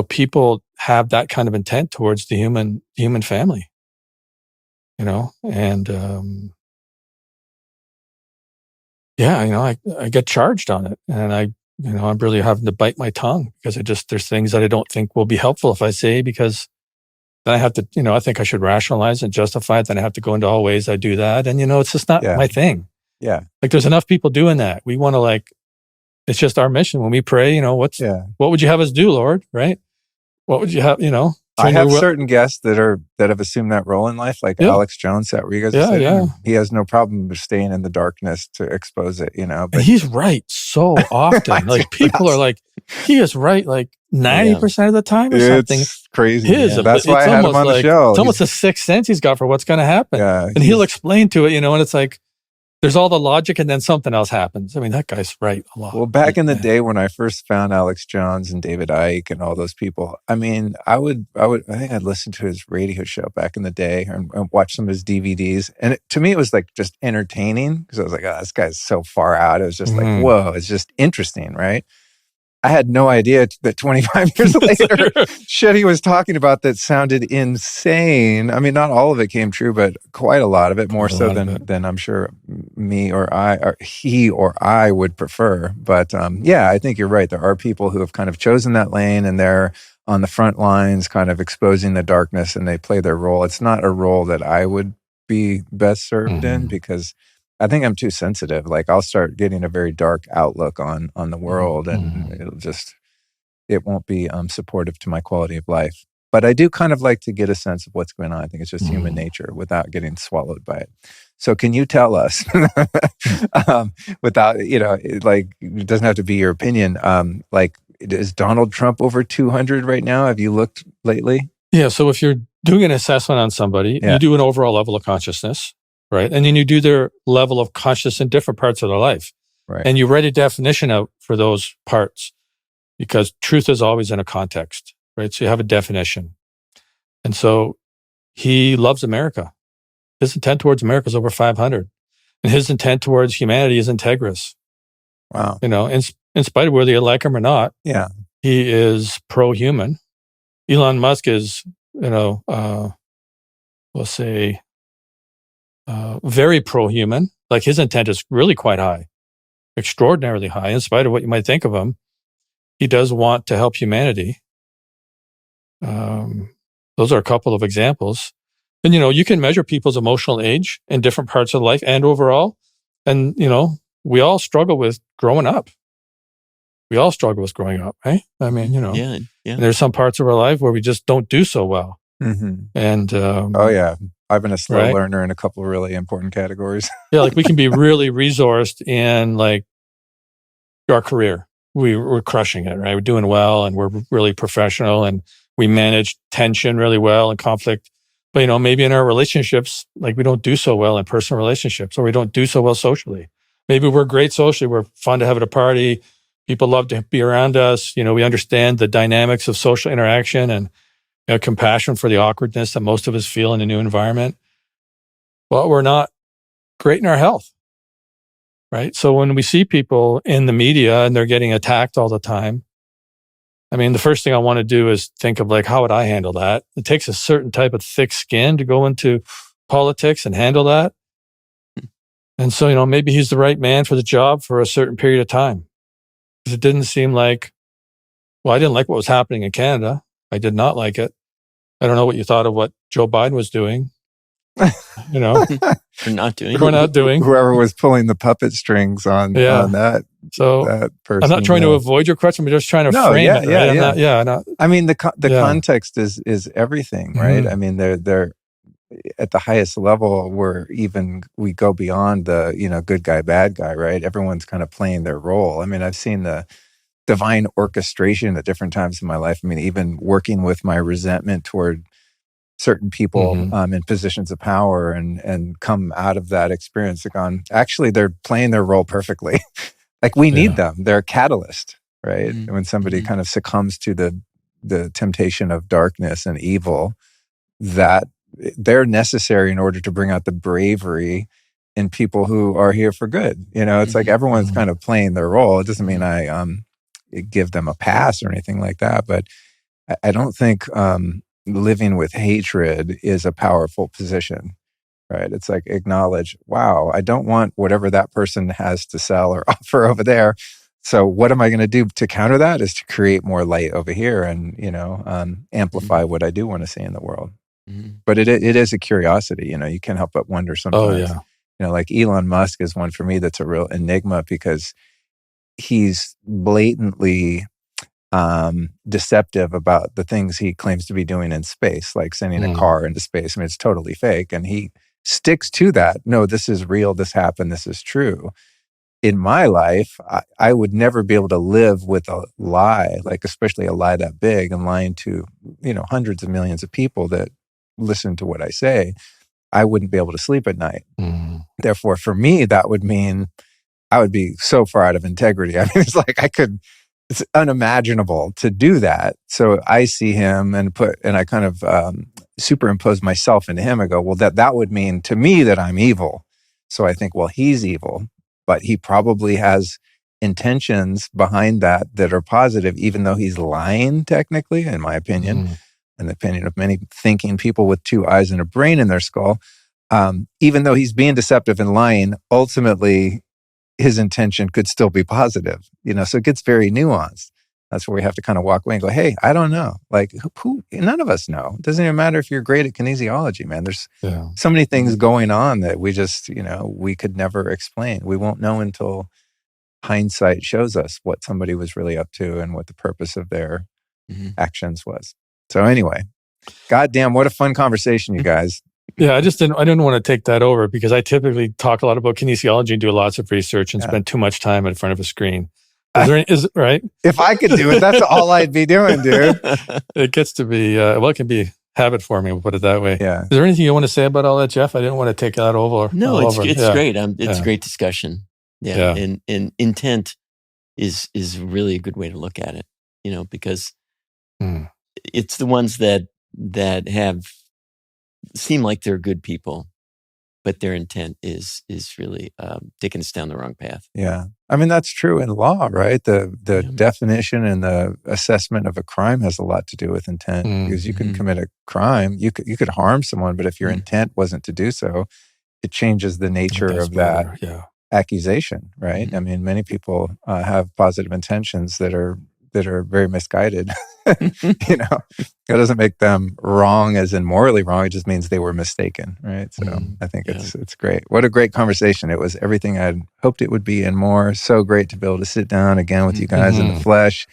people have that kind of intent towards the human family, and I get charged on it, and I'm really having to bite my tongue, because there's things that I don't think will be helpful if I say, because then I have to, I think I should rationalize and justify it. Then I have to go into all ways I do that, and it's just not my thing. Yeah, like there's enough people doing that. We want to it's just our mission when we pray, what would you have us do, Lord? Right? What would you have, I have certain guests that have assumed that role in life, like Alex Jones, that where you guys said, he has no problem staying in the darkness to expose it, But and he's right so often. Like, people are like, he is right like 90% of the time or something. It's crazy. That's why I had him on the show. It's almost a sixth sense he's got for what's going to happen. Yeah, and he'll explain to it, and it's like, there's all the logic, and then something else happens. I mean, that guy's right a lot. Well, back in the day when I first found Alex Jones and David Icke and all those people, I mean, I think I'd listen to his radio show back in the day and watch some of his DVDs. And to me, it was like just entertaining, because I was like, oh, this guy's so far out. It was just like, whoa, it's just interesting, right? I had no idea that 25 years later, shit he was talking about that sounded insane. I mean, not all of it came true, but quite a lot of it, more so than I'm sure me or he or I would prefer. But I think you're right. There are people who have kind of chosen that lane, and they're on the front lines, kind of exposing the darkness, and they play their role. It's not a role that I would be best served in, because I think I'm too sensitive. Like, I'll start getting a very dark outlook on the world, and it won't be supportive to my quality of life. But I do kind of like to get a sense of what's going on. I think it's just human nature without getting swallowed by it. So can you tell us, without, it doesn't have to be your opinion, is Donald Trump over 200 right now? Have you looked lately? Yeah. So if you're doing an assessment on somebody, you do an overall level of consciousness. Right. And then you do their level of consciousness in different parts of their life. Right. And you write a definition out for those parts, because truth is always in a context, right? So you have a definition. And so he loves America. His intent towards America is over 500. And his intent towards humanity is integrous. Wow. In spite of whether you like him or not, Yeah. he is pro-human. Elon Musk is, we'll say, very pro-human. Like his intent is really quite high, extraordinarily high, in spite of what you might think of him. He does want to help humanity. Those are a couple of examples. And, you can measure people's emotional age in different parts of life and overall. And, we all struggle with growing up. We all struggle with growing up, right? I mean, Yeah. there's some parts of our life where we just don't do so well. Mm-hmm. And, oh, yeah. I've been a slow right? learner in a couple of really important categories. Yeah, like we can be really resourced in like our career. We're crushing it, right? We're doing well and we're really professional and we manage tension really well and conflict. But, maybe in our relationships, like we don't do so well in personal relationships or we don't do so well socially. Maybe we're great socially. We're fun to have at a party. People love to be around us. We understand the dynamics of social interaction and compassion for the awkwardness that most of us feel in a new environment. But we're not great in our health. Right. So when we see people in the media and they're getting attacked all the time, I mean, the first thing I want to do is think of like, how would I handle that? It takes a certain type of thick skin to go into politics and handle that. And so, maybe he's the right man for the job for a certain period of time. Because it didn't seem like, I didn't like what was happening in Canada. I did not like it. I don't know what you thought of what Joe Biden was doing. Or not doing. We're not doing. Whoever was pulling the puppet strings on that. So that person, I'm not trying to avoid your question. I'm just trying to frame it. Right? I mean, the context is everything, right? Mm-hmm. I mean, they're at the highest level where we go beyond the, good guy, bad guy, right? Everyone's kind of playing their role. I mean, I've seen the divine orchestration at different times in my life. I mean, even working with my resentment toward certain people in positions of power and come out of that experience and actually, they're playing their role perfectly. Like we need them. They're a catalyst, right? Mm-hmm. When somebody kind of succumbs to the temptation of darkness and evil, that they're necessary in order to bring out the bravery in people who are here for good. It's like everyone's kind of playing their role. It doesn't mean I give them a pass or anything like that, but I don't think living with hatred is a powerful position, right? It's like acknowledge, wow, I don't want whatever that person has to sell or offer over there. So what am I going to do to counter that is to create more light over here and, amplify what I do want to see in the world. Mm-hmm. But it is a curiosity, you can't help but wonder sometimes. Oh, yeah. Like Elon Musk is one for me that's a real enigma because he's blatantly deceptive about the things he claims to be doing in space, like sending a car into space. I mean, it's totally fake. And he sticks to that. No, this is real. This happened. This is true. In my life, I would never be able to live with a lie, like especially a lie that big and lying to, hundreds of millions of people that listen to what I say. I wouldn't be able to sleep at night. Therefore, for me, that would mean I would be so far out of integrity. I mean, it's like it's unimaginable to do that. So I see him and I kind of superimpose myself into him. I go, well, that would mean to me that I'm evil. So I think, well, he's evil, but he probably has intentions behind that are positive, even though he's lying technically, in my opinion, and the opinion of many thinking people with two eyes and a brain in their skull. Even though he's being deceptive and lying, ultimately, his intention could still be positive, so it gets very nuanced. That's where we have to kind of walk away and go, hey, I don't know. Like none of us know. It doesn't even matter if you're great at kinesiology, man. There's so many things going on that we just, we could never explain. We won't know until hindsight shows us what somebody was really up to and what the purpose of their actions was. So anyway, goddamn, what a fun conversation, you guys. Yeah, I didn't want to take that over because I typically talk a lot about kinesiology and do lots of research and spend too much time in front of a screen. Is it right? If I could do it, that's all I'd be doing, dude. It gets to be, it can be habit forming, we'll put it that way. Yeah. Is there anything you want to say about all that, Jeff? I didn't want to take that over. No, it's great. It's a great discussion. Yeah. And intent is really a good way to look at it, because it's the ones that seem like they're good people but their intent is really taking us down the wrong path. Yeah. I mean, that's true in law, right? The definition and the assessment of a crime has a lot to do with intent, because you can commit a crime, you could harm someone, but if your intent wasn't to do so, it changes the nature of that accusation, right? I mean, many people have positive intentions that are very misguided. It doesn't make them wrong as in morally wrong. It just means they were mistaken, right? So I think it's great. What a great conversation. It was everything I'd hoped it would be and more. So great to be able to sit down again with you guys in the flesh.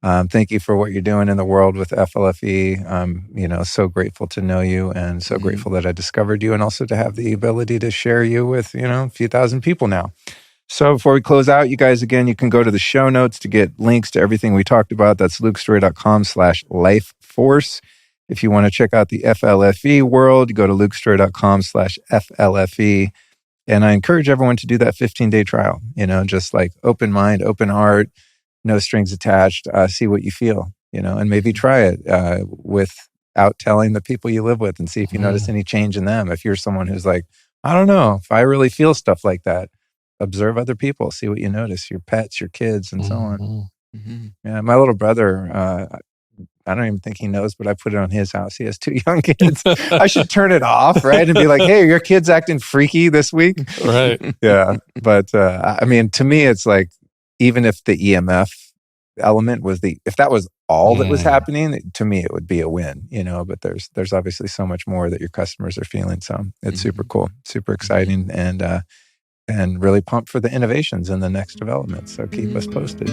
Thank you for what you're doing in the world with FLFE. So grateful to know you, and so grateful that I discovered you, and also to have the ability to share you with, a few thousand people now. So before we close out, you guys, again, you can go to the show notes to get links to everything we talked about. That's lukestorey.com/lifeforce. If you want to check out the FLFE world, you go to lukestorey.com/FLFE. And I encourage everyone to do that 15-day trial, just like open mind, open heart, no strings attached, see what you feel, and maybe try it without telling the people you live with, and see if you notice any change in them. If you're someone who's like, I don't know if I really feel stuff like that, observe other people, see what you notice, your pets, your kids, and so on. Yeah, my little brother, I don't even think he knows, but I put it on his house. He has 2 young kids. I should turn it off, right? And be like, hey, your kid's acting freaky this week. Right. Yeah. But I mean, to me, it's like, even if the EMF element was if that was all that was happening, to me, it would be a win, but there's obviously so much more that your customers are feeling. So it's super cool, super exciting, and really pumped for the innovations and the next developments. So keep us posted.